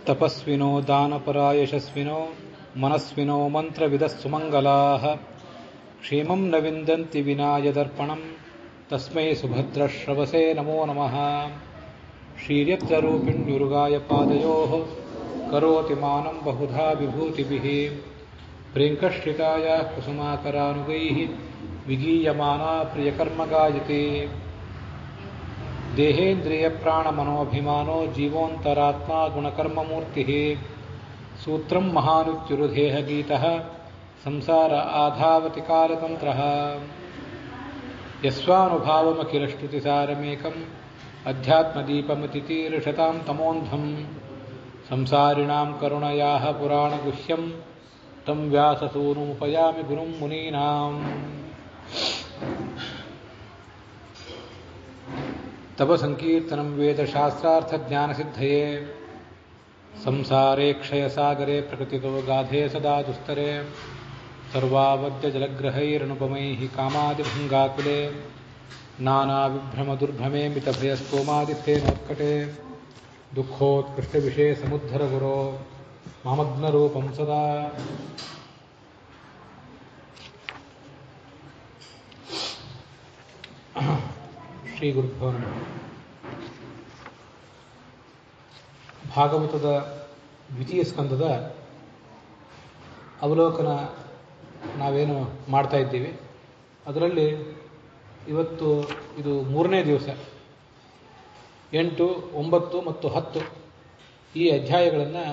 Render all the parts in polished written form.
ತಪಸ್ವಿನೋ ದಾನಪರಾ ಯಶಸ್ವಿನೋ ಮನಸ್ವಿನೋ ಮಂತ್ರವಿದಃ ಸುಮಂಗಲಾಃ ಕ್ಷೇಮಂ ನ ವಿಂದಂತಿ ವಿನಾ ಯದರ್ಪಣಂ ತಸ್ಮೈ ಸುಭದ್ರಶ್ರವಸೇ ನಮೋ ನಮಃ. ಶ್ರೀರ್ಯತ್ರರೂಪಿಣ್ಯುರುಗಾಯ ಪಾದಯೋಃ ಕರೋತಿ ಮಾನಂ ಬಹುಧಾ ವಿಭೂತಿಭಿಃ ಪ್ರೇಂಕಶ್ರಿತಾಯಾಃ ಕುಸುಮಾಕರಾನುಗೈಃ ವಿಗೀಯಮಾನಾ ಪ್ರಿಯಕರ್ಮಗಾಯತೆ. ದೇಹೇಂದ್ರಿಯಪ್ರಾಣಮನೋಭಿಮಾನೋ ಜೀವೋಂತರಾತ್ಮ ಗುಣಕರ್ಮಮೂರ್ತಿಃ ಸೂತ್ರಂ ಮಹಾನುಚ್ಯುರುದೇಹಗೀತಃ ಸಂಸಾರ ಆಧಾವತಿ ಕಾಲತಂತ್ರಃ. ಯಸ್ವಾನುಭಾವಮಖಿಲಶ್ರುತಿಸಾರಮೇಕಂ ಅಧ್ಯಾತ್ಮದೀಪಮತಿತೀರ್ಷತಾಂ ತಮೋಂಧಂ ಸಂಸಾರಿಣಾಂ ಕರುಣಯಾಃ ಪುರಾಣಗುಹ್ಯಂ ತಂ ವ್ಯಾಸಸೂನುಮುಪಯಾಮಿ ಗುರುಂ ಮುನೀನಾಂ. ತವ ಸಂಕೀರ್ತನಂ ವೇದಶಾಸ್ತ್ರಾರ್ಥಜ್ಞಾನಸಿದ್ಧಯೇ ಸಂಸಾರೇ ಕ್ಷಯಸಾಗರೇ ಪ್ರಕೃತಿತೋ ಗಾಧೇ ಸದಾ ದುಸ್ತರೆ ಸರ್ವಾವದ್ಯಜಲಗ್ರಹೈರನುಪಮೈಃ ಕಾಮಾದಿಭಂಗಾಕುಲೆ ನಾನಾವಿಭ್ರಮದುರ್ಭ್ರಮೇ ಮಿತಭಯಸ್ತೋಮಾದಿಫೇನೋತ್ಕಟೆ ದುಃಖೋತ್ಕೃಷ್ಟವಿಷೇ ಸಮುದ್ಧರ ಗುರೋ ಮಾಮಗ್ನರೂಪಂ ಸದಾ. ಶ್ರೀ ಗುರುಭ್ಯೋ ನಮಃ. ಭಾಗವತದ ದ್ವಿತೀಯ ಸ್ಕಂದದ ಅವಲೋಕನ ನಾವೇನು ಮಾಡ್ತಾ ಇದ್ದೀವಿ, ಅದರಲ್ಲಿ ಇವತ್ತು ಇದು 3ನೇ ದಿವಸ. 8, 9 ಮತ್ತು 10 ಈ ಅಧ್ಯಾಯಗಳನ್ನು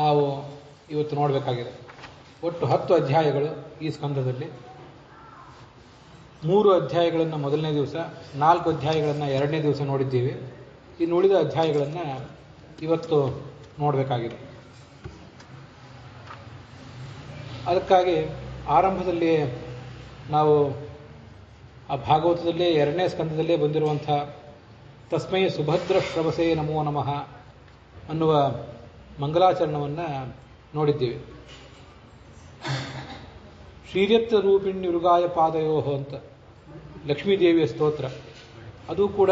ನಾವು ಇವತ್ತು ನೋಡಬೇಕಾಗಿದೆ. ಒಟ್ಟು 10 ಅಧ್ಯಾಯಗಳು ಈ ಸ್ಕಂದದಲ್ಲಿ. 3 ಅಧ್ಯಾಯಗಳನ್ನು ಮೊದಲನೇ ದಿವಸ, 4 ಅಧ್ಯಾಯಗಳನ್ನು 2ನೇ ದಿವಸ ನೋಡಿದ್ದೀವಿ. ಇನ್ನು ಉಳಿದ ಅಧ್ಯಾಯಗಳನ್ನು ಇವತ್ತು ನೋಡಬೇಕಾಗಿದೆ. ಅದಕ್ಕಾಗಿ ಆರಂಭದಲ್ಲಿ ನಾವು ಆ ಭಾಗವತದಲ್ಲೇ 2ನೇ ಸ್ಕಂದದಲ್ಲೇ ಬಂದಿರುವಂಥ ತಸ್ಮೈ ಸುಭದ್ರ ಶ್ರವಸೇ ನಮೋ ನಮಃ ಅನ್ನುವ ಮಂಗಲಾಚರಣವನ್ನು ನೋಡಿದ್ದೀವಿ. ಶ್ರೀರ್ಯತ್ರ ರೂಪಿಣ್ಯುರುಗಾಯ ಪಾದಯೋಃ ಅಂತ ಲಕ್ಷ್ಮೀದೇವಿಯ ಸ್ತೋತ್ರ, ಅದು ಕೂಡ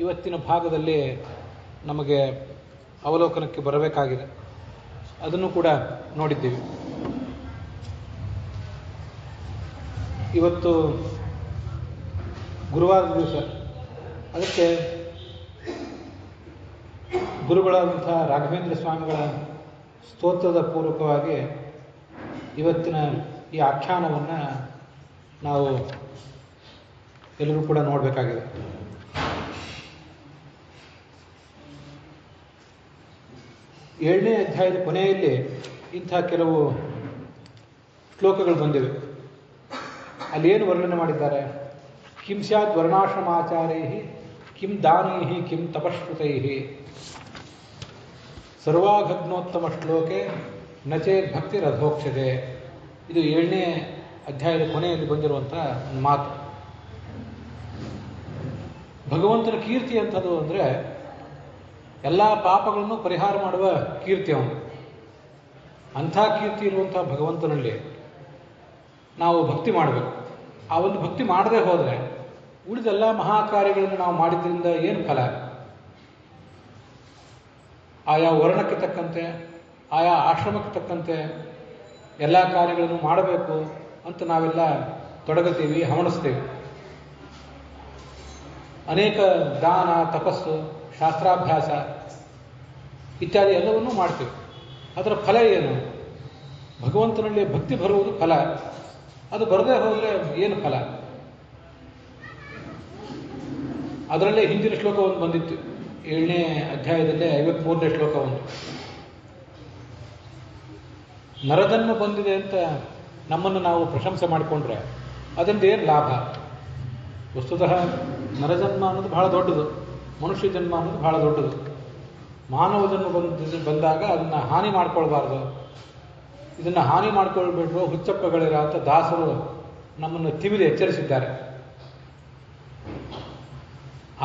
ಇವತ್ತಿನ ಭಾಗದಲ್ಲಿ ನಮಗೆ ಅವಲೋಕನಕ್ಕೆ ಬರಬೇಕಾಗಿದೆ. ಅದನ್ನು ಕೂಡ ನೋಡಿದ್ದೀವಿ. ಇವತ್ತು ಗುರುವಾರ ದಿವಸ, ಅದಕ್ಕೆ ಗುರುಗಳಾದಂಥ ರಾಘವೇಂದ್ರ ಸ್ವಾಮಿಗಳ ಸ್ತೋತ್ರದ ಪೂರ್ವಕವಾಗಿ ಇವತ್ತಿನ ಈ ಆಖ್ಯಾನವನ್ನು ನಾವು ಎಲ್ಲರೂ ಕೂಡ ನೋಡಬೇಕಾಗಿದೆ. ಏಳನೇ ಅಧ್ಯಾಯದ ಕೊನೆಯಲ್ಲಿ ಇಂಥ ಕೆಲವು ಶ್ಲೋಕಗಳು ಬಂದಿವೆ. ಅಲ್ಲೇನು ವರ್ಣನೆ ಮಾಡಿದ್ದಾರೆ? ಕಿಂ ಸ್ಯಾದ್ ವರ್ಣಾಶ್ರಮಾಚಾರೈ ಕಿಂ ದಾನೈ ಕಿಂ ತಪಶ್ರುತೈ ಸರ್ವಾಘಗ್ನೋತ್ತಮ ಶ್ಲೋಕೆ ನಚೇತ್ ಭಕ್ತಿ ರಥೋಕ್ಷತೆ. ಇದು 7ನೇ ಅಧ್ಯಾಯದ ಕೊನೆಯಲ್ಲಿ ಬಂದಿರುವಂಥ ಒಂದು ಮಾತು. ಭಗವಂತನ ಕೀರ್ತಿ ಅಂಥದ್ದು ಅಂದರೆ ಎಲ್ಲ ಪಾಪಗಳನ್ನು ಪರಿಹಾರ ಮಾಡುವ ಕೀರ್ತಿ ಅವನು. ಅಂಥ ಕೀರ್ತಿ ಇರುವಂಥ ಭಗವಂತನಲ್ಲಿ ನಾವು ಭಕ್ತಿ ಮಾಡಬೇಕು. ಆ ಒಂದು ಭಕ್ತಿ ಮಾಡದೆ ಹೋದರೆ ಉಳಿದೆಲ್ಲ ಮಹಾಕಾರ್ಯಗಳನ್ನು ನಾವು ಮಾಡಿದ್ರಿಂದ ಏನು ಫಲ? ಆಯಾ ವರ್ಣಕ್ಕೆ ತಕ್ಕಂತೆ, ಆಯಾ ಆಶ್ರಮಕ್ಕೆ ತಕ್ಕಂತೆ ಎಲ್ಲ ಕಾರ್ಯಗಳನ್ನು ಮಾಡಬೇಕು ಅಂತ ನಾವೆಲ್ಲ ತೊಡಗುತ್ತೀವಿ, ಹವಣಿಸ್ತೀವಿ. ಅನೇಕ ದಾನ, ತಪಸ್ಸು, ಶಾಸ್ತ್ರಾಭ್ಯಾಸ ಇತ್ಯಾದಿ ಎಲ್ಲವನ್ನೂ ಮಾಡ್ತೀವಿ. ಅದರ ಫಲ ಏನು? ಭಗವಂತನಲ್ಲಿ ಭಕ್ತಿ ಬರುವುದು ಫಲ. ಅದು ಬರದೇ ಹೋದರೆ ಏನು ಫಲ? ಅದರಲ್ಲೇ ಹಿಂದಿನ ಶ್ಲೋಕ ಒಂದು ಬಂದಿತ್ತು, 7ನೇ ಅಧ್ಯಾಯದಲ್ಲೇ 53ನೇ ಶ್ಲೋಕ ಒಂದು. ನರಜನ್ಮ ಬಂದಿದೆ ಅಂತ ನಮ್ಮನ್ನು ನಾವು ಪ್ರಶಂಸೆ ಮಾಡಿಕೊಂಡ್ರೆ ಅದರಿಂದ ಏನು ಲಾಭ? ವಸ್ತುತಃ ನರಜನ್ಮ ಅನ್ನೋದು ಬಹಳ ದೊಡ್ಡದು, ಮನುಷ್ಯ ಜನ್ಮ ಅನ್ನೋದು ಬಹಳ ದೊಡ್ಡದು. ಮಾನವ ಜನ್ಮ ಬಂದಾಗ ಅದನ್ನು ಹಾನಿ ಮಾಡ್ಕೊಳ್ಬಾರ್ದು. ಇದನ್ನು ಹಾನಿ ಮಾಡ್ಕೊಳ್ಬೇಡ್ರು ಹುಚ್ಚಪ್ಪಗಳಿರ ಅಂತ ದಾಸರು ನಮ್ಮನ್ನು ತಿವಿದು ಎಚ್ಚರಿಸಿದ್ದಾರೆ.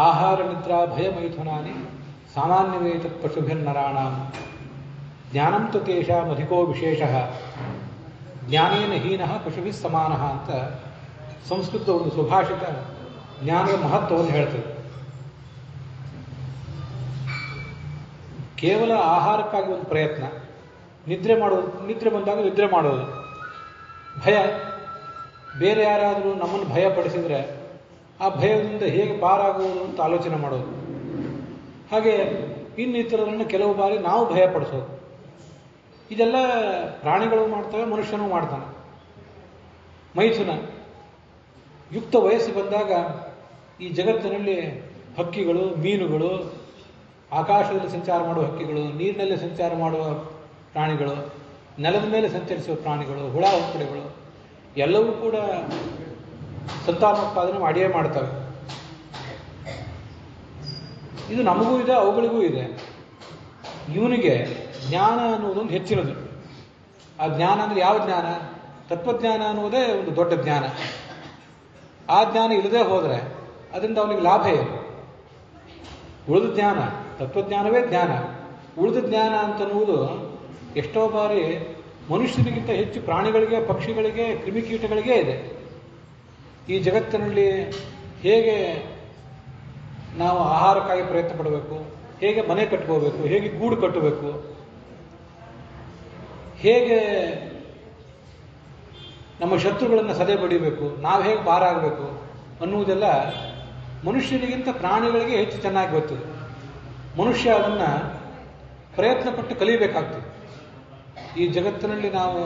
ಆಹಾರ ನಿದ್ರಾ ಭಯ ಮೈಥುನಾನಿ ಸಾಮಾನ್ಯವೇತ ಪಶುಭಿರ್ನರಾಣಾಂ ಜ್ಞಾನಂತು ತೇಷಾಂ ಅಧಿಕೋ ವಿಶೇಷಃ ಜ್ಞಾನೇನ ಹೀನಃ ಪಶುಭಿಃ ಸಮಾನಃ ಅಂತ ಸಂಸ್ಕೃತದ ಒಂದು ಸುಭಾಷಿತ ಜ್ಞಾನದ ಮಹತ್ವವನ್ನು ಹೇಳ್ತದೆ. ಕೇವಲ ಆಹಾರಕ್ಕಾಗಿ ಒಂದು ಪ್ರಯತ್ನ, ನಿದ್ರೆ ಮಾಡೋದು, ನಿದ್ರೆ ಬಂದಾಗ ನಿದ್ರೆ ಮಾಡೋದು, ಭಯ, ಬೇರೆ ಯಾರಾದರೂ ನಮ್ಮನ್ನು ಭಯಪಡಿಸಿದರೆ ಆ ಭಯದಿಂದ ಹೇಗೆ ಪಾರಾಗುವುದು ಅಂತ ಆಲೋಚನೆ ಮಾಡೋದು. ಹಾಗೆ ಇನ್ನಿತರರನ್ನು ಕೆಲವು ಬಾರಿ ನಾವು ಭಯಪಡಿಸೋದು. ಇದೆಲ್ಲ ಪ್ರಾಣಿಗಳು ಮಾಡ್ತವೆ, ಮನುಷ್ಯನೂ ಮಾಡ್ತಾನೆ. ಮೈಥುನ, ಯುಕ್ತ ವಯಸ್ಸು ಬಂದಾಗ ಈ ಜಗತ್ತಿನಲ್ಲಿ ಹಕ್ಕಿಗಳು, ಮೀನುಗಳು, ಆಕಾಶದಲ್ಲಿ ಸಂಚಾರ ಮಾಡುವ ಹಕ್ಕಿಗಳು, ನೀರಿನಲ್ಲಿ ಸಂಚಾರ ಮಾಡುವ ಪ್ರಾಣಿಗಳು, ನೆಲದ ಮೇಲೆ ಸಂಚರಿಸುವ ಪ್ರಾಣಿಗಳು, ಹುಳ ಹುಪ್ಪಡಿಗಳು ಎಲ್ಲವೂ ಕೂಡ ಸಂತಾನೋತ್ಪಾದನೆ ಮಾಡಿಯೇ ಮಾಡ್ತವೆ. ಇದು ನಮಗೂ ಇದೆ, ಅವುಗಳಿಗೂ ಇದೆ. ಇವನಿಗೆ ಜ್ಞಾನ ಅನ್ನೋದೊಂದು ಹೆಚ್ಚಿನದು. ಆ ಜ್ಞಾನ ಅಂದರೆ ಯಾವ ಜ್ಞಾನ? ತತ್ವಜ್ಞಾನ ಅನ್ನೋದೇ ಒಂದು ದೊಡ್ಡ ಜ್ಞಾನ. ಆ ಜ್ಞಾನ ಇಲ್ಲದೆ ಹೋದರೆ ಅದರಿಂದ ಅವನಿಗೆ ಲಾಭ ಏನು? ಉಳಿದ ಜ್ಞಾನ, ತತ್ವಜ್ಞಾನವೇ ಜ್ಞಾನ. ಉಳಿದ ಜ್ಞಾನ ಅಂತನ್ನುವುದು ಎಷ್ಟೋ ಬಾರಿ ಮನುಷ್ಯನಿಗಿಂತ ಹೆಚ್ಚು ಪ್ರಾಣಿಗಳಿಗೆ, ಪಕ್ಷಿಗಳಿಗೆ, ಕ್ರಿಮಿಕೀಟಗಳಿಗೆ ಇದೆ. ಈ ಜಗತ್ತಿನಲ್ಲಿ ಹೇಗೆ ನಾವು ಆಹಾರಕ್ಕಾಗಿ ಪ್ರಯತ್ನ ಪಡಬೇಕು, ಹೇಗೆ ಮನೆ ಕಟ್ಕೋಬೇಕು, ಹೇಗೆ ಗೂಡು ಕಟ್ಟಬೇಕು, ಹೇಗೆ ನಮ್ಮ ಶತ್ರುಗಳನ್ನು ಸದೆ ಬಡಿಬೇಕು, ನಾವು ಹೇಗೆ ಪಾರಾಗಬೇಕು ಅನ್ನುವುದೆಲ್ಲ ಮನುಷ್ಯನಿಗಿಂತ ಪ್ರಾಣಿಗಳಿಗೆ ಹೆಚ್ಚು ಚೆನ್ನಾಗಿ ಗೊತ್ತಿದೆ. ಮನುಷ್ಯ ಅದನ್ನು ಪ್ರಯತ್ನಪಟ್ಟು ಕಲಿಯಬೇಕಾಗ್ತದೆ. ಈ ಜಗತ್ತಿನಲ್ಲಿ ನಾವು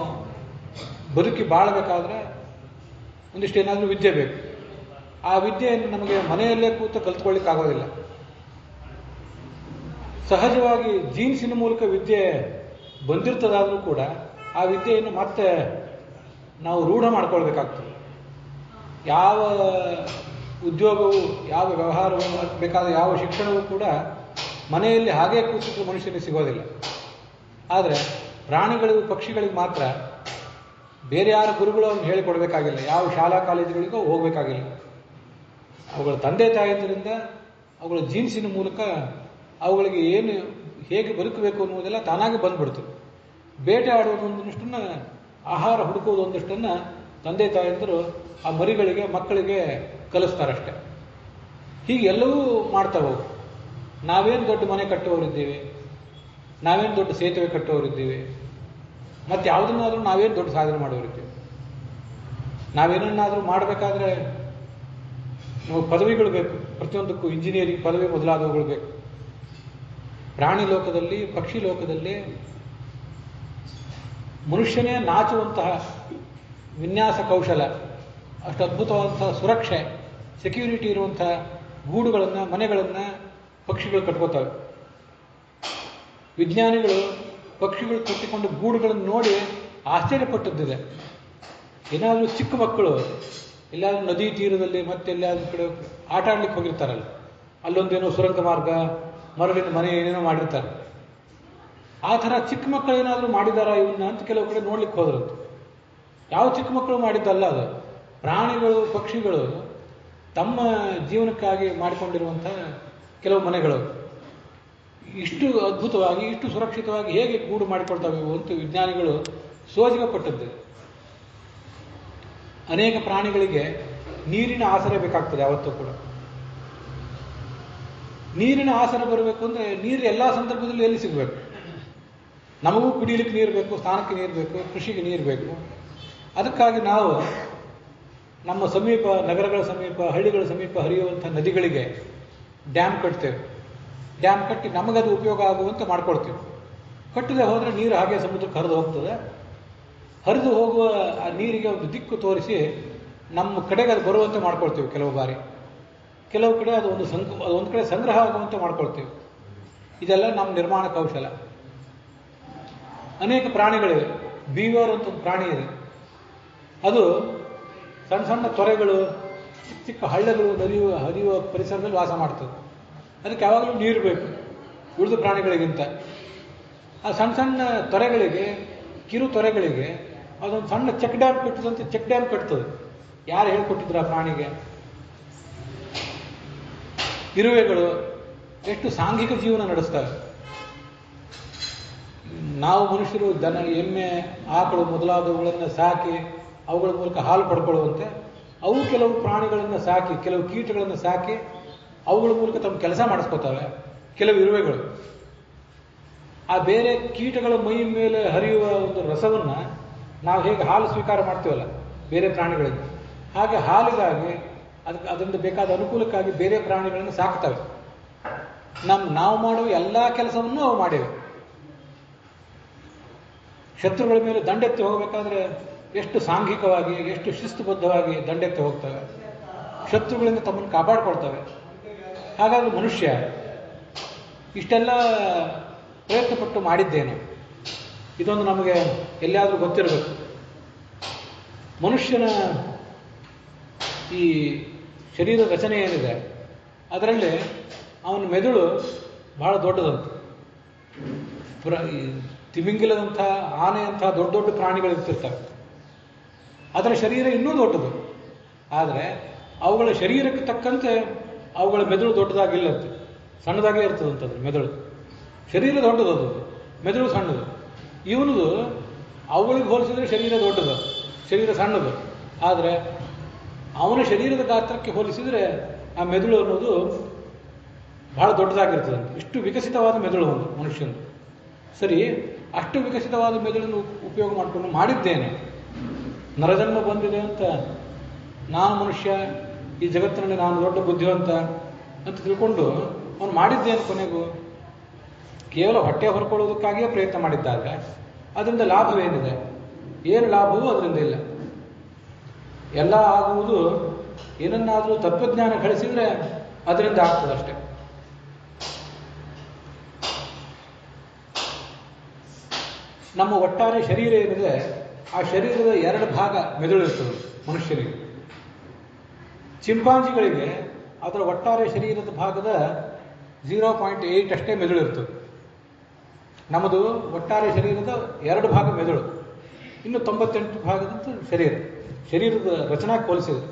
ಬದುಕಿ ಬಾಳಬೇಕಾದ್ರೆ ಒಂದಿಷ್ಟು ಏನಾದರೂ ವಿದ್ಯೆ ಬೇಕು. ಆ ವಿದ್ಯೆಯನ್ನು ನಮಗೆ ಮನೆಯಲ್ಲೇ ಕೂತು ಕಲ್ತ್ಕೊಳ್ಳಿಕ್ಕಾಗೋದಿಲ್ಲ. ಸಹಜವಾಗಿ ಜೀನ್ಸಿನ ಮೂಲಕ ವಿದ್ಯೆ ಬಂದಿರ್ತದಾದರೂ ಕೂಡ ಆ ವಿದ್ಯೆಯನ್ನು ಮತ್ತೆ ನಾವು ರೂಢ ಮಾಡ್ಕೊಳ್ಬೇಕಾಗ್ತದೆ. ಯಾವ ಉದ್ಯೋಗವು, ಯಾವ ವ್ಯವಹಾರವು ಬೇಕಾದ ಯಾವ ಶಿಕ್ಷಣವೂ ಕೂಡ ಮನೆಯಲ್ಲಿ ಹಾಗೇ ಕೂತಿದ್ದು ಮನುಷ್ಯನಿಗೆ ಸಿಗೋದಿಲ್ಲ. ಆದರೆ ಪ್ರಾಣಿಗಳಿಗೂ, ಪಕ್ಷಿಗಳಿಗೆ ಮಾತ್ರ ಬೇರೆ ಯಾರ ಗುರುಗಳು ಅವ್ನು ಹೇಳಿಕೊಡ್ಬೇಕಾಗಿಲ್ಲ, ಯಾವ ಶಾಲಾ ಕಾಲೇಜುಗಳಿಗೂ ಹೋಗಬೇಕಾಗಿಲ್ಲ. ಅವುಗಳ ತಂದೆ ತಾಯಿದ್ದರಿಂದ, ಅವುಗಳ ಜೀನ್ಸಿನ ಮೂಲಕ ಅವುಗಳಿಗೆ ಏನು, ಹೇಗೆ ಬದುಕಬೇಕು ಅನ್ನುವುದೆಲ್ಲ ತಾನಾಗಿ ಬಂದ್ಬಿಡ್ತು. ಬೇಟೆ ಆಡುವುದು ಒಂದಷ್ಟನ್ನು, ಆಹಾರ ಹುಡುಕುವುದು ಒಂದಷ್ಟನ್ನು ತಂದೆ ತಾಯಿಯಂದರು ಆ ಮರಿಗಳಿಗೆ, ಮಕ್ಕಳಿಗೆ ಕಲಿಸ್ತಾರಷ್ಟೆ. ಹೀಗೆ ಎಲ್ಲವೂ ಮಾಡ್ತಾವೆ. ನಾವೇನು ದೊಡ್ಡ ಮನೆ ಕಟ್ಟುವವರಿದ್ದೀವಿ, ನಾವೇನು ದೊಡ್ಡ ಸೇತುವೆ ಕಟ್ಟುವವರಿದ್ದೀವಿ, ಮತ್ತು ಯಾವುದನ್ನಾದರೂ ನಾವೇನು ದೊಡ್ಡ ಸಾಧನೆ ಮಾಡುವರಿದ್ದೀವಿ. ನಾವೇನನ್ನಾದರೂ ಮಾಡಬೇಕಾದ್ರೆ ನಮಗೆ ಪದವಿಗಳು ಬೇಕು. ಪ್ರತಿಯೊಂದಕ್ಕೂ ಇಂಜಿನಿಯರಿಂಗ್ ಪದವಿ ಮೊದಲಾದವುಗಳು ಬೇಕು. ಪ್ರಾಣಿ ಲೋಕದಲ್ಲಿ, ಪಕ್ಷಿ ಲೋಕದಲ್ಲಿ ಮನುಷ್ಯನೇ ನಾಚುವಂತಹ ವಿನ್ಯಾಸ ಕೌಶಲ, ಅಷ್ಟು ಅದ್ಭುತವಾದಂತಹ ಸುರಕ್ಷೆ, ಸೆಕ್ಯೂರಿಟಿ ಇರುವಂತಹ ಗೂಡುಗಳನ್ನು, ಮನೆಗಳನ್ನು ಪಕ್ಷಿಗಳು ಕಟ್ಕೋತವೆ. ವಿಜ್ಞಾನಿಗಳು ಪಕ್ಷಿಗಳು ಕಟ್ಟಿಕೊಂಡು ಗೂಡುಗಳನ್ನು ನೋಡಿ ಆಶ್ಚರ್ಯಪಟ್ಟದ್ದಿದೆ. ಏನಾದರೂ ಚಿಕ್ಕ ಮಕ್ಕಳು ಎಲ್ಲಾದ್ರೂ ನದಿ ತೀರದಲ್ಲಿ ಮತ್ತೆ ಎಲ್ಲಾದ್ರೂ ಕಡೆ ಆಟ ಆಡ್ಲಿಕ್ಕೆ ಹೋಗಿರ್ತಾರಲ್ಲ, ಅಲ್ಲೊಂದೇನೋ ಸುರಂಗ ಮಾರ್ಗ, ಮರಳಿನ ಮನೆ ಏನೇನೋ ಮಾಡಿರ್ತಾರೆ. ಆ ಥರ ಚಿಕ್ಕ ಮಕ್ಕಳು ಏನಾದರೂ ಮಾಡಿದಾರಾ ಇವನ್ನ ಅಂತ ಕೆಲವು ಕಡೆ ನೋಡ್ಲಿಕ್ಕೆ ಹೋದ್ರಂತೆ. ಯಾವ ಚಿಕ್ಕ ಮಕ್ಕಳು ಮಾಡಿದ್ದಲ್ಲ ಅದು. ಪ್ರಾಣಿಗಳು, ಪಕ್ಷಿಗಳು ತಮ್ಮ ಜೀವನಕ್ಕಾಗಿ ಮಾಡಿಕೊಂಡಿರುವಂಥ ಕೆಲವು ಮನೆಗಳು ಇಷ್ಟು ಅದ್ಭುತವಾಗಿ, ಇಷ್ಟು ಸುರಕ್ಷಿತವಾಗಿ ಹೇಗೆ ಗೂಡು ಮಾಡಿಕೊಳ್ತಾವೆ ಅಂತ ವಿಜ್ಞಾನಿಗಳು ಸೋಜಿಗಪಟ್ಟದ್ದು. ಅನೇಕ ಪ್ರಾಣಿಗಳಿಗೆ ನೀರಿನ ಆಸರೆ ಬೇಕಾಗ್ತದೆ ಯಾವತ್ತೂ ಕೂಡ. ನೀರಿನ ಆಸರೆ ಬರಬೇಕು ಅಂದರೆ ನೀರು ಎಲ್ಲ ಸಂದರ್ಭದಲ್ಲಿ ಎಲ್ಲಿ ಸಿಗಬೇಕು? ನಮಗೂ ಕುಡಿಯಲಿಕ್ಕೆ ನೀರು ಬೇಕು, ಸ್ನಾನಕ್ಕೆ ನೀರು ಬೇಕು, ಕೃಷಿಗೆ ನೀರು ಬೇಕು. ಅದಕ್ಕಾಗಿ ನಾವು ನಮ್ಮ ಸಮೀಪ, ನಗರಗಳ ಸಮೀಪ, ಹಳ್ಳಿಗಳ ಸಮೀಪ ಹರಿಯುವಂಥ ನದಿಗಳಿಗೆ ಡ್ಯಾಮ್ ಕಟ್ತೇವೆ. ಡ್ಯಾಮ್ ಕಟ್ಟಿ ನಮಗದು ಉಪಯೋಗ ಆಗುವಂತೆ ಮಾಡ್ಕೊಳ್ತೇವೆ. ಕಟ್ಟದೆ ಹೋದರೆ ನೀರು ಹಾಗೆ ಸಮುದ್ರಕ್ಕೆ ಹರಿದು ಹೋಗ್ತದೆ. ಹರಿದು ಹೋಗುವ ಆ ನೀರಿಗೆ ಒಂದು ದಿಕ್ಕು ತೋರಿಸಿ ನಮ್ಮ ಕಡೆಗೆ ಅದು ಬರುವಂತೆ ಮಾಡ್ಕೊಳ್ತೇವೆ ಕೆಲವು ಬಾರಿ. ಕೆಲವು ಕಡೆ ಅದು ಒಂದು ಕಡೆ ಸಂಗ್ರಹ ಆಗುವಂತೆ ಮಾಡ್ಕೊಳ್ತೇವೆ. ಇದೆಲ್ಲ ನಮ್ಮ ನಿರ್ಮಾಣ ಕೌಶಲ. ಅನೇಕ ಪ್ರಾಣಿಗಳಿವೆ. ಬೀವರ್ ಅಂತ ಒಂದು ಪ್ರಾಣಿ ಇದೆ. ಅದು ಸಣ್ಣ ಸಣ್ಣ ತೊರೆಗಳು, ಚಿಕ್ಕ ಚಿಕ್ಕ ಹಳ್ಳಗಳು ಹರಿಯುವ ಪರಿಸರದಲ್ಲಿ ವಾಸ ಮಾಡ್ತದೆ. ಅದಕ್ಕೆ ಯಾವಾಗಲೂ ನೀರು ಬೇಕು ಉಳಿದ ಪ್ರಾಣಿಗಳಿಗಿಂತ. ಆ ಸಣ್ಣ ಸಣ್ಣ ತೊರೆಗಳಿಗೆ, ಕಿರು ತೊರೆಗಳಿಗೆ ಅದೊಂದು ಸಣ್ಣ ಚೆಕ್ ಡ್ಯಾಮ್ ಕಟ್ಟಿದಂತೆ ಚೆಕ್ ಡ್ಯಾಮ್ ಕಟ್ತದೆ. ಯಾರು ಹೇಳ್ಕೊಟ್ಟಿದ್ರು ಆ ಪ್ರಾಣಿಗೆ? ಇರುವೆಗಳು ಎಷ್ಟು ಸಾಂಘಿಕ ಜೀವನ ನಡೆಸ್ತವೆ. ನಾವು ಮನುಷ್ಯರು ದನ, ಎಮ್ಮೆ, ಆಕಳು ಮೊದಲಾದವುಗಳನ್ನು ಸಾಕಿ ಅವುಗಳ ಮೂಲಕ ಹಾಲು ಪಡ್ಕೊಳ್ಳುವಂತೆ ಅವು ಕೆಲವು ಪ್ರಾಣಿಗಳನ್ನು ಸಾಕಿ, ಕೆಲವು ಕೀಟಗಳನ್ನು ಸಾಕಿ ಅವುಗಳ ಮೂಲಕ ತಮ್ಮ ಕೆಲಸ ಮಾಡಿಸ್ಕೋತವೆ. ಕೆಲವು ಇರುವೆಗಳು ಆ ಬೇರೆ ಕೀಟಗಳ ಮೈ ಮೇಲೆ ಹರಿಯುವ ಒಂದು ರಸವನ್ನು ನಾವು ಹೇಗೆ ಹಾಲು ಸ್ವೀಕಾರ ಮಾಡ್ತೀವಲ್ಲ ಬೇರೆ ಪ್ರಾಣಿಗಳಿಂದ, ಹಾಗೆ ಹಾಲಿಗಾಗಿ ಅದರಿಂದ ಬೇಕಾದ ಅನುಕೂಲಕ್ಕಾಗಿ ಬೇರೆ ಪ್ರಾಣಿಗಳನ್ನು ಸಾಕ್ತವೆ. ನಾವು ಮಾಡುವ ಎಲ್ಲ ಕೆಲಸವನ್ನು ಅವು ಮಾಡಿವೆ. ಶತ್ರುಗಳ ಮೇಲೆ ದಂಡೆತ್ತಿ ಹೋಗಬೇಕಾದ್ರೆ ಎಷ್ಟು ಸಾಂಘಿಕವಾಗಿ, ಎಷ್ಟು ಶಿಸ್ತುಬದ್ಧವಾಗಿ ದಂಡೆತ್ತಿ ಹೋಗ್ತವೆ, ಶತ್ರುಗಳಿಂದ ತಮ್ಮನ್ನು ಕಾಪಾಡಿಕೊಳ್ತವೆ. ಹಾಗಾಗಿ ಮನುಷ್ಯ ಇಷ್ಟೆಲ್ಲ ಪ್ರಯತ್ನಪಟ್ಟು ಮಾಡಿದ್ದೇನೆ. ಇದೊಂದು ನಮಗೆ ಎಲ್ಲಿಯಾದರೂ ಗೊತ್ತಿರಬೇಕು. ಮನುಷ್ಯನ ಈ ಶರೀರ ರಚನೆ ಏನಿದೆ ಅದರಲ್ಲಿ ಅವನ ಮೆದುಳು ಬಹಳ ದೊಡ್ಡದಂತ. ತಿಮಿಂಗಿಲದಂಥ, ಆನೆಯಂಥ ದೊಡ್ಡ ದೊಡ್ಡ ಪ್ರಾಣಿಗಳು ಇರ್ತಿರ್ತವೆ. ಅದರ ಶರೀರ ಇನ್ನೂ ದೊಡ್ಡದು. ಆದರೆ ಅವುಗಳ ಶರೀರಕ್ಕೆ ತಕ್ಕಂತೆ ಅವುಗಳ ಮೆದುಳು ದೊಡ್ಡದಾಗಿಲ್ಲಂತೆ, ಸಣ್ಣದಾಗೇ ಇರ್ತದಂತದ್ರ ಮೆದುಳು. ಶರೀರ ದೊಡ್ಡದದು, ಮೆದುಳು ಸಣ್ಣದು. ಇವನದು ಅವುಗಳಿಗೆ ಹೋಲಿಸಿದ್ರೆ ಶರೀರ ದೊಡ್ಡದು, ಶರೀರ ಸಣ್ಣದು. ಆದರೆ ಅವನ ಶರೀರದ ಗಾತ್ರಕ್ಕೆ ಹೋಲಿಸಿದರೆ ಆ ಮೆದುಳು ಅನ್ನೋದು ಬಹಳ ದೊಡ್ಡದಾಗಿರ್ತದಂತೆ. ಇಷ್ಟು ವಿಕಸಿತವಾದ ಮೆದುಳು ಒಂದು ಮನುಷ್ಯನದು. ಸರಿ, ಅಷ್ಟು ವಿಕಸಿತವಾದ ಮೆದುಳನ್ನು ಉಪಯೋಗ ಮಾಡಿಕೊಂಡು ಮಾಡಿದ್ದೇನೆ, ನರಜನ್ಮ ಬಂದಿದೆ ಅಂತ ನಾನು ಮನುಷ್ಯ, ಈ ಜಗತ್ತಿನಲ್ಲಿ ನಾನು ದೊಡ್ಡ ಬುದ್ಧಿವಂತ ಅಂತ ತಿಳ್ಕೊಂಡು ಅವನು ಮಾಡಿದ್ದೇನೆ. ಕೊನೆಗೂ ಕೇವಲ ಹೊಟ್ಟೆ ಹೊರ್ಕೊಳ್ಳೋದಕ್ಕಾಗಿಯೇ ಪ್ರಯತ್ನ ಮಾಡಿದ್ದಾಗ ಅದರಿಂದ ಲಾಭವೇನಿದೆ? ಏನು ಲಾಭವೂ ಅದರಿಂದ ಇಲ್ಲ. ಎಲ್ಲ ಆಗುವುದು ಏನನ್ನಾದರೂ ತತ್ವಜ್ಞಾನ ಗಳಿಸಿದ್ರೆ ಅದರಿಂದ ಆಗ್ತದಷ್ಟೆ. ನಮ್ಮ ಒಟ್ಟಾರೆ ಶರೀರ ಏನಿದೆ, ಆ ಶರೀರದ 2 ಭಾಗ ಮೆದುಳು ಇರ್ತದೆ ಮನುಷ್ಯನಿಗೆ. ಚಿಂಪಾಂಜಿಗಳಿಗೆ ಅದರ ಒಟ್ಟಾರೆ ಶರೀರದ ಭಾಗದ 0.8 ಅಷ್ಟೇ ಮೆದುಳು ಇರ್ತದೆ. ನಮ್ಮದು ಒಟ್ಟಾರೆ ಶರೀರದ 2 ಭಾಗ ಮೆದುಳು, ಇನ್ನು 98 ಭಾಗದಂತ ಶರೀರದ ರಚನಾಕ್ಕೆ ಹೋಲಿಸಿದೆ.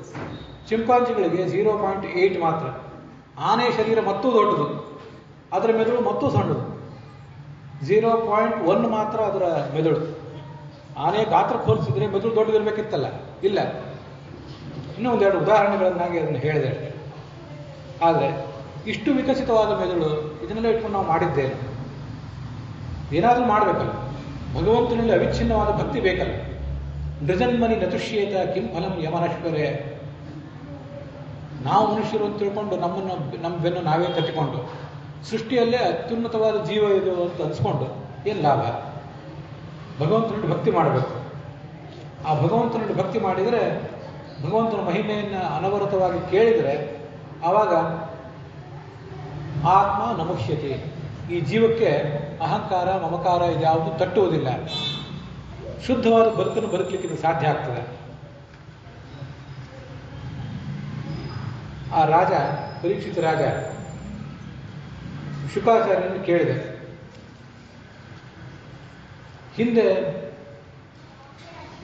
ಚಿಂಪಾಂಜಿಗಳಿಗೆ 0.8 ಮಾತ್ರ. ಆನೆ ಶರೀರ ಮತ್ತೂ ದೊಡ್ಡದು, ಅದರ ಮೆದುಳು ಮತ್ತೂ ಸಣ್ಣದು. 0.1 ಮಾತ್ರ ಅದರ ಮೆದುಳು. ಆನೆ ಗಾತ್ರಕ್ಕೆ ಹೋಲಿಸಿದ್ರೆ ಮೆದುಳು ದೊಡ್ಡದಿರ್ಬೇಕಿತ್ತಲ್ಲ, ಇಲ್ಲ. ಇನ್ನೂ 1-2 ಉದಾಹರಣೆಗಳನ್ನಾಗಿ ಅದನ್ನು ಹೇಳಿದೆ ಅಷ್ಟೇ. ಆದರೆ ಇಷ್ಟು ವಿಕಸಿತವಾದ ಮೆದುಳು, ಇದನ್ನೆಲ್ಲ ಇಟ್ಕೊಂಡು ನಾವು ಮಾಡಿದ್ದೇನೆ. ಏನಾದರೂ ಮಾಡಬೇಕಲ್ಲ, ಭಗವಂತನಲ್ಲಿ ಅವಿಚ್ಛಿನ್ನವಾದ ಭಕ್ತಿ ಬೇಕಲ್ಲ. ನೃಜನ್ಮನಿ ನತುಷ್ಯೇತ ಕಿಂ ಫಲಂ ಯಮನಶ್ವರೇ. ನಾವು ಮನುಷ್ಯರು ಅಂತ ತಿಳ್ಕೊಂಡು ನಮ್ಮ ಬೆನ್ನು ನಾವೇ ತಟ್ಟಿಕೊಂಡು ಸೃಷ್ಟಿಯಲ್ಲೇ ಅತ್ಯುನ್ನತವಾದ ಜೀವ ಇದು ಅಂತ ಅನ್ಸ್ಕೊಂಡು ಏನು ಲಾಭ? ಭಗವಂತನಲ್ಲಿ ಭಕ್ತಿ ಮಾಡಬೇಕು. ಆ ಭಗವಂತನಲ್ಲಿ ಭಕ್ತಿ ಮಾಡಿದರೆ, ಭಗವಂತನ ಮಹಿಮೆಯನ್ನು ಅನವರತವಾಗಿ ಕೇಳಿದರೆ, ಆವಾಗ ಆತ್ಮ ನಮುಷ್ಯತೆ. ಈ ಜೀವಕ್ಕೆ ಅಹಂಕಾರ, ಮಮಕಾರ ಇದ್ಯಾವುದು ತಟ್ಟುವುದಿಲ್ಲ. ಶುದ್ಧವಾದ ಬದುಕನ್ನು ಬದುಕಲಿಕ್ಕೆ ಇದು ಸಾಧ್ಯ ಆಗ್ತದೆ. ಆ ರಾಜ, ಪರೀಕ್ಷಿತ ರಾಜ, ಶುಕಾಚಾರ್ಯನನ್ನು ಕೇಳಿದೆ. ಹಿಂದೆ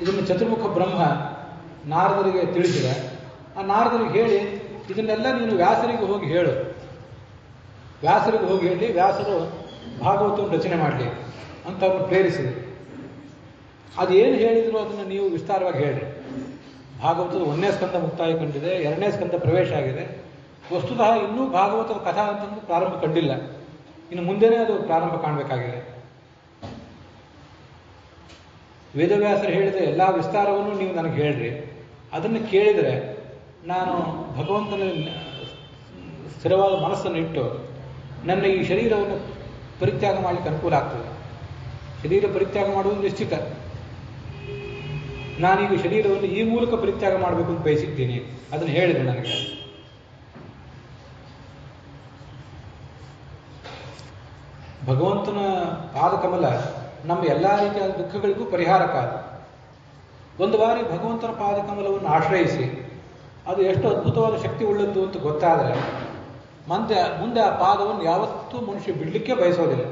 ಇದನ್ನು ಚತುರ್ಮುಖ ಬ್ರಹ್ಮ ನಾರದರಿಗೆ ತಿಳಿಸಿದ. ಆ ನಾರದರಿಗೆ ಹೇಳಿ, ಇದನ್ನೆಲ್ಲ ನೀನು ವ್ಯಾಸರಿಗೆ ಹೋಗಿ ಹೇಳು, ವ್ಯಾಸರಿಗೆ ಹೋಗಿ ಹೇಳಿ, ವ್ಯಾಸರು ಭಾಗವತವನ್ನು ರಚನೆ ಮಾಡಲಿ ಅಂತ ಅವ್ರನ್ನ ಪ್ರೇರಿಸಿದೆ. ಅದೇನು ಹೇಳಿದ್ರು ಅದನ್ನು ನೀವು ವಿಸ್ತಾರವಾಗಿ ಹೇಳ್ರಿ. ಭಾಗವತದ 1ನೇ ಸ್ಕಂದ ಮುಕ್ತಾಯ ಕಂಡಿದೆ, 2ನೇ ಸ್ಕಂದ ಪ್ರವೇಶ ಆಗಿದೆ. ವಸ್ತುತಃ ಇನ್ನೂ ಭಾಗವತದ ಕಥಾ ಅಂತಂದು ಪ್ರಾರಂಭ ಕಂಡಿಲ್ಲ, ಇನ್ನು ಮುಂದೆನೇ ಅದು ಪ್ರಾರಂಭ ಕಾಣಬೇಕಾಗಿದೆ. ವೇದವ್ಯಾಸರು ಹೇಳಿದ ಎಲ್ಲ ವಿಸ್ತಾರವನ್ನು ನೀವು ನನಗೆ ಹೇಳ್ರಿ. ಅದನ್ನು ಕೇಳಿದರೆ ನಾನು ಭಗವಂತನ ಸ್ಥಿರವಾದ ಮನಸ್ಸನ್ನು ಇಟ್ಟು ನನ್ನ ಈ ಶರೀರವನ್ನು ಪರಿತ್ಯಾಗ ಮಾಡಲಿಕ್ಕೆ ಅನುಕೂಲ ಆಗ್ತದೆ. ಶರೀರ ಪರಿತ್ಯಾಗ ಮಾಡುವುದು ನಿಶ್ಚಿತ. ನಾನೀಗ ಶರೀರವನ್ನು ಈ ಮೂಲಕ ಪರಿತ್ಯಾಗ ಮಾಡಬೇಕು ಅಂತ ಬಯಸಿದ್ದೀನಿ. ಅದನ್ನು ಹೇಳಿದೆ ನನಗೆ. ಭಗವಂತನ ಪಾದಕಮಲ ನಮ್ಮ ಎಲ್ಲ ರೀತಿಯಾದ ದುಃಖಗಳಿಗೂ ಪರಿಹಾರಕ್ಕಾದ. ಒಂದು ಬಾರಿ ಭಗವಂತನ ಪಾದಕಮಲವನ್ನು ಆಶ್ರಯಿಸಿ ಅದು ಎಷ್ಟು ಅದ್ಭುತವಾದ ಶಕ್ತಿ ಉಳ್ಳದ್ದು ಅಂತ ಗೊತ್ತಾದರೆ ಮುಂದೆ ಆ ಪಾದವನ್ನು ಯಾವತ್ತೂ ಮನುಷ್ಯ ಬಿಡಲಿಕ್ಕೆ ಬಯಸೋದಿಲ್ಲ.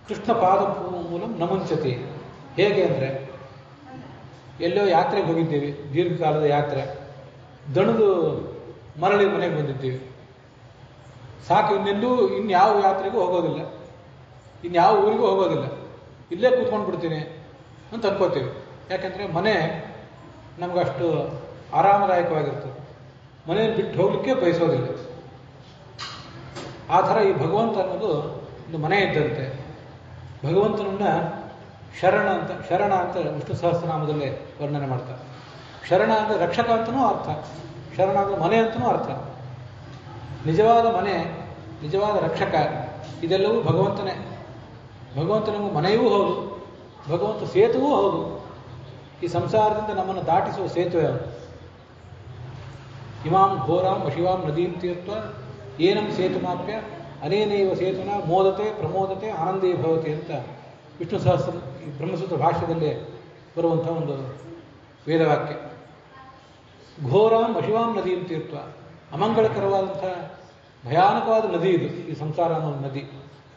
ಕೃಷ್ಣ ಪಾದ ಮೂಲಂ ನಮುಂಚತಿ. ಹೇಗೆ ಅಂದರೆ, ಎಲ್ಲೋ ಯಾತ್ರೆಗೆ ಹೋಗಿದ್ದೀವಿ, ದೀರ್ಘಕಾಲದ ಯಾತ್ರೆ, ದಣದು ಮರಳಿ ಮನೆಗೆ ಬಂದಿದ್ದೀವಿ. ಸಾಕು, ಇನ್ಯಾವ ಯಾತ್ರೆಗೂ ಹೋಗೋದಿಲ್ಲ, ಇನ್ಯಾವ ಊರಿಗೂ ಹೋಗೋದಿಲ್ಲ, ಇಲ್ಲೇ ಕೂತ್ಕೊಂಡು ಬಿಡ್ತೀನಿ ಅಂತ ಅನ್ಕೋತೀವಿ. ಯಾಕೆಂದರೆ ಮನೆ ನಮಗಷ್ಟು ಆರಾಮದಾಯಕವಾಗಿರ್ತದೆ, ಮನೆಯನ್ನು ಬಿಟ್ಟು ಹೋಗಲಿಕ್ಕೆ ಬಯಸೋದಿಲ್ಲ. ಆ ಥರ ಈ ಭಗವಂತ ಅನ್ನೋದು ಒಂದು ಮನೆ ಇದ್ದಂತೆ. ಭಗವಂತನನ್ನ ಶರಣ ಅಂತ ವಿಷ್ಣು ಸಹಸ್ರನಾಮದಲ್ಲೇ ವರ್ಣನೆ ಮಾಡ್ತಾರೆ. ಶರಣ ಅಂದರೆ ರಕ್ಷಕ ಅಂತನೂ ಅರ್ಥ, ಶರಣ ಅಂದರೆ ಮನೆ ಅಂತನೂ ಅರ್ಥ. ನಿಜವಾದ ಮನೆ, ನಿಜವಾದ ರಕ್ಷಕ ಇದೆಲ್ಲವೂ ಭಗವಂತನೇ. ಭಗವಂತನಿಗೂ ಮನೆಯೂ ಹೌದು, ಭಗವಂತ ಸೇತುವೂ ಹೌದು. ಈ ಸಂಸಾರದಿಂದ ನಮ್ಮನ್ನು ದಾಟಿಸುವ ಸೇತುವೆ ಅವನು. ಇಮಾಂ ಘೋರಾಂ ವಶಿವಾಂ ನದೀಂ ತೀರ್ಥ ಏನಂ ಸೇತುಮಾಪ್ಯ ಅನೇನೈವ ಸೇತುನ ಮೋದತೆ ಪ್ರಮೋದತೆ ಆನಂದೇ ಭವತಿ ಅಂತ ವಿಷ್ಣು ಸಹಸ್ರ ಬ್ರಹ್ಮಸೂತ್ರ ಭಾಷ್ಯದಲ್ಲೇ ಬರುವಂಥ ಒಂದು ವೇದವಾಕ್ಯ. ಘೋರಾಂ ವಶಿವಾಂ ನದೀಂ ತೀರ್ಥ, ಅಮಂಗಳಕರವಾದಂಥ ಭಯಾನಕವಾದ ನದಿ ಇದು, ಈ ಸಂಸಾರ ಅನ್ನೋ ನದಿ.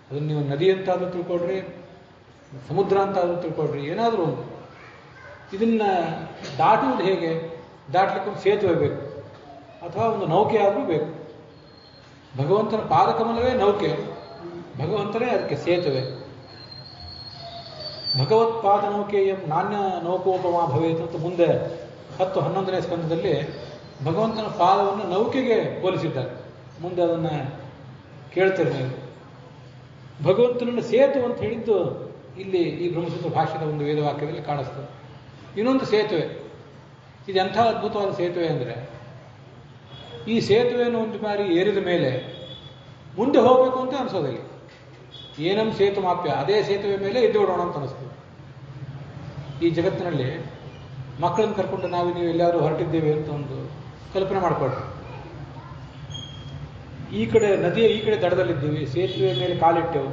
ಅದನ್ನು ನೀವು ನದಿ ಅಂತಾದರೂ ತಿಳ್ಕೊಳ್ರಿ, ಸಮುದ್ರ ಅಂತಾದರೂ ತಿಳ್ಕೊಳ್ರಿ, ಏನಾದರೂ ಒಂದು. ಇದನ್ನು ದಾಟುವುದು ಹೇಗೆ? ದಾಟಲಿಕ್ಕೆ ಒಂದು ಸೇತುವೆ ಬೇಕು, ಅಥವಾ ಒಂದು ನೌಕೆ ಆದರೂ ಬೇಕು. ಭಗವಂತನ ಪಾದಕಮಲವೇ ನೌಕೆ, ಭಗವಂತನೇ ಅದಕ್ಕೆ ಸೇತುವೆ. ಭಗವತ್ಪಾದ ನೌಕೆಯಂ ನಾಣ್ಯ ನೌಕೋಪಮಾ ಭವೇತ್ ಅಂತ ಮುಂದೆ 10-11ನೇ ಸ್ಕಂದದಲ್ಲಿ ಭಗವಂತನ ಪಾದವನ್ನು ನೌಕೆಗೆ ಹೋಲಿಸಿದ್ದಾರೆ. ಮುಂದೆ ಅದನ್ನು ಕೇಳ್ತೀರಿ ನೀವು. ಭಗವಂತನನ್ನು ಸೇತು ಅಂತ ಹೇಳಿದ್ದು ಇಲ್ಲಿ ಈ ಬ್ರಹ್ಮಸೂತ್ರ ಭಾಷ್ಯದ ಒಂದು ವೇದವಾಕ್ಯದಲ್ಲಿ ಕಾಣಿಸ್ತದೆ. ಇನ್ನೊಂದು ಸೇತುವೆ, ಇದು ಎಂಥ ಅದ್ಭುತವಾದ ಸೇತುವೆ ಅಂದರೆ, ಈ ಸೇತುವೆಯನ್ನು ಒಂದು ಬಾರಿ ಏರಿದ ಮೇಲೆ ಮುಂದೆ ಹೋಗಬೇಕು ಅಂತ ಅನಿಸೋದಿಲ್ಲ. ಏನಂ ಸೇತು ಮಾಪ್ಯ, ಅದೇ ಸೇತುವೆ ಮೇಲೆ ಎದ್ದು ಬಿಡೋಣ ಅಂತ ಅನಿಸ್ತದೆ. ಈ ಜಗತ್ತಿನಲ್ಲಿ ಮಕ್ಕಳನ್ನು ಕರ್ಕೊಂಡು ನೀವು ಎಲ್ಲಾದರೂ ಹೊರಟಿದ್ದೇವೆ ಅಂತ ಒಂದು ಕಲ್ಪನೆ ಮಾಡಿಕೊಡ್ರಿ. ಈ ಕಡೆ ನದಿಯ ಈ ಕಡೆ ದಡದಲ್ಲಿದ್ದೀವಿ, ಸೇತುವೆ ಮೇಲೆ ಕಾಲಿಟ್ಟೆವು,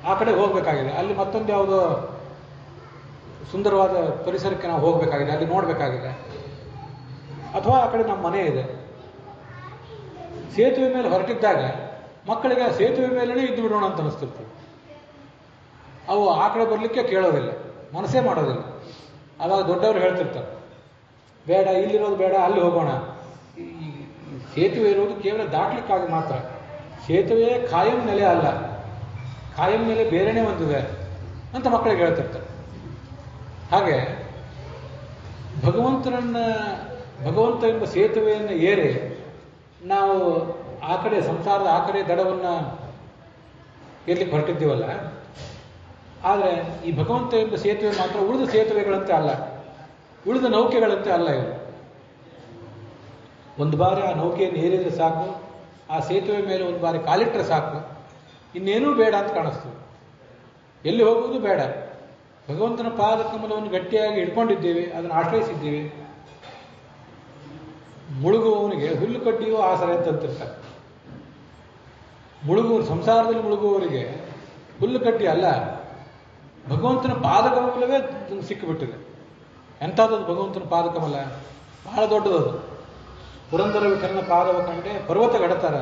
ಆ ಕಡೆ ಹೋಗಬೇಕಾಗಿದೆ. ಅಲ್ಲಿ ಮತ್ತೊಂದು ಯಾವುದೋ ಸುಂದರವಾದ ಪರಿಸರಕ್ಕೆ ನಾವು ಹೋಗಬೇಕಾಗಿದೆ, ಅಲ್ಲಿ ನೋಡಬೇಕಾಗಿದೆ. ಅಥವಾ ಆ ಕಡೆ ನಮ್ಮ ಮನೆ ಇದೆ. ಸೇತುವೆ ಮೇಲೆ ಹೊರಟಿದ್ದಾಗ ಮಕ್ಕಳಿಗೆ ಆ ಸೇತುವೆ ಮೇಲೇ ಇದ್ದು ಬಿಡೋಣ ಅಂತ ಅನಿಸ್ತಿರ್ತದೆ. ಅವು ಆ ಕಡೆ ಬರಲಿಕ್ಕೆ ಕೇಳೋದಿಲ್ಲ, ಮನಸ್ಸೇ ಮಾಡೋದಿಲ್ಲ. ಆವಾಗ ದೊಡ್ಡವರು ಹೇಳ್ತಿರ್ತಾರೆ, ಬೇಡ ಇಲ್ಲಿರೋದು ಬೇಡ, ಅಲ್ಲಿ ಹೋಗೋಣ. ಈ ಸೇತುವೆ ಇರೋದು ಕೇವಲ ದಾಟ್ಲಿಕ್ಕಾಗಿ ಮಾತ್ರ. ಸೇತುವೆ ಕಾಯಂ ನೆಲೆ ಅಲ್ಲ, ಕಾಯಂ ಮೇಲೆ ಬೇರೆನೇ ಒಂದಿದೆ ಅಂತ ಮಕ್ಕಳಿಗೆ ಹೇಳ್ತಿರ್ತಾರೆ. ಹಾಗೆ ಭಗವಂತ ಎಂಬ ಸೇತುವೆಯನ್ನು ಏರಿ ನಾವು ಆ ಕಡೆ ಸಂಸಾರದ ಆ ಕಡೆ ದಡವನ್ನು ಏರ್ಲಿಕ್ಕೆ ಹೊರಟಿದ್ದೀವಲ್ಲ, ಆದರೆ ಈ ಭಗವಂತ ಎಂಬ ಸೇತುವೆ ಮಾತ್ರ ಉಳಿದ ಸೇತುವೆಗಳಂತೆ ಅಲ್ಲ, ಉಳಿದ ನೌಕೆಗಳಂತೆ ಅಲ್ಲ. ಇವು ಒಂದು ಬಾರಿ ಆ ನೌಕೆಯನ್ನು ಏರಿದ್ರೆ ಸಾಕು, ಆ ಸೇತುವೆ ಮೇಲೆ ಒಂದು ಬಾರಿ ಕಾಲಿಟ್ಟರೆ ಸಾಕು, ಇನ್ನೇನೂ ಬೇಡ ಅಂತ ಕಾಣಿಸ್ತದೆ. ಎಲ್ಲಿ ಹೋಗುವುದು ಬೇಡ. ಭಗವಂತನ ಪಾದ ಕಮಲವನ್ನು ಗಟ್ಟಿಯಾಗಿ ಹಿಡ್ಕೊಂಡಿದ್ದೇವೆ, ಅದನ್ನು ಆಶ್ರಯಿಸಿದ್ದೇವೆ. ಮುಳುಗುವವನಿಗೆ ಹುಲ್ಲು ಕಡ್ಡಿಯೂ ಆಸರೆ ಅಂತಂತಿರ್ತಾರೆ. ಸಂಸಾರದಲ್ಲಿ ಮುಳುಗುವವರಿಗೆ ಹುಲ್ಲು ಕಡ್ಡಿ ಅಲ್ಲ, ಭಗವಂತನ ಪಾದಕಮಲವೇ ಸಿಕ್ಕಿಬಿಟ್ಟಿದೆ. ಎಂಥದ್ದು ಭಗವಂತನ ಪಾದಕಮಲ, ಬಹಳ ದೊಡ್ಡದದು. ಪುರಂದರ ವಿಠಲನ ಪಾದವ ಕಂಡೆ ಪರ್ವತ ಗಡತಾರ.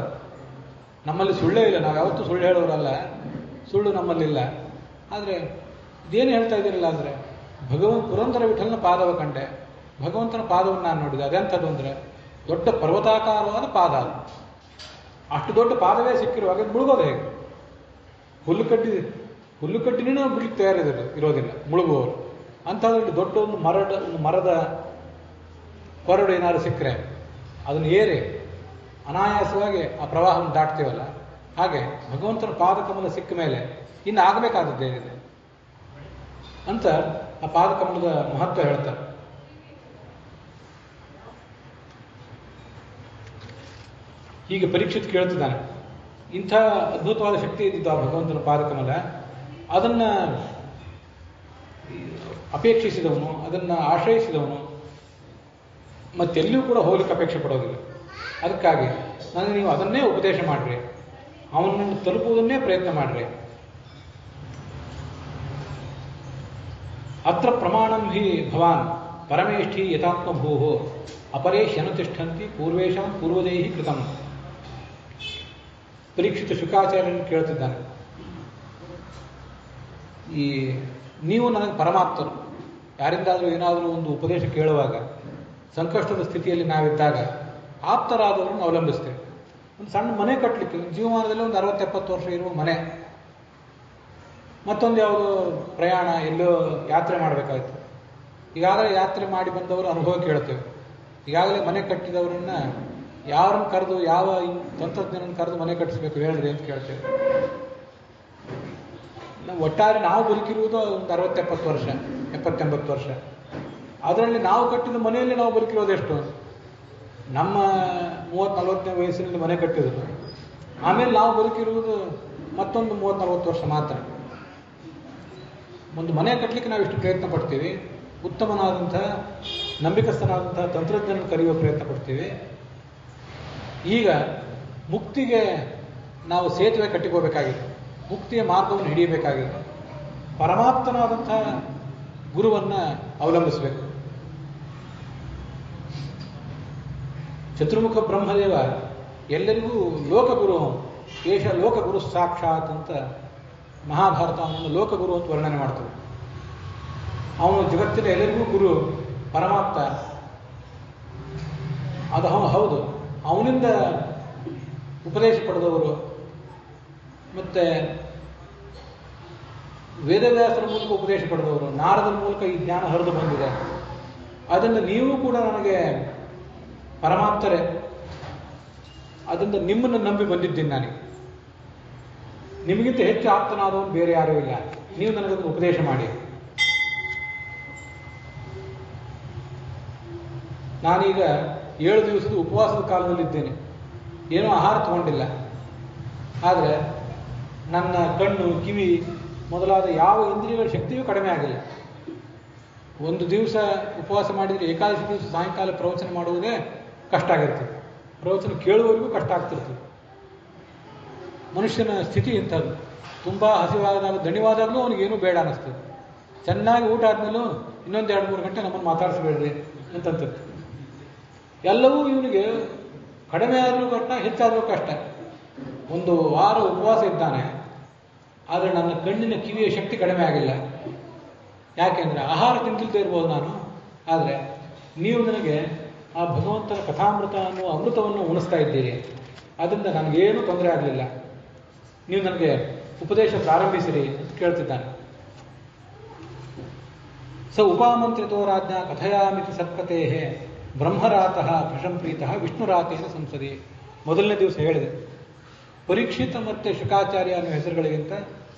ನಮ್ಮಲ್ಲಿ ಸುಳ್ಳೇ ಇಲ್ಲ, ನಾವು ಯಾವತ್ತೂ ಸುಳ್ಳು ಹೇಳೋರಲ್ಲ, ಸುಳ್ಳು ನಮ್ಮಲ್ಲಿಲ್ಲ. ಆದರೆ ಇದೇನು ಹೇಳ್ತಾ ಇದ್ದೀರಲ್ಲ ಅಂದರೆ, ಪುರಂದರ ವಿಠಲನ ಪಾದವ ಕಂಡೆ, ಭಗವಂತನ ಪಾದವನ್ನು ನಾನು ನೋಡಿದೆ. ಅದೆಂಥದ್ದು ಅಂದರೆ ದೊಡ್ಡ ಪರ್ವತಾಕಾರವಾದ ಪಾದ. ಅದು ಅಷ್ಟು ದೊಡ್ಡ ಪಾದವೇ ಸಿಕ್ಕಿರುವಾಗ ಮುಳುಗೋದು ಹೇಗೆ? ಹುಲ್ಲು ಕಡ್ಡಿನೂ ಬಿಡ್ಲಿಕ್ಕೆ ಇರೋದಿಲ್ಲ ಮುಳುಗುವವರು. ಅಂಥದ್ರಲ್ಲಿ ದೊಡ್ಡ ಒಂದು ಮರದ ಕೊರಡು ಏನಾದ್ರು ಸಿಕ್ಕರೆ ಅದನ್ನು ಏರಿ ಅನಾಯಾಸವಾಗಿ ಆ ಪ್ರವಾಹವನ್ನು ದಾಟ್ತೀವಲ್ಲ, ಹಾಗೆ ಭಗವಂತನ ಪಾದಕಮಲ ಸಿಕ್ಕ ಮೇಲೆ ಇನ್ನು ಆಗಬೇಕಾದದ್ದೇನಿದೆ ಅಂತ ಆ ಪಾದಕಮಲದ ಮಹತ್ವ ಹೇಳ್ತಾರೆ. ಹೀಗೆ ಪರೀಕ್ಷಿತ್ ಕೇಳ್ತಿದ್ದಾನೆ, ಇಂಥ ಅದ್ಭುತವಾದ ಶಕ್ತಿ ಇದ್ದಿದ್ದು ಆ ಭಗವಂತನ ಪಾದಕಮಲ, ಅದನ್ನು ಅಪೇಕ್ಷಿಸಿದವನು, ಅದನ್ನು ಆಶ್ರಯಿಸಿದವನು ಮತ್ತೆಲ್ಲಿಯೂ ಕೂಡ ಹೋಗ್ಲಿಕ್ಕೆ ಅಪೇಕ್ಷೆ ಪಡೋದಿಲ್ಲ. ಅದಕ್ಕಾಗಿ ನನಗೆ ನೀವು ಅದನ್ನೇ ಉಪದೇಶ ಮಾಡ್ರಿ, ಅವನನ್ನು ತಲುಪುವುದನ್ನೇ ಪ್ರಯತ್ನ ಮಾಡ್ರಿ. ಅತ್ರ ಪ್ರಮಾಣಂ ಹಿ ಭವಾನ್ ಪರಮೇಷ್ಠಿ ಯಥಾತ್ಮಭೂಃ ಅಪರೇಶ್ಯನುತಿಷ್ಠಂತಿ ಪೂರ್ವೇಶಾಂ ಪೂರ್ವಜೈಃ ಕೃತಂ. ಪರೀಕ್ಷಿತ ಶುಕಾಚಾರ್ಯನು ಕೇಳ್ತಿದ್ದಾನೆ, ನೀವು ನನಗೆ ಪರಮಾಪ್ತರು. ಯಾರಿಂದಾದರೂ ಏನಾದರೂ ಒಂದು ಉಪದೇಶ ಕೇಳುವಾಗ ಸಂಕಷ್ಟದ ಸ್ಥಿತಿಯಲ್ಲಿ ನಾವಿದ್ದಾಗ ಆಪ್ತರಾದವರನ್ನು ಅವಲಂಬಿಸ್ತೇವೆ. ಒಂದು ಸಣ್ಣ ಮನೆ ಕಟ್ಟಲಿಕ್ಕೆ ಜೀವಮಾನದಲ್ಲಿ ಒಂದು 60-70 ವರ್ಷ ಇರುವ ಮನೆ, ಮತ್ತೊಂದು ಯಾವುದೋ ಪ್ರಯಾಣ, ಎಲ್ಲೋ ಯಾತ್ರೆ ಮಾಡಬೇಕಾಯ್ತು. ಈಗಾಗಲೇ ಯಾತ್ರೆ ಮಾಡಿ ಬಂದವರು ಅನುಭವ ಕೇಳ್ತೇವೆ. ಈಗಾಗಲೇ ಮನೆ ಕಟ್ಟಿದವರನ್ನ ಯಾರನ್ನು ಕರೆದು, ಯಾವ ತಂತ್ರಜ್ಞಾನ ಕರೆದು ಮನೆ ಕಟ್ಟಿಸ್ಬೇಕು ಹೇಳ್ರಿ ಅಂತ ಕೇಳ್ತೇವೆ. ಒಟ್ಟಾರೆ ನಾವು ಬದುಕಿರುವುದು ಒಂದು 60-70 ವರ್ಷ, 70-80 ವರ್ಷ. ಅದರಲ್ಲಿ ನಾವು ಕಟ್ಟಿದ ಮನೆಯಲ್ಲಿ ನಾವು ಬದುಕಿರೋದು ಎಷ್ಟು? ನಮ್ಮ 30-40ನೇ ವಯಸ್ಸಿನಲ್ಲಿ ಮನೆ ಕಟ್ಟಿರೋದು. ಆಮೇಲೆ ನಾವು ಬದುಕಿರುವುದು ಮತ್ತೊಂದು 30-40 ವರ್ಷ ಮಾತ್ರ. ಒಂದು ಮನೆ ಕಟ್ಟಲಿಕ್ಕೆ ನಾವು ಇಷ್ಟು ಪ್ರಯತ್ನ ಪಡ್ತೀವಿ, ಉತ್ತಮನಾದಂಥ ನಂಬಿಕಸ್ಥನಾದಂಥ ತಂತ್ರಜ್ಞಾನ ಕಲಿಯುವ ಪ್ರಯತ್ನ ಪಡ್ತೀವಿ. ಈಗ ಮುಕ್ತಿಗೆ ನಾವು ಸೇತುವೆ ಕಟ್ಟಿಕೋಬೇಕಾಗಿದೆ, ಮುಕ್ತಿಯ ಮಾರ್ಗವನ್ನು ಹಿಡಿಯಬೇಕಾಗಿದೆ. ಪರಮಾಪ್ತನಾದಂಥ ಗುರುವನ್ನು ಅವಲಂಬಿಸಬೇಕು. ಚತುರ್ಮುಖ ಬ್ರಹ್ಮದೇವ ಎಲ್ಲರಿಗೂ ಲೋಕಗುರು, ಏಷ ಲೋಕಗುರು ಸಾಕ್ಷಾತ್ ಅಂತ ಮಹಾಭಾರತ ಅವನನ್ನು ಲೋಕಗುರು ಅಂತ ವರ್ಣನೆ ಮಾಡ್ತದೆ. ಅವನು ಜಗತ್ತಿನ ಎಲ್ಲರಿಗೂ ಗುರು, ಪರಮಾಪ್ತ. ಅದು ಹೌದು, ಅವನಿಂದ ಉಪದೇಶ ಪಡೆದವರು, ಮತ್ತೆ ವೇದವ್ಯಾಸರ ಮೂಲಕ ಉಪದೇಶ ಪಡೆದವರು, ನಾರದರ ಮೂಲಕ ಈ ಜ್ಞಾನ ಹರಿದು ಬಂದಿದೆ. ಅದರಿಂದ ನೀವು ಕೂಡ ನನಗೆ ಪರಮಾಪ್ತರೇ, ಅದರಿಂದ ನಿಮ್ಮನ್ನು ನಂಬಿ ಬಂದಿದ್ದೀನಿ ನನಗೆ. ನಿಮಗಿಂತ ಹೆಚ್ಚು ಆಪ್ತನಾದವನು ಬೇರೆ ಯಾರೂ ಇಲ್ಲ, ನೀವು ನನಗದನ್ನು ಉಪದೇಶ ಮಾಡಿ. ನಾನೀಗ 7 ದಿವಸದ ಉಪವಾಸದ ಕಾಲದಲ್ಲಿದ್ದೇನೆ, ಏನೂ ಆಹಾರ ತಗೊಂಡಿಲ್ಲ. ಆದರೆ ನನ್ನ ಕಣ್ಣು, ಕಿವಿ ಮೊದಲಾದ ಯಾವ ಇಂದ್ರಿಯಗಳ ಶಕ್ತಿಯೂ ಕಡಿಮೆ ಆಗಿಲ್ಲ. ಒಂದು ದಿವಸ ಉಪವಾಸ ಮಾಡಿದರೆ ಏಕಾದಶಿ ದಿವಸ ಸಾಯಂಕಾಲ ಪ್ರವಚನ ಮಾಡುವುದೇ ಕಷ್ಟ ಆಗಿರ್ತದೆ, ಪ್ರವಚನ ಕೇಳುವವರಿಗೂ ಕಷ್ಟ ಆಗ್ತಿರ್ತದೆ. ಮನುಷ್ಯನ ಸ್ಥಿತಿ ಇಂಥದ್ದು. ತುಂಬ ಹಸಿವಾದಾಗ, ದಣಿವಾದಾಗಲೂ ಅವನಿಗೇನೂ ಬೇಡ ಅನ್ನಿಸ್ತದೆ. ಚೆನ್ನಾಗಿ ಊಟ ಆದ್ಮೇಲೂ ಇನ್ನೊಂದು 2-3 ಗಂಟೆ ನಮ್ಮನ್ನು ಮಾತಾಡಿಸ್ಬೇಡ್ರಿ ಅಂತಂತಿರ್ತದೆ. ಎಲ್ಲವೂ ಇವನಿಗೆ ಕಡಿಮೆ ಆದರೂ ಕಷ್ಟ, ಹೆಚ್ಚಾದರೂ ಕಷ್ಟ. ಒಂದು ವಾರ ಉಪವಾಸ ಇದ್ದಾನೆ, ಆದರೆ ನನ್ನ ಕಣ್ಣಿನ ಕಿವಿಯ ಶಕ್ತಿ ಕಡಿಮೆ ಆಗಿಲ್ಲ. ಯಾಕೆಂದರೆ ಆಹಾರ ತಿಂದಿಲ್ಲದೆ ಇರ್ಬೋದು ನಾನು, ಆದರೆ ನೀವು ನನಗೆ ಆ ಭಗವಂತನ ಕಥಾಮೃತ ಅನ್ನುವ ಅಮೃತವನ್ನು ಉಣಿಸ್ತಾ ಇದ್ದೀರಿ, ಅದರಿಂದ ನನಗೇನೂ ತೊಂದರೆ ಆಗಲಿಲ್ಲ. ನೀವು ನನಗೆ ಉಪದೇಶ ಪ್ರಾರಂಭಿಸಿರಿ ಅಂತ ಕೇಳ್ತಿದ್ದಾನೆ. ಸ ಉಪಾಮಂತ್ರಿತೋ ರಾಜ್ಞಾ ಕಥಯಾಮಿತಿ ಸತ್ಕತೆ ಬ್ರಹ್ಮರಾತಃ ಪ್ರಶಂಪ್ರೀತಃ ವಿಷ್ಣುರಾತೇನ ಸಂಸದಿ. ಮೊದಲನೇ ದಿವಸ ಹೇಳಿದೆ, ಪರೀಕ್ಷಿತ ಮತ್ತು ಶುಕಾಚಾರ್ಯ ಅನ್ನುವ ಹೆಸರುಗಳಿಗಿಂತ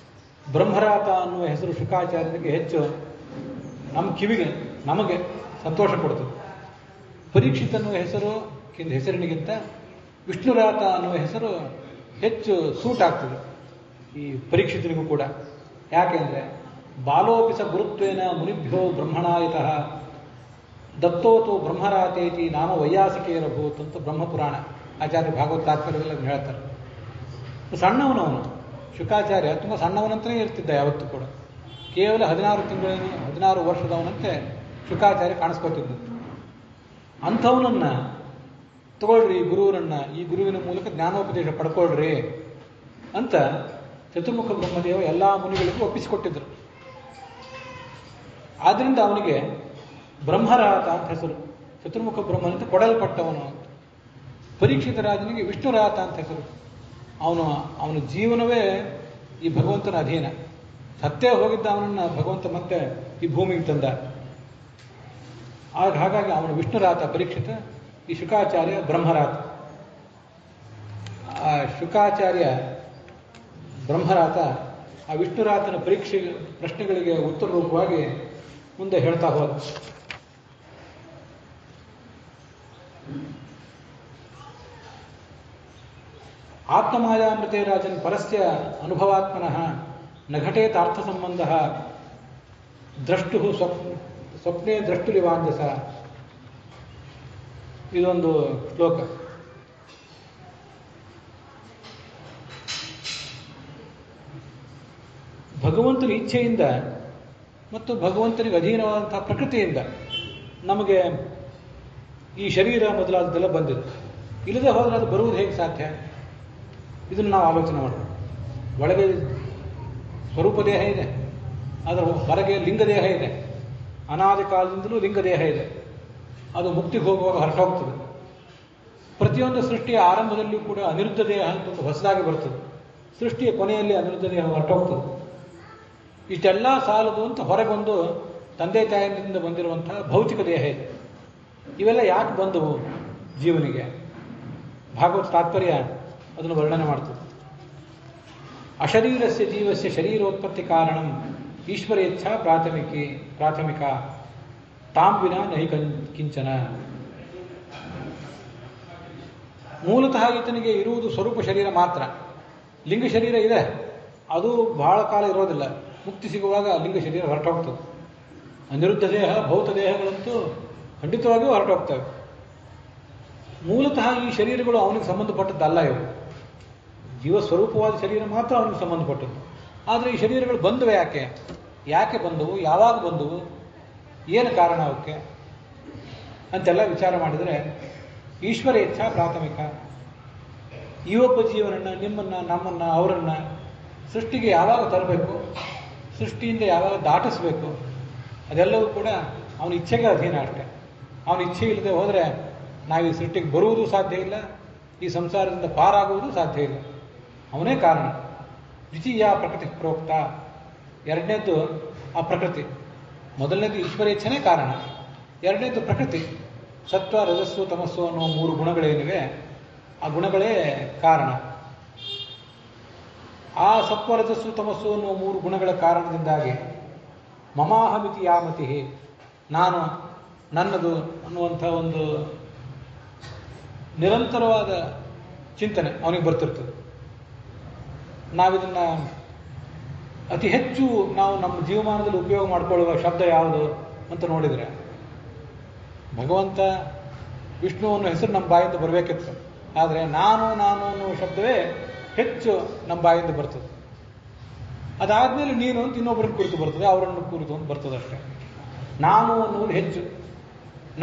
ಬ್ರಹ್ಮರಾತ ಅನ್ನುವ ಹೆಸರು ಶುಕಾಚಾರ್ಯನಿಗೆ ಹೆಚ್ಚು ನಮ್ಮ ಕಿವಿಗೆ, ನಮಗೆ ಸಂತೋಷ ಕೊಡ್ತದೆ. ಪರೀಕ್ಷಿತ ಅನ್ನುವ ಹೆಸರಿನಿಗಿಂತ ವಿಷ್ಣುರಾತ ಅನ್ನುವ ಹೆಸರು ಹೆಚ್ಚು ಸೂಟ್ ಆಗ್ತದೆ ಈ ಪರೀಕ್ಷಿತನಿಗೂ ಕೂಡ. ಯಾಕೆಂದರೆ ಬಾಲೋಪಿಸ ಗುರುತ್ವೇನ ಮುನಿಭ್ಯೋ ಬ್ರಹ್ಮಣಾಯಿತಃ ದತ್ತೋತು ಬ್ರಹ್ಮರಾತೇತಿ ನಾಮ ವೈಯಾಸಿಕೇರಭೂತ್ ಅಂತ ಬ್ರಹ್ಮಪುರಾಣ ಆಚಾರ್ಯ ಭಾಗವತ ತಾತ್ಪರ್ಯದಲ್ಲಿ ಹೇಳ್ತಾರೆ. ಸಣ್ಣವನವನು ಶುಕಾಚಾರ್ಯ, ತುಂಬ ಸಣ್ಣವನಂತಲೇ ಇರ್ತಿದ್ದ ಯಾವತ್ತೂ ಕೂಡ. ಕೇವಲ 16 ವರ್ಷದವನಂತೆ ಶುಕಾಚಾರ್ಯ ಕಾಣಿಸ್ಕೊತಿದ್ದ. ಅಂಥವನನ್ನು ತಗೊಳ್ರಿ, ಗುರುವರನ್ನು, ಈ ಗುರುವಿನ ಮೂಲಕ ಜ್ಞಾನೋಪದೇಶ ಪಡ್ಕೊಳ್ರಿ ಅಂತ ಚತುರ್ಮುಖ ಬ್ರಹ್ಮದೇವ ಎಲ್ಲ ಮುನಿಗಳಿಗೂ ಒಪ್ಪಿಸಿಕೊಟ್ಟಿದ್ದರು. ಆದ್ದರಿಂದ ಅವನಿಗೆ ಬ್ರಹ್ಮರಾತ ಅಂತ ಹೆಸರು. ಚತುರ್ಮುಖ ಬ್ರಹ್ಮನಿಂದ ಕೊಡಲ್ಪಟ್ಟವನು ಅಂತ. ಪರೀಕ್ಷಿತ ರಾಜನಿಗೆ ವಿಷ್ಣುರಾತ ಅಂತ ಹೆಸರು. ಅವನ ಜೀವನವೇ ಈ ಭಗವಂತನ ಅಧೀನ. ಸತ್ತೇ ಹೋಗಿದ್ದ ಅವನನ್ನು ಭಗವಂತ ಮತ್ತೆ ಈ ಭೂಮಿಗೆ ತಂದ. ಹಾಗಾಗಿ ಅವನು ವಿಷ್ಣುರಾತ ಪರೀಕ್ಷಿತ, ಈ ಶುಕಾಚಾರ್ಯ ಬ್ರಹ್ಮರಾತ. ಆ ಶುಕಾಚಾರ್ಯ ಬ್ರಹ್ಮರಾತ ಆ ವಿಷ್ಣುರಾತನ ಪ್ರಶ್ನೆಗಳಿಗೆ ಉತ್ತರ ರೂಪವಾಗಿ ಮುಂದೆ ಹೇಳ್ತಾ ಹೋದ. ಆತ್ಮಮಾಯಾಮೃತೆ ರಾಜನ್ ಪರಸ್ಯ ಅನುಭವಾತ್ಮನಃ ನ ಘಟೇತಾರ್ಥ ಸಂಬಂಧ ದ್ರಷ್ಟು ಸ್ವಪ್ನೇ ದ್ರಷ್ಟುಲಿವಾಂಜಸ. ಇದೊಂದು ಶ್ಲೋಕ. ಭಗವಂತನ ಇಚ್ಛೆಯಿಂದ ಮತ್ತು ಭಗವಂತನಿಗೆ ಅಧೀನವಾದಂತಹ ಪ್ರಕೃತಿಯಿಂದ ನಮಗೆ ಈ ಶರೀರ ಮೊದಲಾದದೆಲ್ಲ ಬಂದಿದೆ. ಇಲ್ಲದೆ ಹೋದರೆ ಅದು ಬರುವುದು ಹೇಗೆ ಸಾಧ್ಯ? ಇದನ್ನು ನಾವು ಆಲೋಚನೆ ಮಾಡೋಣ. ಒಳಗೆ ಸ್ವರೂಪ ದೇಹ ಇದೆ, ಅದರ ಹೊರಗೆ ಲಿಂಗದೇಹ ಇದೆ. ಅನಾದಿ ಕಾಲದಿಂದಲೂ ಲಿಂಗದೇಹ ಇದೆ. ಅದು ಮುಕ್ತಿಗೆ ಹೋಗುವಾಗ ಹೊರಟೋಗ್ತದೆ. ಪ್ರತಿಯೊಂದು ಸೃಷ್ಟಿಯ ಆರಂಭದಲ್ಲಿಯೂ ಕೂಡ ಅನಿರುದ್ಧ ದೇಹ ಅಂತ ಒಂದು ಹೊಸದಾಗಿ ಬರ್ತದೆ. ಸೃಷ್ಟಿಯ ಕೊನೆಯಲ್ಲಿ ಅನಿರುದ್ಧ ದೇಹ ಹೊರಟೋಗ್ತದೆ. ಇಷ್ಟೆಲ್ಲ ಸಾಲದು ಅಂತ ಹೊರಗೊಂದು ತಂದೆ ತಾಯಿಯಿಂದ ಬಂದಿರುವಂತಹ ಭೌತಿಕ ದೇಹ ಇದೆ. ಇವೆಲ್ಲ ಯಾಕೆ ಬಂದವು ಜೀವನಿಗೆ? ಭಾಗವತ ತಾತ್ಪರ್ಯ ಅದನ್ನು ವರ್ಣನೆ ಮಾಡ್ತದೆ. ಅಶರೀರಸ್ಯ ಜೀವಸ್ಯ ಶರೀರೋತ್ಪತ್ತಿ ಕಾರಣಂ ಈಶ್ವರೇಚ್ಛಾ ಪ್ರಾಥಮಿಕ ತಾಂ ವಿನಾ ನಹಿ ಕಿಂಚನ. ಮೂಲತಃ ಈತನಿಗೆ ಇರುವುದು ಸ್ವರೂಪ ಶರೀರ ಮಾತ್ರ. ಲಿಂಗ ಶರೀರ ಇದೆ, ಅದು ಬಹಳ ಕಾಲ ಇರೋದಿಲ್ಲ. ಮುಕ್ತಿ ಸಿಗುವಾಗ ಲಿಂಗ ಶರೀರ ಹೊರಟೋಗ್ತದೆ. ಅನಿರುದ್ಧ ದೇಹ, ಭೌತ ದೇಹಗಳಂತೂ ಖಂಡಿತವಾಗಿಯೂ ಹೊರಟೋಗ್ತವೆ. ಮೂಲತಃ ಈ ಶರೀರಗಳು ಅವನಿಗೆ ಸಂಬಂಧಪಟ್ಟದ್ದಲ್ಲ. ಇವು ಜೀವಸ್ವರೂಪವಾದ ಶರೀರ ಮಾತ್ರ ಅವನಿಗೆ ಸಂಬಂಧಪಟ್ಟದ್ದು. ಆದರೆ ಈ ಶರೀರಗಳು ಬಂದವೆ ಯಾಕೆ ಬಂದವು, ಯಾವಾಗ ಬಂದವು, ಏನು ಕಾರಣ ಅವಕ್ಕೆ ಅಂತೆಲ್ಲ ವಿಚಾರ ಮಾಡಿದರೆ ಈಶ್ವರ ಇಚ್ಛಾ ಪ್ರಾಥಮಿಕ. ಈ ಒಬ್ಬ ಜೀವನನ್ನು, ನಿಮ್ಮನ್ನು, ನಮ್ಮನ್ನು, ಅವರನ್ನು ಸೃಷ್ಟಿಗೆ ಯಾವಾಗ ತರಬೇಕು, ಸೃಷ್ಟಿಯಿಂದ ಯಾವಾಗ ದಾಟಿಸಬೇಕು, ಅದೆಲ್ಲವೂ ಕೂಡ ಅವನ ಇಚ್ಛೆಗೆ ಅಧೀನ ಅಷ್ಟೆ. ಅವನ ಇಚ್ಛೆ ಇಲ್ಲದೆ ಹೋದರೆ ನಾವು ಈ ಸೃಷ್ಟಿಗೆ ಬರುವುದು ಸಾಧ್ಯ ಇಲ್ಲ, ಈ ಸಂಸಾರದಿಂದ ಪಾರಾಗುವುದು ಸಾಧ್ಯ ಇಲ್ಲ. ಅವನೇ ಕಾರಣ. ದ್ವಿತೀಯ ಪ್ರಕೃತಿ ಪ್ರೋಕ್ತ. ಎರಡನೇದ್ದು ಆ ಪ್ರಕೃತಿ. ಮೊದಲನೇದು ಈಶ್ವರೇಚ್ಛನೇ ಕಾರಣ, ಎರಡನೇದು ಪ್ರಕೃತಿ. ಸತ್ವ, ರಜಸ್ಸು, ತಮಸ್ಸು ಅನ್ನುವ 3 ಗುಣಗಳೇನಿವೆ, ಆ ಗುಣಗಳೇ ಕಾರಣ. ಆ ಸತ್ವ, ರಜಸ್ಸು, ತಮಸ್ಸು ಅನ್ನುವ 3 ಗುಣಗಳ ಕಾರಣದಿಂದಾಗಿ ಮಮಾಹಮಿತಿ ಯಾಮತಿ, ನಾನು, ನನ್ನದು ಅನ್ನುವಂಥ ಒಂದು ನಿರಂತರವಾದ ಚಿಂತನೆ ಅವನಿಗೆ ಬರ್ತಿರ್ತದೆ. ನಾವಿದನ್ನು ಅತಿ ಹೆಚ್ಚು ನಾವು ನಮ್ಮ ಜೀವಮಾನದಲ್ಲಿ ಉಪಯೋಗ ಮಾಡಿಕೊಳ್ಳುವ ಶಬ್ದ ಯಾವುದು ಅಂತ ನೋಡಿದರೆ, ಭಗವಂತ ವಿಷ್ಣು ಅನ್ನೋ ಹೆಸರು ನಮ್ಮ ಬಾಯಿಂದ ಬರಬೇಕಿತ್ತು. ಆದರೆ ನಾನು ಅನ್ನುವ ಶಬ್ದವೇ ಹೆಚ್ಚು ನಮ್ಮ ಬಾಯಿಂದ ಬರ್ತದೆ. ಅದಾದಮೇಲೆ ನೀನು ಅಂತ ಇನ್ನೊಬ್ಬರನ್ನು ಕುರಿತು ಬರ್ತದೆ, ಅವರನ್ನು ಕುರಿತು ಅಂತ ಬರ್ತದೆ ಅಷ್ಟೇ. ನಾನು ಅನ್ನುವುದು ಹೆಚ್ಚು,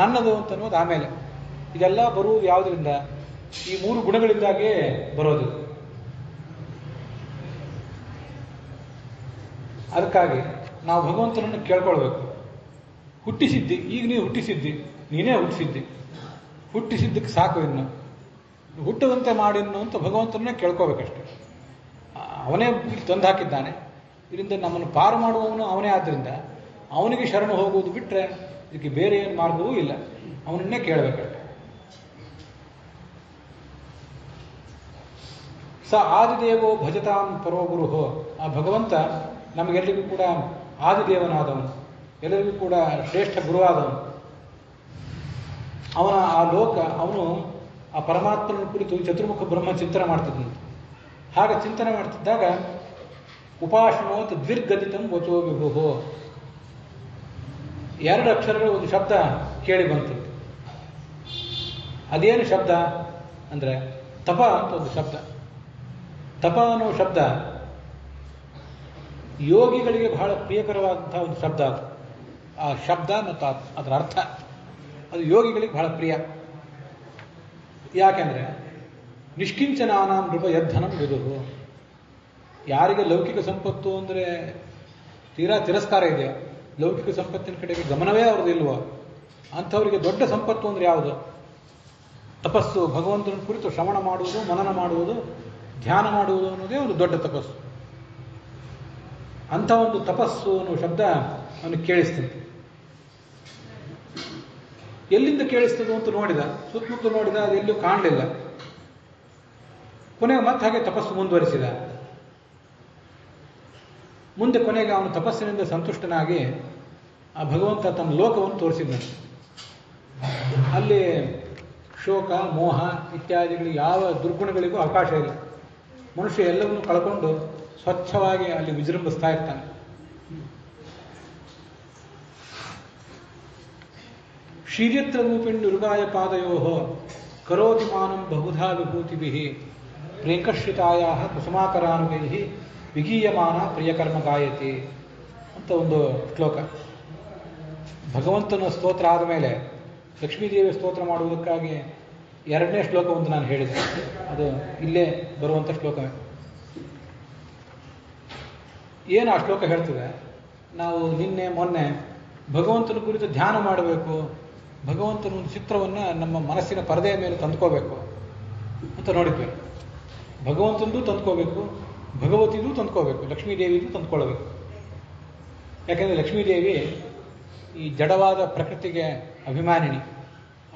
ನನ್ನದು ಅಂತ ಅನ್ನೋದು ಆಮೇಲೆ. ಇದೆಲ್ಲ ಬರುವುದು ಯಾವುದರಿಂದ? ಈ 3 ಗುಣಗಳಿಂದಾಗಿಯೇ ಬರೋದು. ಅದಕ್ಕಾಗಿ ನಾವು ಭಗವಂತನನ್ನು ಕೇಳ್ಕೊಳ್ಬೇಕು. ಹುಟ್ಟಿಸಿದ್ದಿ, ಈಗ ನೀವು ಹುಟ್ಟಿಸಿದ್ದಿ, ನೀನೇ ಹುಟ್ಟಿಸಿದ್ದಕ್ಕೆ ಸಾಕು, ಇನ್ನು ಹುಟ್ಟದಂತೆ ಮಾಡಿನ್ನು ಅಂತ ಭಗವಂತನನ್ನೇ ಕೇಳ್ಕೋಬೇಕಷ್ಟೆ. ಅವನೇ ಇಲ್ಲಿ ತಂದು ಹಾಕಿದ್ದಾನೆ, ಇದರಿಂದ ನಮ್ಮನ್ನು ಪಾರು ಮಾಡುವವನು ಅವನೇ. ಆದ್ದರಿಂದ ಅವನಿಗೆ ಶರಣು ಹೋಗುವುದು ಬಿಟ್ಟರೆ ಇದಕ್ಕೆ ಬೇರೆ ಏನು ಮಾರ್ಗವೂ ಇಲ್ಲ. ಅವನನ್ನೇ ಕೇಳಬೇಕಷ್ಟೆ. ಸ ಆದಿದೇವೋ ಭಜತಾಂ ಪರೋ ಗುರುಹೋ. ಆ ಭಗವಂತ ನಮಗೆಲ್ಲರಿಗೂ ಕೂಡ ಆದಿದೇವನಾದವನು, ಎಲ್ಲರಿಗೂ ಕೂಡ ಶ್ರೇಷ್ಠ ಗುರುವಾದವನು. ಅವನ ಆ ಲೋಕ, ಅವನು ಆ ಪರಮಾತ್ಮನ ಕುರಿತು ಚತುರ್ಮುಖ ಬ್ರಹ್ಮ ಚಿಂತನೆ ಮಾಡ್ತಿದ್ದಂತೆ. ಹಾಗೆ ಚಿಂತನೆ ಮಾಡ್ತಿದ್ದಾಗ ಉಪಾಸನೋತ್ ದ್ವಿರ್ಗದಿತಂ ವಚೋ ವಿಭುಹೋ, 2 ಅಕ್ಷರಗಳ ಒಂದು ಶಬ್ದ ಕೇಳಿ ಬಂತಂತೆ. ಅದೇನು ಶಬ್ದ ಅಂದರೆ ತಪ ಅಂತ ಒಂದು ಶಬ್ದ. ತಪ ಅನ್ನೋ ಶಬ್ದ ಯೋಗಿಗಳಿಗೆ ಬಹಳ ಪ್ರಿಯಕರವಾದಂತಹ ಒಂದು ಶಬ್ದ ಅದು. ಆ ಶಬ್ದ ಮತ್ತು ಅದರ ಅರ್ಥ ಅದು ಯೋಗಿಗಳಿಗೆ ಬಹಳ ಪ್ರಿಯ. ಯಾಕೆಂದರೆ ನಿಷ್ಕಿಂಚನಾನಾಂ ನೃಪ ಯದ್ಧನಂ ವಿದುಹು. ಯಾರಿಗೆ ಲೌಕಿಕ ಸಂಪತ್ತು ಅಂದರೆ ತೀರಾ ತಿರಸ್ಕಾರ ಇದೆ, ಲೌಕಿಕ ಸಂಪತ್ತಿನ ಕಡೆಗೆ ಗಮನವೇ ಅವ್ರದ್ದು ಇಲ್ವೋ, ಅಂಥವರಿಗೆ ದೊಡ್ಡ ಸಂಪತ್ತು ಅಂದರೆ ಯಾವುದು? ತಪಸ್ಸು. ಭಗವಂತನ ಕುರಿತು ಶ್ರವಣ ಮಾಡುವುದು, ಮನನ ಮಾಡುವುದು, ಧ್ಯಾನ ಮಾಡುವುದು ಅನ್ನೋದೇ ಒಂದು ದೊಡ್ಡ ತಪಸ್ಸು. ಅಂಥ ಒಂದು ತಪಸ್ಸು ಅನ್ನೋ ಶಬ್ದ ಅವನಿಗೆ ಕೇಳಿಸ್ತಂತೆ. ಎಲ್ಲಿಂದ ಕೇಳಿಸ್ತದೆ ಅಂತ ನೋಡಿದ, ಸುತ್ತಮುತ್ತ ನೋಡಿದ, ಅದೆಲ್ಲೂ ಕಾಣಲಿಲ್ಲ. ಕೊನೆಗೆ ಮತ್ತೆ ಹಾಗೆ ತಪಸ್ಸು ಮುಂದುವರಿಸಿದ. ಮುಂದೆ ಕೊನೆಗೆ ಅವನು ತಪಸ್ಸಿನಿಂದ ಸಂತುಷ್ಟನಾಗಿ ಆ ಭಗವಂತ ತನ್ನ ಲೋಕವನ್ನು ತೋರಿಸಿದಂತೆ. ಅಲ್ಲಿ ಶೋಕ, ಮೋಹ ಇತ್ಯಾದಿಗಳಿಗೆ ಯಾವ ದುರ್ಗುಣಗಳಿಗೂ ಅವಕಾಶ ಇಲ್ಲ. ಮನುಷ್ಯ ಎಲ್ಲವನ್ನೂ ಕಳ್ಕೊಂಡು ಸ್ವಚ್ಛವಾಗಿ ಅಲ್ಲಿ ವಿಜೃಂಭಿಸ್ತಾ ಇರ್ತಾನೆ. ಶೀರ್ಯತ್ರ ರೂಪಿಣ್ ಯುಗಾಯ ಪಾದಯೋ ಕರೋತಿ ಮಾನಂ ಬಹುಧಾ ವಿಭೂತಿಭಿಃ ಪ್ರೇಂಕಶ್ರಿತಾಯ ಕುಸುಮಾಕರಾನುಗೈಃ ವಿಗೀಯಮಾನ ಪ್ರಿಯಕರ್ಮ ಗಾಯತಿ ಅಂತ ಒಂದು ಶ್ಲೋಕ. ಭಗವಂತನ ಸ್ತೋತ್ರ ಆದ ಮೇಲೆ ಲಕ್ಷ್ಮೀದೇವಿ ಸ್ತೋತ್ರ ಮಾಡುವುದಕ್ಕಾಗಿ 2ನೇ ಶ್ಲೋಕವನ್ನು ನಾನು ಹೇಳಿದೆ. ಅದು ಇಲ್ಲೇ ಬರುವಂಥ ಶ್ಲೋಕವೇ. ಏನು ಆ ಶ್ಲೋಕ ಹೇಳ್ತದೆ? ನಾವು ನಿನ್ನೆ ಮೊನ್ನೆ ಭಗವಂತನ ಕುರಿತು ಧ್ಯಾನ ಮಾಡಬೇಕು, ಭಗವಂತನ ಒಂದು ಚಿತ್ರವನ್ನು ನಮ್ಮ ಮನಸ್ಸಿನ ಪರದೆಯ ಮೇಲೆ ತಂದ್ಕೋಬೇಕು ಅಂತ ನೋಡಿದ್ವಿ. ಭಗವಂತನದು ತಂದ್ಕೋಬೇಕು, ಭಗವತಿದು ತಂದ್ಕೋಬೇಕು, ಲಕ್ಷ್ಮೀದೇವಿದು ತಂದ್ಕೊಳ್ಬೇಕು. ಯಾಕೆಂದರೆ ಲಕ್ಷ್ಮೀದೇವಿ ಈ ಜಡವಾದ ಪ್ರಕೃತಿಗೆ ಅಭಿಮಾನಿನಿ,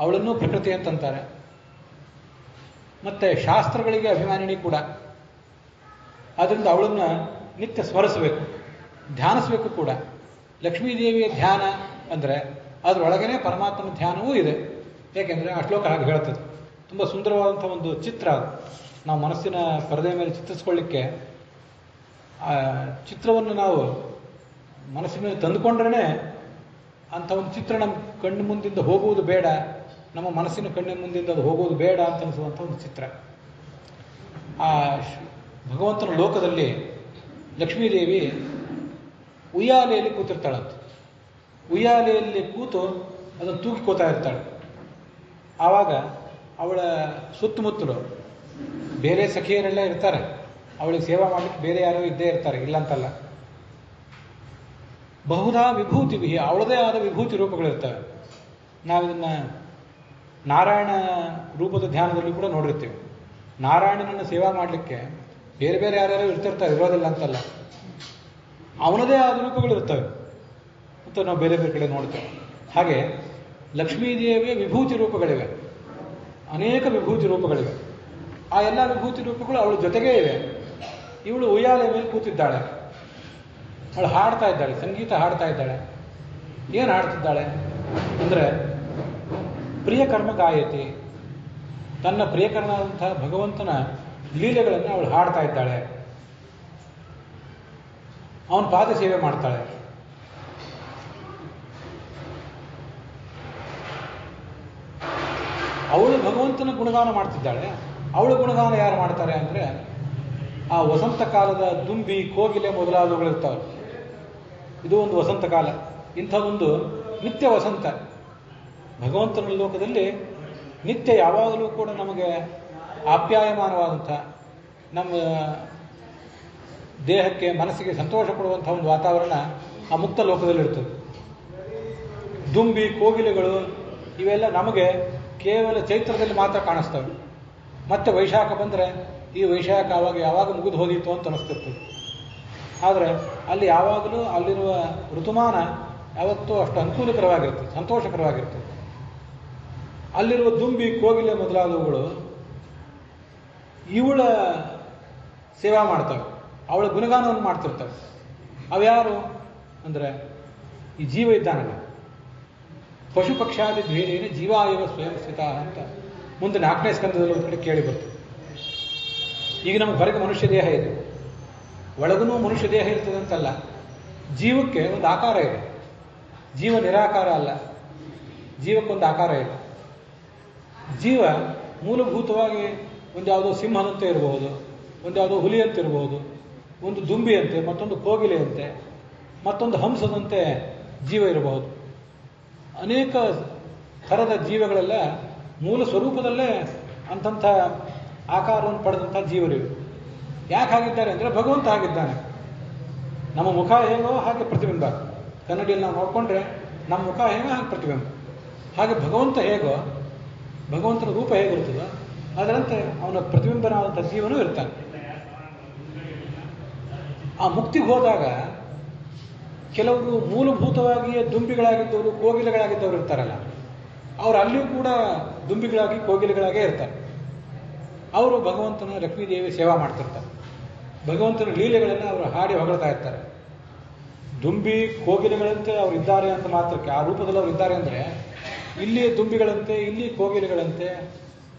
ಅವಳನ್ನು ಪ್ರಕೃತಿ ಅಂತಂತಾರೆ. ಮತ್ತು ಶಾಸ್ತ್ರಗಳಿಗೆ ಅಭಿಮಾನಿನಿ ಕೂಡ. ಆದ್ದರಿಂದ ಅವಳನ್ನು ನಿತ್ಯ ಸ್ಮರಿಸಬೇಕು, ಧ್ಯಾನಿಸಬೇಕು ಕೂಡ. ಲಕ್ಷ್ಮೀದೇವಿಯ ಧ್ಯಾನ ಅಂದರೆ ಅದರೊಳಗನೆ ಪರಮಾತ್ಮನ ಧ್ಯಾನವೂ ಇದೆ. ಏಕೆಂದರೆ ಆ ಶ್ಲೋಕ ಹಾಗೆ ಹೇಳ್ತದೆ. ತುಂಬ ಸುಂದರವಾದಂಥ ಒಂದು ಚಿತ್ರ ಅದು. ನಾವು ಮನಸ್ಸಿನ ಪರದೆ ಮೇಲೆ ಚಿತ್ರಿಸ್ಕೊಳ್ಳಿಕ್ಕೆ ಆ ಚಿತ್ರವನ್ನು ನಾವು ಮನಸ್ಸಿನ ಮೇಲೆ ತಂದುಕೊಂಡ್ರೇ ಅಂಥ ಒಂದು ಚಿತ್ರ ನಮ್ಮ ಕಣ್ಣು ಮುಂದಿಂದ ಹೋಗುವುದು ಬೇಡ, ನಮ್ಮ ಮನಸ್ಸಿನ ಕಣ್ಣಿನ ಮುಂದಿಂದ ಅದು ಹೋಗುವುದು ಬೇಡ ಅಂತ ಅನಿಸುವಂಥ ಒಂದು ಚಿತ್ರ. ಆ ಭಗವಂತನ ಲೋಕದಲ್ಲಿ ಲಕ್ಷ್ಮೀದೇವಿ ಉಯ್ಯಾಲೆಯಲ್ಲಿ ಕೂತಿರ್ತಾಳಂತೆ. ಉಯ್ಯಾಲೆಯಲ್ಲಿ ಕೂತು ಅದನ್ನು ತೂಗಿಕೋತಾ ಇರ್ತಾಳೆ. ಆವಾಗ ಅವಳ ಸುತ್ತಮುತ್ತಲು ಬೇರೆ ಸಖಿಯರೆಲ್ಲ ಇರ್ತಾರೆ, ಅವಳಿಗೆ ಸೇವಾ ಮಾಡಲಿಕ್ಕೆ ಬೇರೆ ಯಾರೋ ಇದ್ದೇ ಇರ್ತಾರೆ, ಇಲ್ಲಂತಲ್ಲ. ಬಹುಧಾ ವಿಭೂತಿ ಅವಳದೇ ಆದ ವಿಭೂತಿ ರೂಪಗಳಿರ್ತವೆ. ನಾವಿದನ್ನು ನಾರಾಯಣ ರೂಪದ ಧ್ಯಾನದಲ್ಲಿ ಕೂಡ ನೋಡಿರ್ತೀವಿ. ನಾರಾಯಣನನ್ನು ಸೇವಾ ಮಾಡಲಿಕ್ಕೆ ಬೇರೆ ಬೇರೆ ಯಾರ್ಯಾರೋ ಇರ್ತಿರ್ತಾರೆ, ಇರೋದಿಲ್ಲ ಅಂತಲ್ಲ, ಅವನದೇ ಆದ ರೂಪಗಳಿರ್ತವೆ ಅಂತ ನಾವು ಬೇರೆ ಬೇರೆ ಕಡೆ ನೋಡ್ತೇವೆ. ಹಾಗೆ ಲಕ್ಷ್ಮೀದೇವಿಯ ವಿಭೂತಿ ರೂಪಗಳಿವೆ, ಅನೇಕ ವಿಭೂತಿ ರೂಪಗಳಿವೆ. ಆ ಎಲ್ಲ ವಿಭೂತಿ ರೂಪಗಳು ಅವಳ ಜೊತೆಗೇ ಇವೆ. ಇವಳು ಉಯ್ಯಾಲೆ ಮೇಲೆ ಕೂತಿದ್ದಾಳೆ, ಅವಳು ಹಾಡ್ತಾ ಇದ್ದಾಳೆ, ಸಂಗೀತ ಹಾಡ್ತಾ ಇದ್ದಾಳೆ. ಏನು ಹಾಡ್ತಿದ್ದಾಳೆ ಅಂದರೆ ಪ್ರಿಯಕರ್ಮ ಗಾಯತಿ, ತನ್ನ ಪ್ರಿಯಕರನಾದಂತಹ ಭಗವಂತನ ಲೀಲೆಗಳನ್ನು ಅವಳು ಹಾಡ್ತಾ ಇದ್ದಾಳೆ. ಅವನ ಪಾದ ಸೇವೆ ಮಾಡ್ತಾಳೆ. ಅವಳು ಭಗವಂತನ ಗುಣಗಾನ ಮಾಡ್ತಿದ್ದಾಳೆ. ಅವಳು ಗುಣಗಾನ ಯಾರು ಮಾಡ್ತಾರೆ ಅಂದರೆ ಆ ವಸಂತ ಕಾಲದ ದುಂಬಿ, ಕೋಗಿಲೆ ಮೊದಲಾದವುಗಳಿರ್ತಾವೆ. ಇದು ಒಂದು ವಸಂತ ಕಾಲ. ಇಂಥದೊಂದು ನಿತ್ಯ ವಸಂತ ಭಗವಂತನ ಲೋಕದಲ್ಲಿ ನಿತ್ಯ ಯಾವಾಗಲೂ ಕೂಡ ನಮಗೆ ಆಪ್ಯಾಯಮಾನವಾದಂಥ, ನಮ್ಮ ದೇಹಕ್ಕೆ ಮನಸ್ಸಿಗೆ ಸಂತೋಷ ಕೊಡುವಂಥ ಒಂದು ವಾತಾವರಣ ಆ ಮುಕ್ತ ಲೋಕದಲ್ಲಿರ್ತದೆ. ದುಂಬಿ, ಕೋಗಿಲೆಗಳು ಇವೆಲ್ಲ ನಮಗೆ ಕೇವಲ ಚೈತ್ರದಲ್ಲಿ ಮಾತ್ರ ಕಾಣಿಸ್ತವೆ. ಮತ್ತೆ ವೈಶಾಖ ಬಂದರೆ ಈ ವೈಶಾಖ ಯಾವಾಗ ಮುಗಿದು ಹೋದಿತ್ತು ಅಂತ ಅನಿಸ್ತಿರ್ತದೆ. ಆದರೆ ಅಲ್ಲಿ ಯಾವಾಗಲೂ ಅಲ್ಲಿರುವ ಋತುಮಾನ ಯಾವತ್ತೂ ಅಷ್ಟು ಅನುಕೂಲಕರವಾಗಿರ್ತದೆ, ಸಂತೋಷಕರವಾಗಿರ್ತದೆ. ಅಲ್ಲಿರುವ ದುಂಬಿ, ಕೋಗಿಲೆ ಮೊದಲಾದವುಗಳು ಇವಳ ಸೇವಾ ಮಾಡ್ತವೆ, ಅವಳ ಗುಣಗಾನವನ್ನು ಮಾಡ್ತಿರ್ತವೆ. ಅವ್ಯಾರು ಅಂದರೆ ಈ ಜೀವ ಇದ್ದಾನಲ್ಲ, ಪಶು ಪಕ್ಷಾದಿ ಭೇದೇನ ಜೀವಾಯವ ಸ್ವಯಂ ಸ್ಥಿತ ಅಂತ ಮುಂದೆ 4ನೇ ಸ್ಕಂದದಲ್ಲಿ ಒಂದು ಕಡೆ ಕೇಳಿ ಬರ್ತದೆ. ಈಗ ನಮಗೆ ಹೊರಗೆ ಮನುಷ್ಯ ದೇಹ ಇದೆ, ಒಳಗೂ ಮನುಷ್ಯ ದೇಹ ಇರ್ತದೆ ಅಂತಲ್ಲ. ಜೀವಕ್ಕೆ ಒಂದು ಆಕಾರ ಇದೆ, ಜೀವ ನಿರಾಕಾರ ಅಲ್ಲ, ಜೀವಕ್ಕೊಂದು ಆಕಾರ ಇದೆ. ಜೀವ ಮೂಲಭೂತವಾಗಿ ಒಂದು ಯಾವುದೋ ಸಿಂಹದಂತೆ ಇರಬಹುದು, ಒಂದು ಯಾವುದೋ ಹುಲಿಯಂತೆ ಇರಬಹುದು, ಒಂದು ದುಂಬಿಯಂತೆ, ಮತ್ತೊಂದು ಕೋಗಿಲೆಯಂತೆ, ಮತ್ತೊಂದು ಹಂಸದಂತೆ ಜೀವ ಇರಬಹುದು. ಅನೇಕ ಥರದ ಜೀವಗಳೆಲ್ಲ ಮೂಲ ಸ್ವರೂಪದಲ್ಲೇ ಅಂಥಂಥ ಆಕಾರವನ್ನು ಪಡೆದಂಥ ಜೀವರಿವೆ. ಯಾಕೆ ಹಾಗಿದ್ದಾರೆ ಅಂದರೆ ಭಗವಂತ ಆಗಿದ್ದಾನೆ. ನಮ್ಮ ಮುಖ ಹೇಗೋ ಹಾಗೆ ಪ್ರತಿಬಿಂಬ. ಕನ್ನಡಿಯಲ್ಲಿ ನಾವು ನೋಡಿಕೊಂಡ್ರೆ ನಮ್ಮ ಮುಖ ಹೇಗೋ ಹಾಗೆ ಪ್ರತಿಬಿಂಬ. ಹಾಗೆ ಭಗವಂತ ಹೇಗೋ, ಭಗವಂತನ ರೂಪ ಹೇಗಿರ್ತದೋ ಅದರಂತೆ ಅವನ ಪ್ರತಿಬಿಂಬನಾದಂಥ ಜೀವನೂ ಇರ್ತಾನೆ. ಆ ಮುಕ್ತಿಗೆ ಹೋದಾಗ ಕೆಲವರು ಮೂಲಭೂತವಾಗಿಯೇ ದುಂಬಿಗಳಾಗಿದ್ದವರು, ಕೋಗಿಲೆಗಳಾಗಿದ್ದವರು ಇರ್ತಾರಲ್ಲ, ಅವರು ಅಲ್ಲಿಯೂ ಕೂಡ ದುಂಬಿಗಳಾಗಿ ಕೋಗಿಲೆಗಳಾಗೇ ಇರ್ತಾರೆ. ಅವರು ಭಗವಂತನ ಲಕ್ಷ್ಮೀದೇವಿ ಸೇವಾ ಮಾಡ್ತಿರ್ತಾರೆ. ಭಗವಂತನ ಲೀಲೆಗಳನ್ನು ಅವರು ಹಾಡಿ ಹೊಗಳ್ತಾ ಇರ್ತಾರೆ. ದುಂಬಿ ಕೋಗಿಲೆಗಳಂತೆ ಅವರು ಇದ್ದಾರೆ ಅಂತ ಮಾತ್ರಕ್ಕೆ, ಆ ರೂಪದಲ್ಲಿ ಅವರು ಇದ್ದಾರೆ ಅಂದರೆ ಇಲ್ಲಿ ದುಂಬಿಗಳಂತೆ, ಇಲ್ಲಿ ಕೋಗಿಲೆಗಳಂತೆ,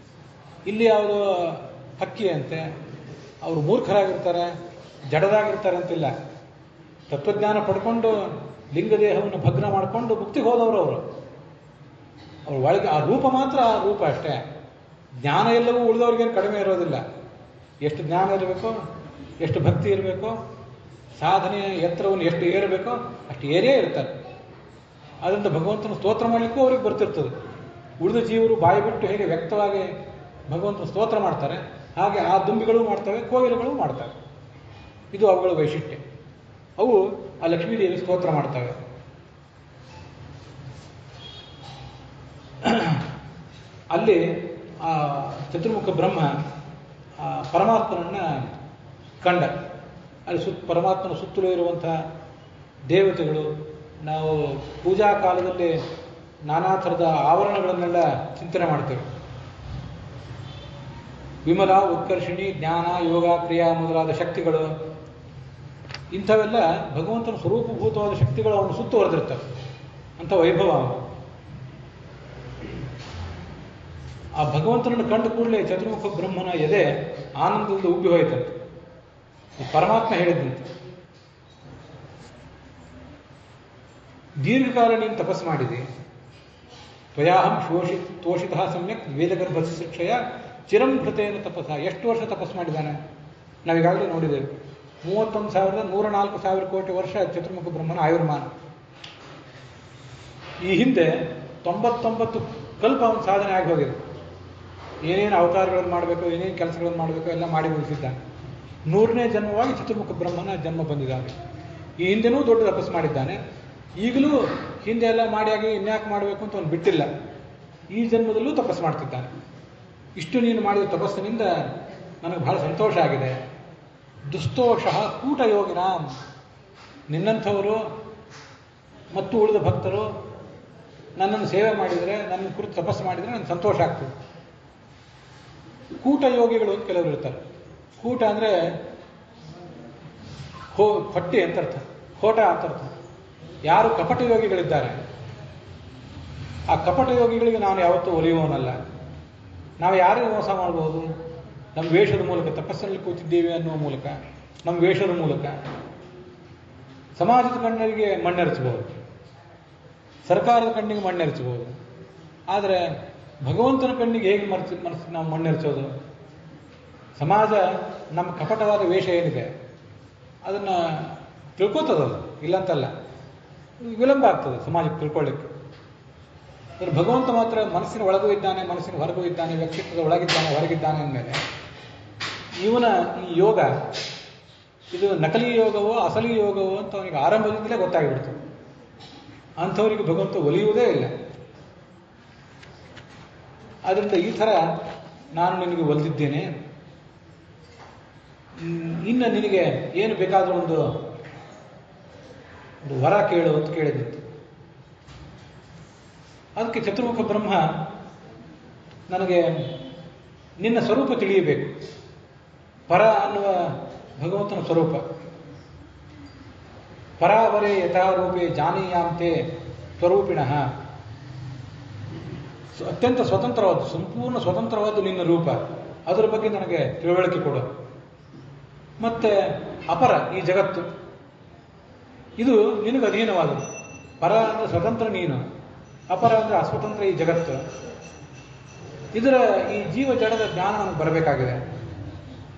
ಇಲ್ಲಿ ಯಾವುದೋ ಹಕ್ಕಿಯಂತೆ ಅವರು ಮೂರ್ಖರಾಗಿರ್ತಾರೆ, ಜಡದಾಗಿರ್ತಾರೆ ಅಂತಿಲ್ಲ. ತತ್ವಜ್ಞಾನ ಪಡ್ಕೊಂಡು ಲಿಂಗದೇಹವನ್ನು ಭಗ್ನ ಮಾಡಿಕೊಂಡು ಮುಕ್ತಿಗೆ ಹೋದವರು ಅವರು. ಅವ್ರ ಒಳಗೆ ಆ ರೂಪ ಮಾತ್ರ ಆ ರೂಪ ಅಷ್ಟೇ. ಜ್ಞಾನ ಎಲ್ಲವೂ ಉಳಿದವ್ರಿಗೇನು ಕಡಿಮೆ ಇರೋದಿಲ್ಲ. ಎಷ್ಟು ಜ್ಞಾನ ಇರಬೇಕೋ, ಎಷ್ಟು ಭಕ್ತಿ ಇರಬೇಕೋ, ಸಾಧನೆಯ ಎತ್ತರವನ್ನು ಎಷ್ಟು ಏರಬೇಕೋ ಅಷ್ಟು ಏರೇ ಇರ್ತಾರೆ. ಅದರಿಂದ ಭಗವಂತನ ಸ್ತೋತ್ರ ಮಾಡಲಿಕ್ಕೂ ಅವ್ರಿಗೆ ಬರ್ತಿರ್ತದೆ. ಉಳಿದ ಜೀವರು ಬಾಯಿ ಬಿಟ್ಟು ಹೇಗೆ ವ್ಯಕ್ತವಾಗಿ ಭಗವಂತನ ಸ್ತೋತ್ರ ಮಾಡ್ತಾರೆ, ಹಾಗೆ ಆ ದುಂಬಿಗಳು ಮಾಡ್ತವೆ, ಕೋಗಿಲೆಗಳು ಮಾಡ್ತವೆ. ಇದು ಅವುಗಳ ವೈಶಿಷ್ಟ್ಯ. ಅವು ಆ ಲಕ್ಷ್ಮೀದೇವಿ ಸ್ತೋತ್ರ ಮಾಡ್ತವೆ. ಅಲ್ಲಿ ಆ ಚತುರ್ಮುಖ ಬ್ರಹ್ಮ ಪರಮಾತ್ಮನನ್ನು ಕಂಡ. ಅಲ್ಲಿ ಪರಮಾತ್ಮನ ಸುತ್ತಲೂ ಇರುವಂಥ ದೇವತೆಗಳು, ನಾವು ಪೂಜಾ ಕಾಲದಲ್ಲಿ ನಾನಾ ಥರದ ಆವರಣಗಳನ್ನೆಲ್ಲ ಚಿಂತನೆ ಮಾಡ್ತೇವೆ. ವಿಮಲ, ಉತ್ಕರ್ಷಿಣಿ, ಜ್ಞಾನ, ಯೋಗ, ಕ್ರಿಯಾ ಮೊದಲಾದ ಶಕ್ತಿಗಳು, ಇಂಥವೆಲ್ಲ ಭಗವಂತನ ಸ್ವರೂಪಭೂತವಾದ ಶಕ್ತಿಗಳು ಅವನು ಸುತ್ತುವರೆದಿರ್ತವೆ. ಅಂಥ ವೈಭವ ಅವನು. ಆ ಭಗವಂತನನ್ನು ಕಂಡು ಕೂಡಲೇ ಚತುರ್ಮುಖ ಬ್ರಹ್ಮನ ಎದೆ ಆನಂದದಿಂದ ಉಬ್ಬಿ ಹೋಯಿತಂತೆ. ಪರಮಾತ್ಮ ಹೇಳಿದಂತೆ, ದೀರ್ಘಕಾಲ ನೀನು ತಪಸ್ಸು ಮಾಡಿದೆ. ತ್ವಯಾಹಂ ತೋಷಿತ ಸಮ್ಯಕ್ ವೇದಗರ್ಭ ಶಿಕ್ಷೆಯ ಚಿರಂ ಕೃತೇನ ತಪಸ್ಸ. ಎಷ್ಟು ವರ್ಷ ತಪಸ್ಸು ಮಾಡಿದ್ದಾನೆ ನಾವೀಗಾಗಲೇ ನೋಡಿದ್ದೇವೆ. 31,104,000 ಕೋಟಿ ವರ್ಷ ಚತುರ್ಮುಖ ಬ್ರಹ್ಮನ ಆಯುರ್ಮಾನ. ಈ ಹಿಂದೆ 99 ಕಲ್ಪ ಅವನ ಸಾಧನೆ ಆಗಿ ಹೋಗಿದೆ. ಏನೇನು ಅವತಾರಗಳನ್ನು ಮಾಡಬೇಕು, ಏನೇನು ಕೆಲಸಗಳನ್ನು ಮಾಡಬೇಕು ಎಲ್ಲ ಮಾಡಿ ಮುಗಿಸಿದ್ದಾನೆ. 100ನೇ ಜನ್ಮವಾಗಿ ಚತುರ್ಮುಖ ಬ್ರಹ್ಮನ ಜನ್ಮ ಬಂದಿದ್ದಾನೆ. ಈ ಹಿಂದೆನೂ ದೊಡ್ಡ ತಪಸ್ಸು ಮಾಡಿದ್ದಾನೆ. ಈಗಲೂ ಹಿಂದೆ ಎಲ್ಲ ಮಾಡಿಯಾಗಿ ಇನ್ಯಾಕೆ ಮಾಡಬೇಕು ಅಂತ ಅವನು ಬಿಟ್ಟಿಲ್ಲ. ಈ ಜನ್ಮದಲ್ಲೂ ತಪಸ್ಸು ಮಾಡ್ತಿದ್ದಾನೆ. ಇಷ್ಟು ನೀನು ಮಾಡಿದ ತಪಸ್ಸಿನಿಂದ ನನಗೆ ಬಹಳ ಸಂತೋಷ ಆಗಿದೆ. ದುಸ್ತೋಷ ಕೂಟ ಯೋಗಿನ, ನಿನ್ನಂಥವರು ಮತ್ತು ಉಳಿದ ಭಕ್ತರು ನನ್ನನ್ನು ಸೇವೆ ಮಾಡಿದರೆ, ನನ್ನ ಕುರಿತು ತಪಸ್ಸು ಮಾಡಿದರೆ ನನಗೆ ಸಂತೋಷ ಆಗ್ತದೆ. ಕೂಟ ಯೋಗಿಗಳು ಅಂತ ಕೆಲವರು ಇರ್ತಾರೆ. ಕೂಟ ಅಂದರೆ ಹೊಟ್ಟೆ ಅಂತ ಅರ್ಥ, ಹೋಟ ಅಂತ ಅರ್ಥ. ಯಾರು ಕಪಟ ಯೋಗಿಗಳಿದ್ದಾರೆ, ಆ ಕಪಟ ಯೋಗಿಗಳಿಗೆ ನಾನು ಯಾವತ್ತೂ ಒಲಿಯುವವನಲ್ಲ. ನಾವು ಯಾರಿಗೆ ಮೋಸ ಮಾಡಬಹುದು? ನಮ್ಮ ವೇಷದ ಮೂಲಕ, ತಪಸ್ಸಲ್ಲಿ ಕೂತಿದ್ದೇವೆ ಅನ್ನುವ ಮೂಲಕ, ನಮ್ಮ ವೇಷದ ಮೂಲಕ ಸಮಾಜದ ಕಣ್ಣಿಗೆ ಮಣ್ಣೆರಚಬಹುದು, ಸರ್ಕಾರದ ಕಣ್ಣಿಗೆ ಮಣ್ಣೆರಚಬಹುದು. ಆದರೆ ಭಗವಂತನ ಕಣ್ಣಿಗೆ ಹೇಗೆ ಮನಸ್ಸು ನಾವು ಮಣ್ಣೆರಚೋದು? ಸಮಾಜ ನಮ್ಮ ಕಪಟವಾದ ವೇಷ ಏನಿದೆ ಅದನ್ನು ತಿಳ್ಕೋತದದು, ಇಲ್ಲಂತಲ್ಲ. ವಿಳಂಬ ಆಗ್ತದೆ ಸಮಾಜಕ್ಕೆ ತಿಳ್ಕೊಳ್ಳಿಕ್ಕೆ. ಆದರೆ ಭಗವಂತ ಮಾತ್ರ ಮನಸ್ಸಿನ ಒಳಗೂ ಇದ್ದಾನೆ, ಮನಸ್ಸಿನ ಹೊರಗೂ ಇದ್ದಾನೆ, ವ್ಯಕ್ತಿತ್ವದ ಒಳಗಿದ್ದಾನೆ, ಹೊರಗಿದ್ದಾನೆ ಅಂದಮೇಲೆ ಇವನ ಈ ಯೋಗ ಇದು ನಕಲಿ ಯೋಗವೋ ಅಸಲಿ ಯೋಗವೋ ಅಂತ ಅವನಿಗೆ ಆರಂಭದಿಂದಲೇ ಗೊತ್ತಾಗಿಬಿಡ್ತದೆ. ಅಂಥವರಿಗೆ ಭಗವಂತ ಒಲಿಯುವುದೇ ಇಲ್ಲ. ಆದ್ದರಿಂದ ಈ ಥರ ನಾನು ನಿನಗೆ ಒಲಿದಿದ್ದೇನೆ, ಇನ್ನು ನಿನಗೆ ಏನು ಬೇಕಾದರೂ ಒಂದು ವರ ಕೇಳು ಅಂತ ಕೇಳಿದಂತೆ. ಅದಕ್ಕೆ ಚತುರ್ಮುಖ ಬ್ರಹ್ಮ, ನನಗೆ ನಿನ್ನ ಸ್ವರೂಪ ತಿಳಿಯಬೇಕು. ಪರ ಅನ್ನುವ ಭಗವಂತನ ಸ್ವರೂಪ. ಪರಾವರೇ ಯಥಾರೂಪೇ ಜಾನೀಯಾಂತೆ ಸ್ವರೂಪಿಣಃ. ಅತ್ಯಂತ ಸ್ವತಂತ್ರವಾದ, ಸಂಪೂರ್ಣ ಸ್ವತಂತ್ರವಾದ ನಿನ್ನ ರೂಪ, ಅದರ ಬಗ್ಗೆ ನನಗೆ ತಿಳುವಳಿಕೆ ಕೊಡು. ಮತ್ತೆ ಅಪರ, ಈ ಜಗತ್ತು ಇದು ನಿನಗೆ ಅಧೀನವಾದದ್ದು. ಪರ ಅಂದರೆ ಸ್ವತಂತ್ರ ನೀನು, ಅಪರ ಅಂದರೆ ಅಸ್ವತಂತ್ರ ಈ ಜಗತ್ತು. ಇದರ ಈ ಜೀವ ಜಡದ ಜ್ಞಾನ ನನಗೆ ಬರಬೇಕಾಗಿದೆ,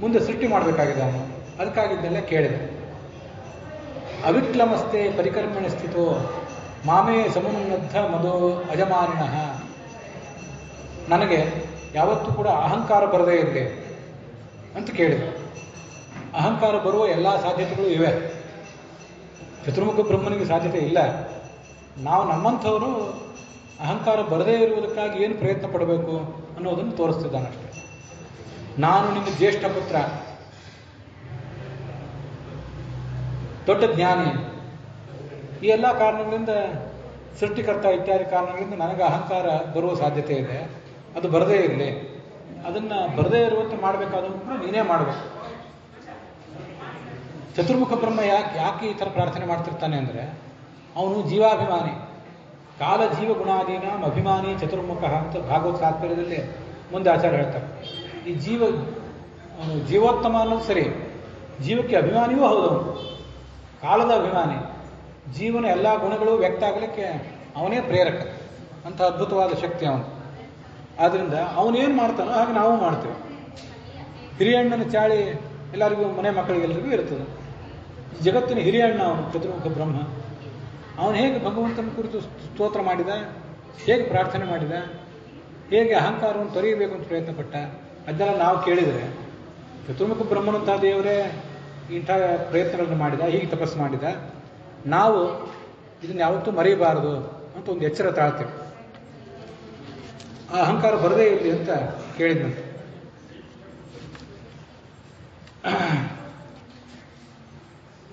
ಮುಂದೆ ಸೃಷ್ಟಿ ಮಾಡಬೇಕಾಗಿದೆ ಅವನು. ಅದಕ್ಕಾಗಿದ್ದೆಲ್ಲ ಕೇಳಿದೆ. ಅವಿಕ್ಲಮಸ್ತೆ ಪರಿಕರ್ಮಣ ಸ್ಥಿತೋ ಮಾಮೇ ಸಮುನ್ನದ್ಧ ಮದೋ ಅಜಮಾನಿನಃ. ನನಗೆ ಯಾವತ್ತೂ ಕೂಡ ಅಹಂಕಾರ ಬರದೇ ಇರಲಿ ಅಂತ ಕೇಳಿದೆ. ಅಹಂಕಾರ ಬರುವ ಎಲ್ಲ ಸಾಧ್ಯತೆಗಳು ಇವೆ. ಚತುರ್ಮುಖ ಬ್ರಹ್ಮನಿಗೆ ಸಾಧ್ಯತೆ ಇಲ್ಲ. ನಾವು ನಮ್ಮಂಥವರು ಅಹಂಕಾರ ಬರದೇ ಇರುವುದಕ್ಕಾಗಿ ಏನು ಪ್ರಯತ್ನ ಪಡಬೇಕು ಅನ್ನೋದನ್ನು ತೋರಿಸ್ತಿದ್ದಾನಷ್ಟೆ. ನಾನು ನಿನ್ನ ಜ್ಯೇಷ್ಠ ಪುತ್ರ, ದೊಡ್ಡ ಜ್ಞಾನಿ, ಈ ಎಲ್ಲ ಕಾರಣಗಳಿಂದ, ಸೃಷ್ಟಿಕರ್ತ ಇತ್ಯಾದಿ ಕಾರಣಗಳಿಂದ ನನಗೆ ಅಹಂಕಾರ ಬರುವ ಸಾಧ್ಯತೆ ಇದೆ. ಅದು ಬರದೇ ಇರಲಿ. ಅದನ್ನು ಬರದೇ ಇರುವಂತೆ ಮಾಡಬೇಕಾದನ್ನು ಕೂಡ ನೀನೇ ಮಾಡಬೇಕು. ಚತುರ್ಮುಖ ಬ್ರಹ್ಮ ಯಾಕೆ ಈ ಥರ ಪ್ರಾರ್ಥನೆ ಮಾಡ್ತಿರ್ತಾನೆ ಅಂದರೆ, ಅವನು ಜೀವಾಭಿಮಾನಿ. ಕಾಲ ಜೀವ ಗುಣಾದೀನಾಂ ಅಭಿಮಾನಿ ಚತುರ್ಮುಖ ಅಂತ ಭಾಗವತ ತಾತ್ಪರ್ಯದಲ್ಲಿ ಮುಂದೆ ಆಚಾರ್ಯ ಹೇಳ್ತಾರೆ. ಈ ಅವನು ಜೀವೋತ್ತಮ ಅನ್ನೋದು ಸರಿ, ಜೀವಕ್ಕೆ ಅಭಿಮಾನಿಯೂ ಹೌದವನು, ಕಾಲದ ಅಭಿಮಾನಿ. ಜೀವನ ಎಲ್ಲ ಗುಣಗಳು ವ್ಯಕ್ತ ಆಗಲಿಕ್ಕೆ ಅವನೇ ಪ್ರೇರಕ. ಅಂತ ಅದ್ಭುತವಾದ ಶಕ್ತಿ ಅವನು. ಆದ್ದರಿಂದ ಅವನೇನು ಮಾಡ್ತಾನೋ ಹಾಗೆ ನಾವು ಮಾಡ್ತೇವೆ. ಹಿರಿಯಣ್ಣನ ಚಾಳಿ ಎಲ್ಲರಿಗೂ, ಮನೆ ಮಕ್ಕಳಿಗೆಲ್ಲರಿಗೂ ಇರ್ತದೆ. ಜಗತ್ತಿನ ಹಿರಿಯಣ್ಣ ಅವನು ಚತುರ್ಮುಖ ಬ್ರಹ್ಮ. ಅವನು ಹೇಗೆ ಭಗವಂತನ ಕುರಿತು ಸ್ತೋತ್ರ ಮಾಡಿದ, ಹೇಗೆ ಪ್ರಾರ್ಥನೆ ಮಾಡಿದ, ಹೇಗೆ ಅಹಂಕಾರವನ್ನು ತೊರೆಯಬೇಕು ಅಂತ ಪ್ರಯತ್ನ ಪಟ್ಟ, ಅದನ್ನೆಲ್ಲ ನಾವು ಕೇಳಿದರೆ, ಚತುರ್ಮುಖ ಬ್ರಹ್ಮನಂತಹ ದೇವರೇ ಇಂಥ ಪ್ರಯತ್ನಗಳನ್ನು ಮಾಡಿದ, ಹೀಗೆ ತಪಸ್ಸು ಮಾಡಿದ, ನಾವು ಇದನ್ನು ಯಾವತ್ತೂ ಮರೆಯಬಾರದು ಅಂತ ಒಂದು ಎಚ್ಚರ ತಾಳ್ತೇವೆ. ಆ ಅಹಂಕಾರ ಬರದೇ ಇರಲಿ ಅಂತ ಕೇಳಿದ್ನಂತೆ.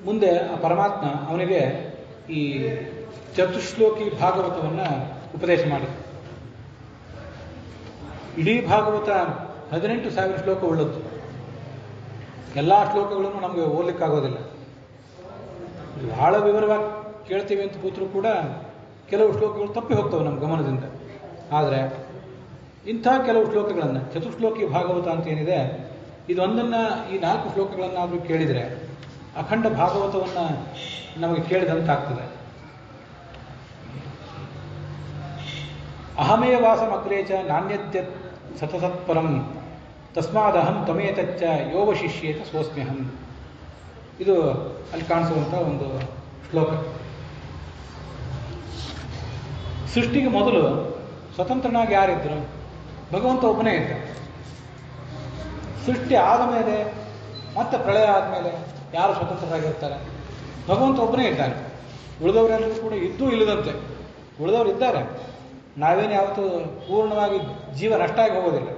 ಮುಂದೆ ಆ ಪರಮಾತ್ಮ ಅವನಿಗೆ ಈ ಚತುಶ್ಲೋಕಿ ಭಾಗವತವನ್ನು ಉಪದೇಶ ಮಾಡಿದ. ಇಡೀ ಭಾಗವತ 18,000 ಶ್ಲೋಕ ಉಳ್ಳದ್ದು. ಎಲ್ಲ ಶ್ಲೋಕಗಳನ್ನು ನಮಗೆ ಓದಲಿಕ್ಕಾಗೋದಿಲ್ಲ. ಬಹಳ ವಿವರವಾಗಿ ಕೇಳ್ತೀವಿ ಅಂತ ಕೂತರೂ ಕೂಡ ಕೆಲವು ಶ್ಲೋಕಗಳು ತಪ್ಪಿ ಹೋಗ್ತವೆ ನಮ್ಮ ಗಮನದಿಂದ. ಆದರೆ ಇಂಥ ಕೆಲವು ಶ್ಲೋಕಗಳನ್ನು, ಚತುಶ್ಲೋಕಿ ಭಾಗವತ ಅಂತ ಏನಿದೆ, ಇದೊಂದನ್ನು, ಈ 4 ಶ್ಲೋಕಗಳನ್ನಾದರೂ ಕೇಳಿದರೆ ಅಖಂಡ ಭಾಗವತವನ್ನು ನಮಗೆ ಕೇಳಿದಂತಾಗ್ತದೆ. ಅಹಮೇ ವಾಸಮಗ್ರೇಚ ನಾಣ್ಯತ್ಯ ಸತಸತ್ಪರಂ ತಸ್ಮಾದಹಂ ತ್ವಮೇತಚ್ಚ ಯೋವಶಿಷ್ಯೇತ ಸೋಸ್ಮ್ಯಹಂ. ಇದು ಅಲ್ಲಿ ಕಾಣಿಸುವಂಥ ಒಂದು ಶ್ಲೋಕ. ಸೃಷ್ಟಿಗೆ ಮೊದಲು ಸ್ವತಂತ್ರನಾಗಿ ಯಾರಿದ್ರು? ಭಗವಂತ ಒಬ್ಬನೇ ಇದ್ದ. ಸೃಷ್ಟಿ ಆದ ಮೇಲೆ ಮತ್ತೆ ಪ್ರಳಯ ಆದಮೇಲೆ ಯಾರು ಸ್ವತಂತ್ರರಾಗಿರ್ತಾರೆ? ಭಗವಂತ ಒಬ್ಬನೇ ಇದ್ದಾನೆ. ಉಳಿದವರೆಲ್ಲರೂ ಕೂಡ ಇದ್ದೂ ಇಲ್ಲದಂತೆ. ಉಳಿದವರು ಇದ್ದಾರೆ. ನಾವೇನು ಯಾವತ್ತೂ ಪೂರ್ಣವಾಗಿ ಜೀವ ನಷ್ಟ ಆಗಿ ಹೋಗೋದಿಲ್ಲ.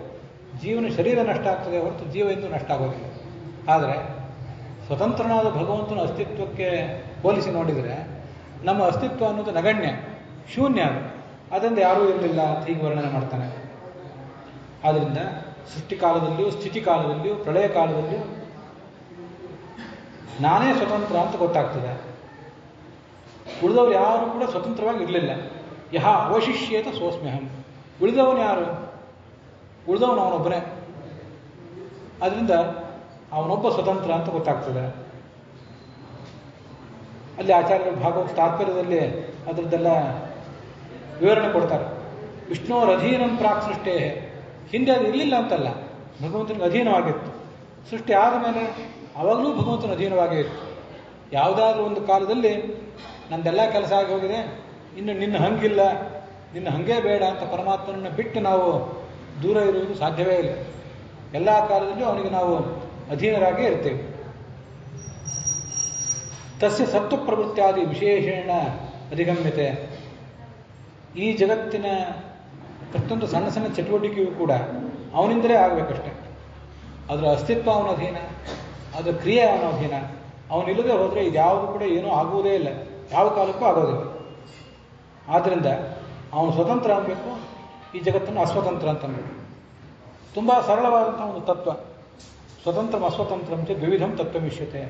ಜೀವನ ಶರೀರ ನಷ್ಟ ಆಗ್ತದೆ ಹೊರತು ಜೀವ ಎಂದೂ ನಷ್ಟ ಆಗೋದಿಲ್ಲ. ಆದರೆ ಸ್ವತಂತ್ರನಾದ ಭಗವಂತನ ಅಸ್ತಿತ್ವಕ್ಕೆ ಹೋಲಿಸಿ ನೋಡಿದರೆ ನಮ್ಮ ಅಸ್ತಿತ್ವ ಅನ್ನೋದು ನಗಣ್ಯ, ಶೂನ್ಯ. ಅದರಿಂದ ಯಾರೂ ಇರಲಿಲ್ಲ ಅಂತ ಹೀಗೆ ವರ್ಣನೆ ಮಾಡ್ತಾನೆ. ಆದ್ದರಿಂದ ಸೃಷ್ಟಿಕಾಲದಲ್ಲಿಯೂ, ಸ್ಥಿತಿ ಕಾಲದಲ್ಲಿಯೂ, ಪ್ರಳಯ ಕಾಲದಲ್ಲಿಯೂ ನಾನೇ ಸ್ವತಂತ್ರ ಅಂತ ಗೊತ್ತಾಗ್ತದೆ. ಉಳಿದವರು ಯಾರು ಕೂಡ ಸ್ವತಂತ್ರವಾಗಿ ಇರಲಿಲ್ಲ. ಯಹ ಅವಶಿಷ್ಯೇತ ಸೋಸ್ಮ್ಯಹಂ. ಉಳಿದವನು ಯಾರು? ಉಳಿದವನು ಅವನೊಬ್ಬನೇ. ಅದರಿಂದ ಅವನೊಬ್ಬ ಸ್ವತಂತ್ರ ಅಂತ ಗೊತ್ತಾಗ್ತದೆ. ಅಲ್ಲಿ ಆಚಾರ್ಯರು ಭಾಗವತ ತಾತ್ಪರ್ಯದಲ್ಲಿ ಅದರದ್ದೆಲ್ಲ ವಿವರಣೆ ಕೊಡ್ತಾರೆ. ವಿಷ್ಣುವರ ಅಧೀನಂ ಪ್ರಾಕ್ ಸೃಷ್ಟೇ. ಹಿಂದೆ ಅದು ಇರಲಿಲ್ಲ ಅಂತಲ್ಲ, ಭಗವಂತನಿಗೆ ಅಧೀನವಾಗಿತ್ತು. ಸೃಷ್ಟಿ ಆದಮೇಲೆ ಅವಾಗಲೂ ಭಗವಂತನ ಅಧೀನವಾಗೇ ಇತ್ತು. ಯಾವುದಾದ್ರೂ ಒಂದು ಕಾಲದಲ್ಲಿ ನಂದೆಲ್ಲ ಕೆಲಸ ಆಗಿ ಹೋಗಿದೆ, ಇನ್ನು ನಿನ್ನ ಹಂಗಿಲ್ಲ, ನಿನ್ನ ಹಂಗೇ ಬೇಡ ಅಂತ ಪರಮಾತ್ಮನನ್ನು ಬಿಟ್ಟು ನಾವು ದೂರ ಇರುವುದು ಸಾಧ್ಯವೇ ಇಲ್ಲ. ಎಲ್ಲ ಕಾಲದಲ್ಲೂ ಅವನಿಗೆ ನಾವು ಅಧೀನರಾಗೇ ಇರ್ತೇವೆ. ತಸ್ಯ ಸತ್ವ ಪ್ರವೃತ್ತಿಯಾದಿ ವಿಶೇಷಣ ಅಧಿಗಮ್ಯತೆ. ಈ ಜಗತ್ತಿನ ಪ್ರತಿಯೊಂದು ಸಣ್ಣ ಸಣ್ಣ ಚಟುವಟಿಕೆಯೂ ಕೂಡ ಅವನಿಂದಲೇ ಆಗಬೇಕಷ್ಟೆ. ಅದರ ಅಸ್ತಿತ್ವ ಅವನ ಅಧೀನ, ಅದರ ಕ್ರಿಯೆ ಅವನ ಅಧೀನ. ಅವನಿಲ್ಲದೆ ಹೋದರೆ ಇದ್ಯಾವುದು ಕೂಡ ಏನೂ ಆಗುವುದೇ ಇಲ್ಲ, ಯಾವ ಕಾಲಕ್ಕೂ ಆಗೋದಿಲ್ಲ. ಆದ್ದರಿಂದ ಅವನು ಸ್ವತಂತ್ರ ಅನ್ನಬೇಕು, ಈ ಜಗತ್ತನ್ನು ಅಸ್ವತಂತ್ರ ಅಂತ ಅನ್ನಬೇಕು. ತುಂಬ ಸರಳವಾದಂಥ ಒಂದು ತತ್ವ. ಸ್ವತಂತ್ರಂ ಅಸ್ವತಂತ್ರಂ ಚ ದ್ವಿವಿಧಂ ತತ್ವಮಿಷ್ಯತೆ.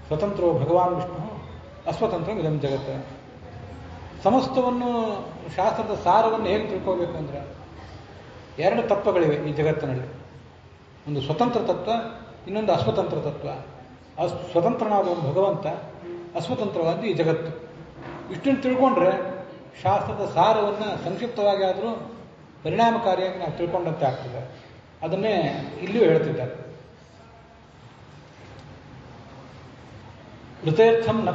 ಸ್ವತಂತ್ರೋ ಭಗವಾನ್ ವಿಷ್ಣು, ಅಸ್ವತಂತ್ರ ಇದಂ ಜಗತ್ತು. ಸಮಸ್ತವನ್ನು, ಶಾಸ್ತ್ರದ ಸಾರವನ್ನು ಹೇಗೆ ತಿಳ್ಕೋಬೇಕು ಅಂದರೆ 2 ತತ್ವಗಳಿವೆ ಈ ಜಗತ್ತಿನಲ್ಲಿ. ಒಂದು ಸ್ವತಂತ್ರ ತತ್ವ, ಇನ್ನೊಂದು ಅಸ್ವತಂತ್ರ ತತ್ವ. ಸ್ವತಂತ್ರನಾದವನು ಭಗವಂತ, ಅಸ್ವತಂತ್ರವಾದ ಈ ಜಗತ್ತು. ಇಷ್ಟನ್ನು ತಿಳ್ಕೊಂಡ್ರೆ ಶಾಸ್ತ್ರದ ಸಾರವನ್ನು ಸಂಕ್ಷಿಪ್ತವಾಗಿ ಆದರೂ ಪರಿಣಾಮಕಾರಿಯಾಗಿ ನಾವು ತಿಳ್ಕೊಂಡಂತೆ ಆಗ್ತದೆ. ಅದನ್ನೇ ಇಲ್ಲಿಯೂ ಹೇಳ್ತಿದ್ದಾರೆ. ಋತೇರ್ಥಂ ನ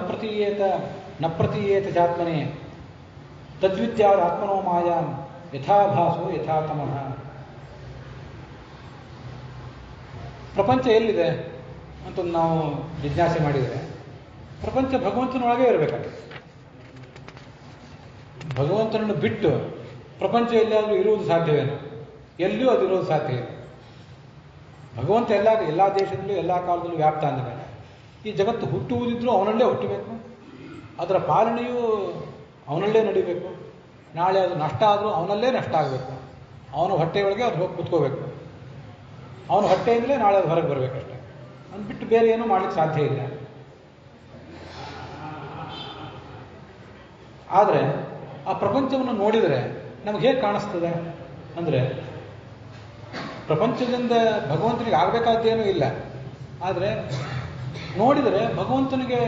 ಪ್ರತೀಯೇತ ಜಾತ್ಮನೆ ತದ್ವಿದ್ಯಾದ ಆತ್ಮನೋ ಮಾಯಾಂ ಯಥಾಭಾಸೋ ಯಥಾತಮಃ. ಪ್ರಪಂಚ ಎಲ್ಲಿದೆ ಅಂತ ನಾವು ಜಿಜ್ಞಾಸೆ ಮಾಡಿದರೆ ಪ್ರಪಂಚ ಭಗವಂತನೊಳಗೆ ಇರಬೇಕಾಗಿದೆ. ಭಗವಂತನನ್ನು ಬಿಟ್ಟು ಪ್ರಪಂಚ ಎಲ್ಲಿಯಾದರೂ ಇರುವುದು ಸಾಧ್ಯವೇನು? ಎಲ್ಲಿಯೂ ಅದಿರೋದು ಸಾಧ್ಯ ಇಲ್ಲ. ಭಗವಂತ ಎಲ್ಲ ದೇಶದಲ್ಲೂ ಎಲ್ಲ ಕಾಲದಲ್ಲೂ ವ್ಯಾಪ್ತ ಅಂದಮೇಲೆ ಈ ಜಗತ್ತು ಹುಟ್ಟುವುದಿದ್ರೂ ಅವನಲ್ಲೇ ಹುಟ್ಟಬೇಕು, ಅದರ ಪಾಲನೆಯೂ ಅವನಲ್ಲೇ ನಡಿಬೇಕು. ನಾಳೆ ಅದು ನಷ್ಟ ಆದರೂ ಅವನಲ್ಲೇ ನಷ್ಟ ಆಗಬೇಕು. ಅವನ ಹೊಟ್ಟೆಯೊಳಗೆ ಅದು ಹೋಗಿ ಕುತ್ಕೋಬೇಕು. ಅವನ ಹೊಟ್ಟೆಯಿಂದಲೇ ನಾಳೆ ಅದು ಹೊರಗೆ ಬರಬೇಕಷ್ಟೆ. ಅದನ್ನು ಬಿಟ್ಟು ಬೇರೆ ಏನೂ ಮಾಡಲಿಕ್ಕೆ ಸಾಧ್ಯ ಇಲ್ಲ. ಆದರೆ ಆ ಪ್ರಪಂಚವನ್ನು ನೋಡಿದರೆ ನಮಗೆ ಹೇಗೆ ಕಾಣಿಸ್ತದೆ ಅಂದರೆ, ಪ್ರಪಂಚದಿಂದ ಭಗವಂತನಿಗೆ ಆಗಬೇಕಾದ್ದೇನೂ ಇಲ್ಲ. ಆದರೆ ನೋಡಿದರೆ ಭಗವಂತನಿಗೆ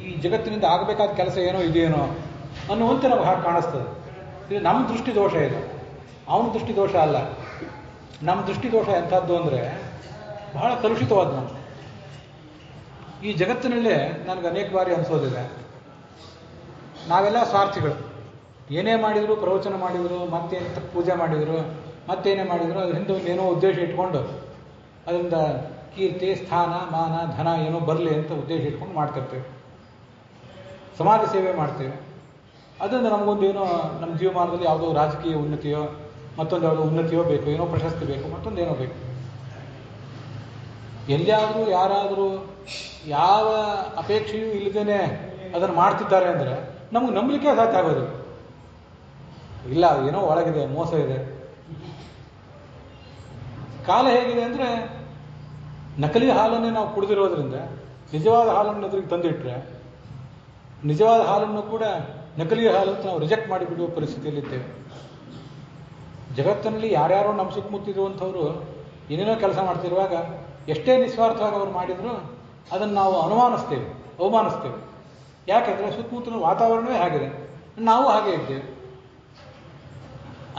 ಈ ಜಗತ್ತಿನಿಂದ ಆಗಬೇಕಾದ ಕೆಲಸ ಏನೋ ಇದೆಯೇನೋ ಅನ್ನುವಂತೆ ನಮಗೆ ಹಾಗೆ ಕಾಣಿಸ್ತದೆ. ಇದು ನಮ್ಮ ದೃಷ್ಟಿ ದೋಷ. ಇದು ಅವನ ದೃಷ್ಟಿ ದೋಷ ಅಲ್ಲ. ನಮ್ಮ ದೃಷ್ಟಿ ದೋಷ ಎಂಥದ್ದು ಅಂದರೆ ಬಹಳ ಕಲುಷಿತವಾದ ನಾವು. ಈ ಜಗತ್ತಿನಲ್ಲೇ ನನಗೆ ಅನೇಕ ಬಾರಿ ಅನಿಸೋದಿದೆ, ನಾವೆಲ್ಲ ಸ್ವಾರ್ಥಿಗಳು. ಏನೇ ಮಾಡಿದರು, ಪ್ರವಚನ ಮಾಡಿದರು, ಮತ್ತೇನು ಪೂಜೆ ಮಾಡಿದರು, ಮತ್ತೇನೇ ಮಾಡಿದರು, ಅದ್ರ ಹಿಂದೆ ಒಂದು ಏನೋ ಉದ್ದೇಶ ಇಟ್ಕೊಂಡು ಅದರಿಂದ ಕೀರ್ತಿ, ಸ್ಥಾನ, ಮಾನ, ಧನ ಏನೋ ಬರಲಿ ಅಂತ ಉದ್ದೇಶ ಇಟ್ಕೊಂಡು ಮಾಡ್ತಿರ್ತೇವೆ. ಸಮಾಜ ಸೇವೆ ಮಾಡ್ತೇವೆ. ಅದರಿಂದ ನಮಗೊಂದು ಏನೋ ನಮ್ಮ ಜೀವಮಾನದಲ್ಲಿ ಯಾವುದೋ ರಾಜಕೀಯ ಉನ್ನತಿಯೋ, ಮತ್ತೊಂದು ಯಾವುದೋ ಉನ್ನತಿಯೋ ಬೇಕು, ಏನೋ ಪ್ರಶಸ್ತಿ ಬೇಕು, ಮತ್ತೊಂದೇನೋ ಬೇಕು. ಎಲ್ಲಿಯಾದರೂ ಯಾರಾದರೂ ಯಾವ ಅಪೇಕ್ಷೆಯೂ ಇಲ್ಲದೇನೆ ಅದನ್ನು ಮಾಡ್ತಿದ್ದಾರೆ ಅಂದರೆ ನಮಗೆ ನಂಬಲಿಕ್ಕೆ ಸಾಧ್ಯ ಆಗೋದು ಇಲ್ಲ. ಏನೋ ಒಳಗಿದೆ, ಮೋಸ ಇದೆ. ಕಾಲ ಹೇಗಿದೆ ಅಂದರೆ ನಕಲಿ ಹಾಲನ್ನೇ ನಾವು ಕುಡಿದಿರೋದ್ರಿಂದ ನಿಜವಾದ ಹಾಲನ್ನು ಎದುರಿಗೆ ತಂದಿಟ್ರೆ ನಿಜವಾದ ಹಾಲನ್ನು ಕೂಡ ನಕಲಿ ಹಾಲು ಅಂತ ನಾವು ರಿಜೆಕ್ಟ್ ಮಾಡಿಬಿಡುವ ಪರಿಸ್ಥಿತಿಯಲ್ಲಿದ್ದೇವೆ. ಜಗತ್ತಿನಲ್ಲಿ ಯಾರ್ಯಾರೋ ನಮ್ಮ ಸುತ್ತಮುತ್ತಿರುವಂಥವ್ರು ಏನೇನೋ ಕೆಲಸ ಮಾಡ್ತಿರುವಾಗ ಎಷ್ಟೇ ನಿಸ್ವಾರ್ಥವಾಗಿ ಅವರು ಮಾಡಿದ್ರು ಅದನ್ನು ನಾವು ಅವಮಾನಿಸ್ತೇವೆ. ಯಾಕೆಂದರೆ ಸುತ್ತಮುತ್ತಲಿನ ವಾತಾವರಣವೇ ಹಾಗಿದೆ, ನಾವು ಹಾಗೆ ಇದ್ದೇವೆ.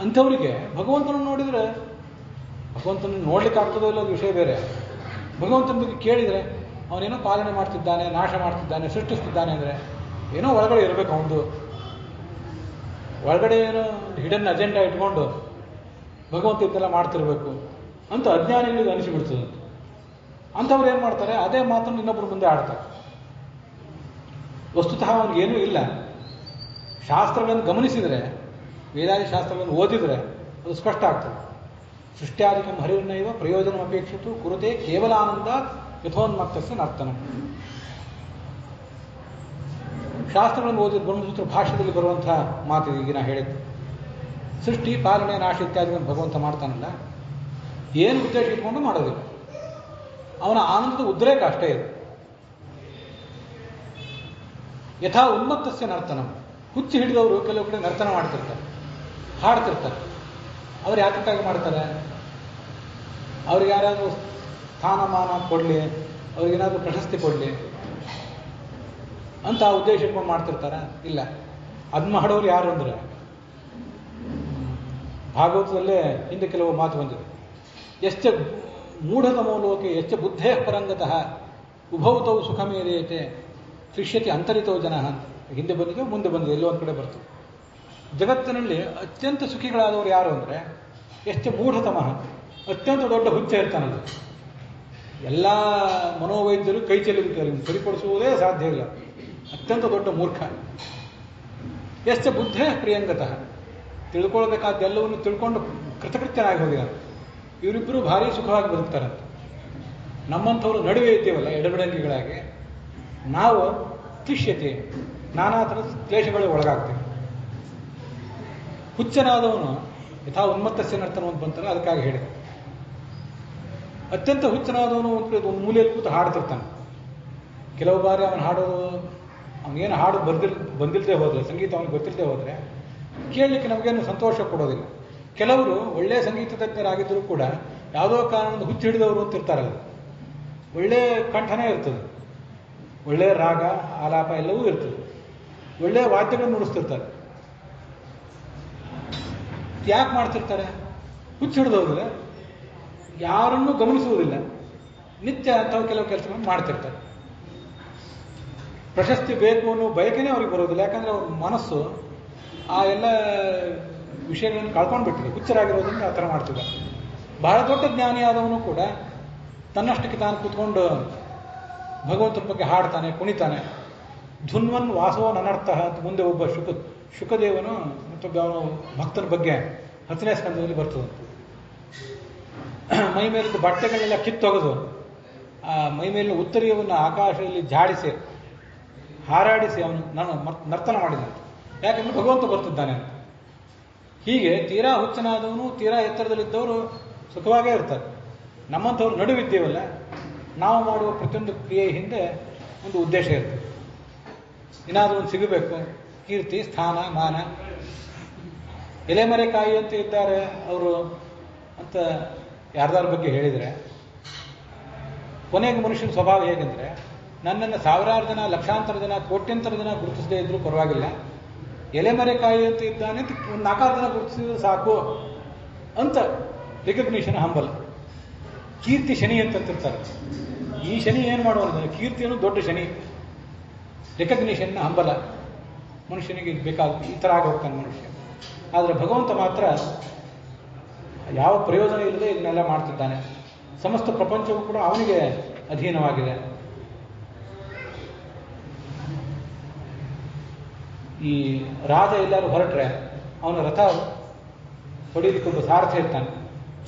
ಅಂಥವರಿಗೆ ಭಗವಂತನನ್ನು ನೋಡಿದರೆ ಭಗವಂತನನ್ನು ನೋಡ್ಲಿಕ್ಕೆ ಆಗ್ತದೋ ಇಲ್ಲೋ ವಿಷಯ ಬೇರೆ. ಭಗವಂತನ ಬಗ್ಗೆ ಕೇಳಿದರೆ ಅವನೇನೋ ಪಾಲನೆ ಮಾಡ್ತಿದ್ದಾನೆ, ನಾಶ ಮಾಡ್ತಿದ್ದಾನೆ, ಸೃಷ್ಟಿಸ್ತಿದ್ದಾನೆ ಅಂದರೆ ಏನೋ ಒಳಗಡೆ ಇರಬೇಕು. ಅವನದು ಒಳಗಡೆ ಏನೋ ಹಿಡನ್ ಅಜೆಂಡಾ ಇಟ್ಕೊಂಡು ಭಗವಂತ ಇದೆಲ್ಲ ಮಾಡ್ತಿರ್ಬೇಕು ಅಂತ ಅಜ್ಞಾನಿಗಳಿಗೆ ಅನಿಸಿಬಿಡ್ತದೆ. ಅಂಥವ್ರು ಏನು ಮಾಡ್ತಾರೆ, ಅದೇ ಮಾತನ್ನು ಇನ್ನೊಬ್ಬರು ಮುಂದೆ ಆಡ್ತಾರೆ. ವಸ್ತುತಃ ಅವನಿಗೇನೂ ಇಲ್ಲ. ಶಾಸ್ತ್ರಗಳನ್ನು ಗಮನಿಸಿದರೆ, ವೇದಾದಿ ಶಾಸ್ತ್ರಗಳನ್ನು ಓದಿದರೆ ಅದು ಸ್ಪಷ್ಟ ಆಗ್ತದೆ. ಸೃಷ್ಟ್ಯಾಧಿಕಂ ಹರಿರ್ನೈವ ಪ್ರಯೋಜನ ಅಪೇಕ್ಷಿತು ಕುರುತೆ ಕೇವಲ ಆನಂದ ಯಥೋನ್ಮತ್ತಸ್ಯ ನರ್ತನ. ಶಾಸ್ತ್ರಗಳನ್ನು ಓದಿದ ಬ್ರಹ್ಮಸೂತ್ರ ಭಾಷ್ಯದಲ್ಲಿ ಬರುವಂತಹ ಮಾತು ಈಗ ನಾ ಹೇಳಿದ್ದು. ಸೃಷ್ಟಿ ಪಾಲನೆ ನಾಶ ಇತ್ಯಾದಿಗಳನ್ನು ಭಗವಂತ ಮಾಡ್ತಾನಲ್ಲ, ಏನು ಉದ್ದೇಶ ಇಟ್ಕೊಂಡು ಮಾಡೋದಿಲ್ಲ. ಅವನ ಆನಂದದ ಉದ್ರೇಕ ಅಷ್ಟೇ ಇದೆ. ಯಥಾ ಉನ್ಮತ್ತಸ್ಯ ನರ್ತನ. ಹುಚ್ಚಿ ಹಿಡಿದವರು ಕೆಲವು ಕಡೆ ನರ್ತನ ಮಾಡ್ತಿರ್ತಾರೆ, ಹಾಡ್ತಿರ್ತಾರೆ. ಅವ್ರು ಯಾತಕ್ಕಾಗಿ ಮಾಡ್ತಾರೆ? ಅವ್ರಿಗೆ ಯಾರಾದರೂ ಸ್ಥಾನಮಾನ ಕೊಡಲಿ, ಅವ್ರಿಗೇನಾದರೂ ಪ್ರಶಸ್ತಿ ಕೊಡಲಿ ಅಂತ ಉದ್ದೇಶ ಇಟ್ಕೊಂಡು ಮಾಡ್ತಿರ್ತಾರ? ಇಲ್ಲ. ಅದು ಮಾಡೋರು ಯಾರು ಅಂದರೆ, ಭಾಗವತದಲ್ಲೇ ಹಿಂದೆ ಕೆಲವು ಮಾತು ಬಂದಿದೆ. ಎಷ್ಟ ಮೂಢತಮೋ ಲೋಕೆ ಎಷ್ಟ ಬುದ್ಧೇ ಪರಂಗತಃ ಉಭೌತವು ಸುಖಮೇದೇತೆ ಶಿಷ್ಯತೆ ಅಂತರಿತವು ಜನ ಅಂತ ಹಿಂದೆ ಬಂದಿದೆ, ಮುಂದೆ ಬಂದಿದೆ, ಎಲ್ಲೋ ಒಂದು ಕಡೆ ಬರ್ತದೆ. ಜಗತ್ತಿನಲ್ಲಿ ಅತ್ಯಂತ ಸುಖಿಗಳಾದವರು ಯಾರು ಅಂದರೆ ಎಷ್ಟು ಮೂಢತಮಃ, ಅತ್ಯಂತ ದೊಡ್ಡ ಹುಚ್ಚ ಇರ್ತಾನಲ್ಲ. ಎಲ್ಲ ಮನೋವೈದ್ಯರು ಕೈ ಚೆಲ್ಲಿಬಿಡ್ತಾರೆ, ಸರಿಪಡಿಸುವುದೇ ಸಾಧ್ಯ ಇಲ್ಲ. ಅತ್ಯಂತ ದೊಡ್ಡ ಮೂರ್ಖ. ಎಷ್ಟು ಬುದ್ಧೇ ಪ್ರಿಯಂಗತಃ. ತಿಳ್ಕೊಳ್ಬೇಕಾದ್ದೆಲ್ಲವನ್ನು ತಿಳ್ಕೊಂಡು ಕೃತಕೃತ್ಯನಾಗಿ ಹೋಗಿದ್ದಾರೆ. ಇವರಿಬ್ಬರು ಭಾರಿ ಸುಖವಾಗಿ ಬದುಕ್ತಾರಂತೆ. ನಮ್ಮಂಥವ್ರು ನಡುವೆ ಇದ್ದೇವಲ್ಲ, ಎಡಬಿಡಂಗಿಗಳಾಗಿ ನಾವು ಕ್ಲಿಶ್ಯತೆ, ನಾನಾ ಥರದ ಕ್ಲೇಶಗಳಿಗೆ ಒಳಗಾಗ್ತೇವೆ. ಹುಚ್ಚನಾದವನು ಯಥಾ ಉನ್ಮತ್ತಸ್ಯ ನರ್ತನ ಅಂತ ಬಂತಾರೆ, ಅದಕ್ಕಾಗಿ ಹೇಳಿದೆ. ಅತ್ಯಂತ ಹುಚ್ಚನಾದವನು ಒಂದು ಮೂಲೆಯಲ್ಲಿ ಕೂತು ಹಾಡ್ತಿರ್ತಾನೆ. ಕೆಲವು ಬಾರಿ ಅವನು ಹಾಡೋದು, ಅವನೇನು ಹಾಡು ಬಂದಿಲ್ಲದೆ ಹೋದರೆ, ಸಂಗೀತ ಅವನಿಗೆ ಗೊತ್ತಿಲ್ಲದೆ ಹೋದರೆ ಕೇಳಲಿಕ್ಕೆ ನಮಗೇನು ಸಂತೋಷ ಕೊಡೋದಿಲ್ಲ. ಕೆಲವರು ಒಳ್ಳೆಯ ಸಂಗೀತ ತಜ್ಞರಾಗಿದ್ದರೂ ಕೂಡ ಯಾವುದೋ ಕಾರಣದ ಹುಚ್ಚು ಹಿಡಿದವರು ಅಂತ ಇರ್ತಾರಲ್ಲ, ಒಳ್ಳೆಯ ಕಂಠನೇ ಇರ್ತದೆ, ಒಳ್ಳೆಯ ರಾಗ ಆಲಾಪ ಎಲ್ಲವೂ ಇರ್ತದೆ, ಒಳ್ಳೆಯ ವಾದ್ಯಗಳನ್ನು ನುಡಿಸ್ತಿರ್ತಾರೆ. ಯಾಕೆ ಮಾಡ್ತಿರ್ತಾರೆ? ಹುಚ್ಚು ಹಿಡಿದವ್ರಿಗೆ ಯಾರನ್ನೂ ಗಮನಿಸುವುದಿಲ್ಲ, ನಿತ್ಯ ಅಂಥವು ಕೆಲವು ಕೆಲಸಗಳನ್ನು ಮಾಡ್ತಿರ್ತಾರೆ. ಪ್ರಶಸ್ತಿ ಬೇಕು ಅನ್ನೋ ಬಯಕೆನೇ ಅವ್ರಿಗೆ ಬರೋದಿಲ್ಲ. ಯಾಕಂದರೆ ಅವ್ರ ಮನಸ್ಸು ಆ ಎಲ್ಲ ವಿಷಯಗಳನ್ನು ಕಳ್ಕೊಂಡ್ಬಿಟ್ಟಿದೆ, ಹುಚ್ಚರಾಗಿರೋದ್ರಿಂದ ಆ ಥರ ಮಾಡ್ತಿದ್ದಾರೆ. ಬಹಳ ದೊಡ್ಡ ಜ್ಞಾನಿಯಾದವನು ಕೂಡ ತನ್ನಷ್ಟಕ್ಕೆ ತಾನು ಕೂತ್ಕೊಂಡು ಭಗವಂತನ ಬಗ್ಗೆ ಹಾಡ್ತಾನೆ, ಕುಣಿತಾನೆ. ಧುನ್ವನ್ ವಾಸವೋ ಅನರ್ಥ ಅಂತ ಮುಂದೆ ಒಬ್ಬ ಶುಕದೇವನು ಮತ್ತೊಬ್ಬ ಅವನು ಭಕ್ತನ ಬಗ್ಗೆ 10ನೇ ಸ್ಕಂದದಲ್ಲಿ ಬರ್ತದೆ. ಮೈ ಮೇಲಿದ್ದ ಬಟ್ಟೆಗಳನ್ನೆಲ್ಲ ಕಿತ್ತೊಗೆದು ಆ ಮೈ ಮೇಲಿನ ಉತ್ತರೀಯವನ್ನು ಆಕಾಶದಲ್ಲಿ ಜಾಡಿಸಿ ಹಾರಾಡಿಸಿ ಅವನು ನರ್ತನ ಮಾಡಿದಂತೆ. ಯಾಕಂದ್ರೆ ಭಗವಂತ ಬರ್ತಿದ್ದಾನೆ ಅಂತ. ಹೀಗೆ ತೀರಾ ಹುಚ್ಚನಾದವನು, ತೀರಾ ಎತ್ತರದಲ್ಲಿದ್ದವರು ಸುಖವಾಗೇ ಇರ್ತಾರೆ. ನಮ್ಮಂಥವ್ರು ನಡುವಿದ್ದೇವಲ್ಲ, ನಾವು ಮಾಡುವ ಪ್ರತಿಯೊಂದು ಕ್ರಿಯೆ ಹಿಂದೆ ಒಂದು ಉದ್ದೇಶ ಇರ್ತದೆ. ಏನಾದರೂ ಒಂದು ಸಿಗಬೇಕು, ಕೀರ್ತಿ, ಸ್ಥಾನ, ಮಾನ. ಎಲೆಮರೆಕಾಯಿ ಅಂತ ಇದ್ದಾರೆ ಅವರು ಅಂತ ಯಾರ್ದಾರ ಬಗ್ಗೆ ಹೇಳಿದರೆ, ಕೊನೆಗೆ ಮನುಷ್ಯನ ಸ್ವಭಾವ ಹೇಗೆಂದರೆ, ನನ್ನನ್ನು ಸಾವಿರಾರು ಜನ, ಲಕ್ಷಾಂತರ ಜನ, ಕೋಟ್ಯಂತರ ಜನ ಗುರುತಿಸದೇ ಇದ್ರೂ ಪರವಾಗಿಲ್ಲ, ಎಲೆಮರೆಕಾಯಿ ಅಂತ ಇದ್ದಾನೆ ಅಂತ ಒಂದು 4 ಜನ ಗುರುತಿಸಿದ್ರೆ ಸಾಕು ಅಂತ ರಿಕಗ್ನಿಷನ್ ಹಂಬಲ್. ಕೀರ್ತಿ ಶನಿ ಅಂತಿರ್ತಾರೆ. ಈ ಶನಿ ಏನು ಮಾಡೋದು? ಕೀರ್ತಿಯನ್ನು ದೊಡ್ಡ ಶನಿ, ರಿಕಗ್ನಿಷನ್ನ ಹಂಬಲ. ಮನುಷ್ಯನಿಗೆ ಬೇಕಾದ ಈ ಥರ ಆಗಿ ಹೋಗ್ತಾನೆ ಮನುಷ್ಯ. ಆದರೆ ಭಗವಂತ ಮಾತ್ರ ಯಾವ ಪ್ರಯೋಜನ ಇಲ್ಲದೆ ಇದನ್ನೆಲ್ಲ ಮಾಡ್ತಿದ್ದಾನೆ. ಸಮಸ್ತ ಪ್ರಪಂಚವೂ ಕೂಡ ಅವನಿಗೆ ಅಧೀನವಾಗಿದೆ. ಈ ರಾಜ ಎಲ್ಲರೂ ಹೊರಟ್ರೆ ಅವನ ರಥ ಹೊಡಿಲಿಕ್ಕೆ ಒಬ್ಬ ಸಾರಥಿ ಇರ್ತಾನೆ,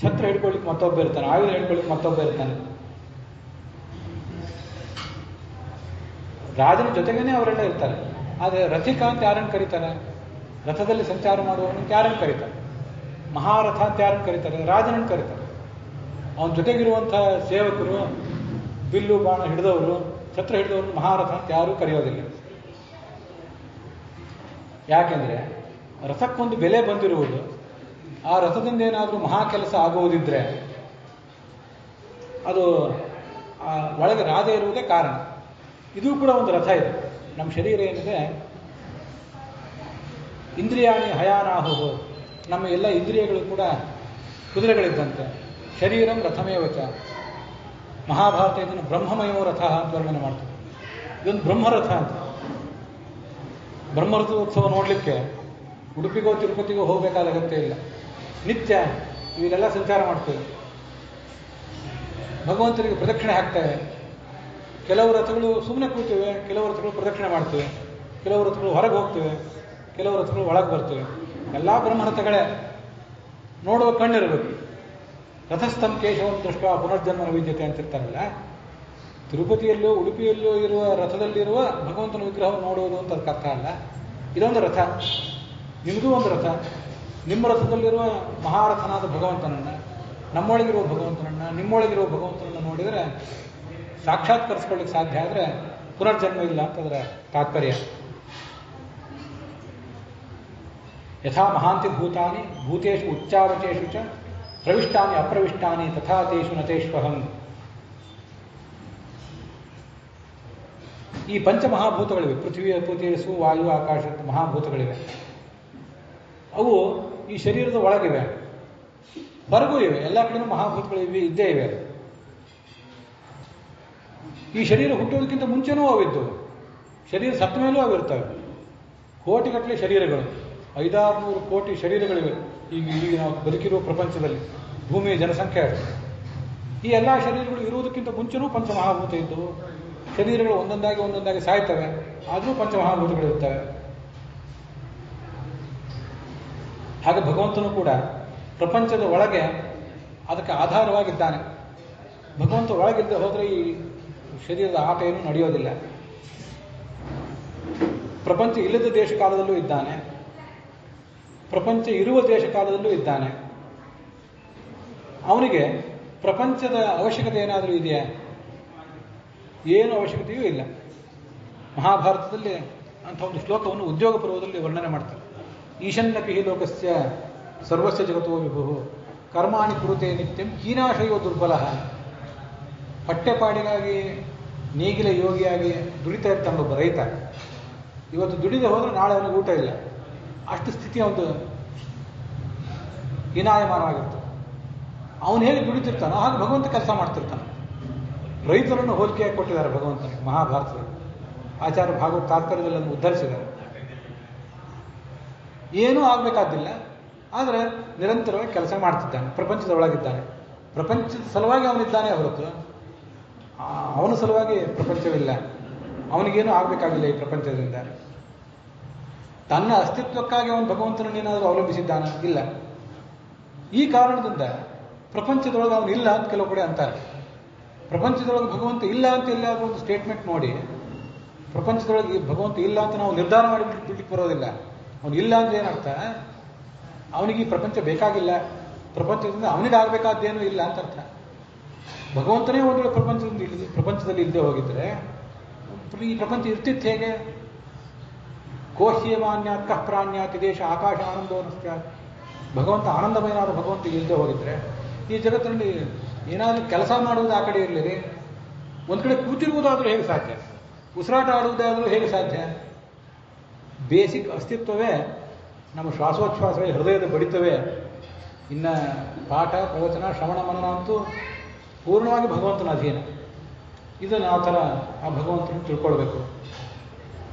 ಛತ್ರ ಹಿಡ್ಕೊಳ್ಳಿಕ್ಕೆ ಮತ್ತೊಬ್ಬ ಇರ್ತಾನೆ, ಆಯುಧ ಹಿಡ್ಕೊಳ್ಳಿಕ್ಕೆ ಮತ್ತೊಬ್ಬ ಇರ್ತಾನೆ. ರಾಜನ ಜೊತೆಗೇನೆ ಅವರೆಲ್ಲ ಇರ್ತಾರೆ. ಆದರೆ ರಥಿಕ ಅಂತ ಯಾರನ್ನು ಕರೀತಾರೆ? ರಥದಲ್ಲಿ ಸಂಚಾರ ಮಾಡುವವನು ಯಾರನ್ನು ಕರೀತಾರೆ? ಮಹಾರಥ ಅಂತ ಯಾರನ್ನು ಕರೀತಾರೆ? ರಾಜನನ್ನು ಕರೀತಾರೆ. ಅವನ ಜೊತೆಗಿರುವಂಥ ಸೇವಕರು, ಬಿಲ್ಲು ಬಾಣ ಹಿಡಿದವರು, ಛತ್ರ ಹಿಡಿದವರು ಮಹಾರಥ ಅಂತ ಯಾರೂ ಕರೆಯೋದಿಲ್ಲ. ಯಾಕೆಂದರೆ ರಥಕ್ಕೊಂದು ಬೆಲೆ ಬಂದಿರುವುದು, ಆ ರಥದಿಂದ ಏನಾದರೂ ಮಹಾ ಕೆಲಸ ಆಗುವುದಿದ್ರೆ ಅದು ಒಳಗೆ ರಾಧೆ ಇರುವುದೇ ಕಾರಣ. ಇದು ಕೂಡ ಒಂದು ರಥ ಇದೆ. ನಮ್ಮ ಶರೀರ ಏನಿದೆ, ಇಂದ್ರಿಯಾಣಿ ಹಯಾನಾಹು, ನಮ್ಮ ಎಲ್ಲ ಇಂದ್ರಿಯಗಳು ಕೂಡ ಕುದುರೆಗಳಿದ್ದಂತೆ. ಶರೀರಂ ರಥಮೇವಚ. ಮಹಾಭಾರತ ಇದನ್ನು ಬ್ರಹ್ಮಮಯೋ ರಥ ಅಂತ ವರ್ಣನೆ ಮಾಡ್ತದೆ. ಇದೊಂದು ಬ್ರಹ್ಮರಥ ಅಂತ. ಬ್ರಹ್ಮರಥೋತ್ಸವ ನೋಡಲಿಕ್ಕೆ ಉಡುಪಿಗೋ ತಿರುಪತಿಗೋ ಹೋಗಬೇಕಾದ ಅಗತ್ಯ ಇಲ್ಲ. ನಿತ್ಯ ಇವೆಲ್ಲ ಸಂಚಾರ ಮಾಡ್ತೇವೆ. ಭಗವಂತನಿಗೆ ಪ್ರದಕ್ಷಿಣೆ ಹಾಕ್ತೇವೆ. ಕೆಲವು ರಥಗಳು ಸುಮ್ಮನೆ ಕೂತೇವೆ, ಕೆಲವು ರಥಗಳು ಪ್ರದಕ್ಷಿಣೆ ಮಾಡ್ತೇವೆ, ಕೆಲವು ರಥಗಳು ಹೊರಗೆ ಹೋಗ್ತೇವೆ, ಕೆಲವು ರಥಗಳು ಒಳಗೆ ಬರ್ತೇವೆ. ಎಲ್ಲ ಬ್ರಹ್ಮರಥಗಳೇ. ನೋಡುವ ಕಣ್ಣಿರಬೇಕು. ರಥಸ್ಥಂ ಕೇಶವಂ ದೃಷ್ಟ ಪುನರ್ಜನ್ಮನ ವಿದ್ಯತೆ ಅಂತಿರ್ತಾರಲ್ಲ, ತಿರುಪತಿಯಲ್ಲೋ ಉಡುಪಿಯಲ್ಲೋ ಇರುವ ರಥದಲ್ಲಿರುವ ಭಗವಂತನ ವಿಗ್ರಹವನ್ನು ನೋಡುವುದು ಅಂತ ಅದಕ್ಕೆ ಅರ್ಥ ಅಲ್ಲ. ಇದೊಂದು ರಥ, ನಿಮಗೂ ಒಂದು ರಥ. ನಿಮ್ಮ ರಥದಲ್ಲಿರುವ ಮಹಾರಥನಾದ ಭಗವಂತನನ್ನು, ನಮ್ಮೊಳಗಿರುವ ಭಗವಂತನನ್ನು, ನಿಮ್ಮೊಳಗಿರುವ ಭಗವಂತನನ್ನು ನೋಡಿದರೆ ಸಾಕ್ಷಾತ್ಕರಿಸ್ಕೊಳ್ಳಿಕ್ಕೆ ಸಾಧ್ಯ. ಆದರೆ ಪುನರ್ಜನ್ಮ ಇಲ್ಲ ಅಂತ ಅದರ ತಾತ್ಪರ್ಯ. ಯಥಾ ಮಹಾಂತಿ ಭೂತಾನಿ ಭೂತೇಶು ಉಚ್ಚಾವಚೇಶು ಚ ಪ್ರವಿಷ್ಟಾನಿ ಅಪ್ರವಿಷ್ಟಾನಿ ತಥಾ ತೇಷು ನತೇಶ್ವಹಂ. ಈ ಪಂಚಮಹಾಭೂತಗಳಿವೆ. ಪೃಥ್ವಿ, ಅಪ್ಪು, ತೇಜಸ್ಸು, ವಾಯು, ಆಕಾಶ ಮಹಾಭೂತಗಳಿವೆ. ಅವು ಈ ಶರೀರದ ಒಳಗಿವೆ, ಹೊರಗೂ ಇವೆ. ಎಲ್ಲ ಕಡೆಯೂ ಮಹಾಭೂತಗಳಿವೆ, ಇದ್ದೇ ಇವೆ. ಈ ಶರೀರ ಹುಟ್ಟೋದಕ್ಕಿಂತ ಮುಂಚೆನೂ ಅವಿದ್ದವು. ಶರೀರ ಸತ್ತ ಮೇಲೂ ಅವಿರ್ತವೆ. ಕೋಟಿಗಟ್ಟಲೆ ಶರೀರಗಳು, 500-600 ಕೋಟಿ ಶರೀರಗಳಿವೆ ಈಗ ನಾವು ಬದುಕಿರುವ ಪ್ರಪಂಚದಲ್ಲಿ. ಭೂಮಿಯ ಜನಸಂಖ್ಯೆ ಅಷ್ಟೆ. ಈ ಎಲ್ಲ ಶರೀರಗಳು ಇರುವುದಕ್ಕಿಂತ ಮುಂಚೆನೂ ಪಂಚಮಹಾಭೂತ ಇದ್ದವು. ಶರೀರಗಳು ಒಂದೊಂದಾಗಿ ಸಾಯ್ತವೆ, ಆದರೂ ಪಂಚಮಹಾಭೂತಗಳಿರ್ತವೆ. ಹಾಗೆ ಭಗವಂತನು ಕೂಡ ಪ್ರಪಂಚದ ಒಳಗೆ ಅದಕ್ಕೆ ಆಧಾರವಾಗಿದ್ದಾನೆ. ಭಗವಂತ ಒಳಗಿಲ್ಲದೆ ಹೋದರೆ ಈ ಶರೀರದ ಆಟ ಏನೂ ನಡೆಯೋದಿಲ್ಲ. ಪ್ರಪಂಚ ಇಲ್ಲದ ದೇಶ ಕಾಲದಲ್ಲೂ ಇದ್ದಾನೆ, ಪ್ರಪಂಚ ಇರುವ ದೇಶ ಕಾಲದಲ್ಲೂ ಇದ್ದಾನೆ. ಅವನಿಗೆ ಪ್ರಪಂಚದ ಅವಶ್ಯಕತೆ ಏನಾದರೂ ಇದೆಯಾ? ಏನು ಅವಶ್ಯಕತೆಯೂ ಇಲ್ಲ. ಮಹಾಭಾರತದಲ್ಲಿ ಅಂಥ ಒಂದು ಶ್ಲೋಕವನ್ನು ಉದ್ಯೋಗ ಪರ್ವದಲ್ಲಿ ವರ್ಣನೆ ಮಾಡ್ತಾರೆ. ಈಶನ್ನಪಿ ಲೋಕಸ್ಯ ಸರ್ವಸ್ಯ ಜಗತೋ ವಿಭು ಕರ್ಮಾಣಿ ಕುರುತೆ ನಿತ್ಯಂ ಕೀನಾಶಯೋ ದುರ್ಬಲ. ಹೊಟ್ಟೆಪಾಡಿಗಾಗಿ ನೇಗಿಲ ಯೋಗಿಯಾಗಿ ದುಡಿತಾ ಇರ್ತಾನೆ ಒಬ್ಬ ರೈತ. ಇವತ್ತು ದುಡಿದೆ ಹೋದರೆ ನಾಳೆ ಅವನಿಗೆ ಊಟ ಇಲ್ಲ. ಅಷ್ಟು ಸ್ಥಿತಿ ಒಂದು ಹೀನಾಯಮಾನವಾಗಿರ್ತದೆ. ಅವನು ಹೇಗೆ ದುಡಿತಿರ್ತಾನೋ ಹಾಗೆ ಭಗವಂತ ಕೆಲಸ ಮಾಡ್ತಿರ್ತಾನೆ. ರೈತರನ್ನು ಹೋಲಿಕೆಯಾಗಿ ಕೊಟ್ಟಿದ್ದಾರೆ ಭಗವಂತನಿಗೆ ಮಹಾಭಾರತದಲ್ಲಿ. ಆಚಾರ್ಯ ಭಾಗವತ ತಾತ್ಪರ್ಯದಲ್ಲಿ ಅದನ್ನು ಉದ್ಧರಿಸಿದ್ದಾರೆ. ಏನೂ ಆಗಬೇಕಾದಿಲ್ಲ, ಆದರೆ ನಿರಂತರವಾಗಿ ಕೆಲಸ ಮಾಡ್ತಿದ್ದಾನೆ, ಪ್ರಪಂಚದ ಒಳಗಿದ್ದಾನೆ. ಪ್ರಪಂಚದ ಸಲುವಾಗಿ ಅವನಿದ್ದಾನೆ ಹೊರತು ಅವನ ಸಲುವಾಗಿ ಪ್ರಪಂಚವಿಲ್ಲ. ಅವನಿಗೇನೂ ಆಗಬೇಕಾಗಿಲ್ಲ ಈ ಪ್ರಪಂಚದಿಂದ. ತನ್ನ ಅಸ್ತಿತ್ವಕ್ಕಾಗಿ ಅವನು ಭಗವಂತನನ್ನೇನಾದರೂ ಅವಲಂಬಿಸಿದ್ದಾನ? ಇಲ್ಲ. ಈ ಕಾರಣದಿಂದ ಪ್ರಪಂಚದೊಳಗೆ ಅವನು ಇಲ್ಲ ಅಂತ ಕೆಲವು ಕಡೆ ಅಂತಾರೆ. ಪ್ರಪಂಚದೊಳಗೆ ಭಗವಂತ ಇಲ್ಲ ಅಂತ ಎಲ್ಲಾದರೂ ಒಂದು ಸ್ಟೇಟ್ಮೆಂಟ್ ನೋಡಿ, ಪ್ರಪಂಚದೊಳಗೆ ಭಗವಂತ ಇಲ್ಲ ಅಂತ ನಾವು ನಿರ್ಧಾರ ಮಾಡಿ ಬಿಡ್ಲಿಕ್ಕೆ ಬರೋದಿಲ್ಲ. ಅವನು ಇಲ್ಲ ಅಂದ್ರೆ ಏನರ್ಥ? ಅವನಿಗೆ ಈ ಪ್ರಪಂಚ ಬೇಕಾಗಿಲ್ಲ, ಪ್ರಪಂಚದಿಂದ ಅವನಿಗಾಗಬೇಕಾದ್ದೇನೂ ಇಲ್ಲ ಅಂತ ಅರ್ಥ. ಭಗವಂತನೇ ಒಂದು ವೇಳೆ ಪ್ರಪಂಚದಲ್ಲಿ ಇಲ್ಲದೆ ಹೋಗಿದ್ರೆ ಈ ಪ್ರಪಂಚ ಇರ್ತಿತ್ತು ಹೇಗೆ? ಕೋಹ್ಯಮಾನ್ಯಾತ್ ಕಃ ಪ್ರಾಣ್ಯಾತ್ ದೇಶ ಆಕಾಶ ಆನಂದೋನಸ್ತ್ಯಾತ್. ಭಗವಂತ ಆನಂದಮಯನಾದ ಭಗವಂತ ಇಲ್ಲದೆ ಹೋಗಿದ್ರೆ ಈ ಜಗತ್ತಿನಲ್ಲಿ ಏನಾದರೂ ಕೆಲಸ ಮಾಡುವುದು ಆ ಕಡೆ ಇರಲಿರಿ, ಒಂದು ಕಡೆ ಕೂತಿರುವುದಾದರೂ ಹೇಗೆ ಸಾಧ್ಯ? ಉಸಿರಾಟ ಆಡುವುದಾದರೂ ಹೇಗೆ ಸಾಧ್ಯ? ಬೇಸಿಕ್ ಅಸ್ತಿತ್ವವೇ ನಮ್ಮ ಶ್ವಾಸೋಚ್ಛ್ವಾಸವೇ, ಹೃದಯದ ಬಡಿತವೇ. ಇನ್ನು ಪಾಠ ಪ್ರವಚನ ಶ್ರವಣ ಮನನ ಅಂತೂ ಪೂರ್ಣವಾಗಿ ಭಗವಂತನ ಅಧೀನ. ಇದನ್ನು ಆ ಥರ ಆ ಭಗವಂತನ ತಿಳ್ಕೊಳ್ಬೇಕು.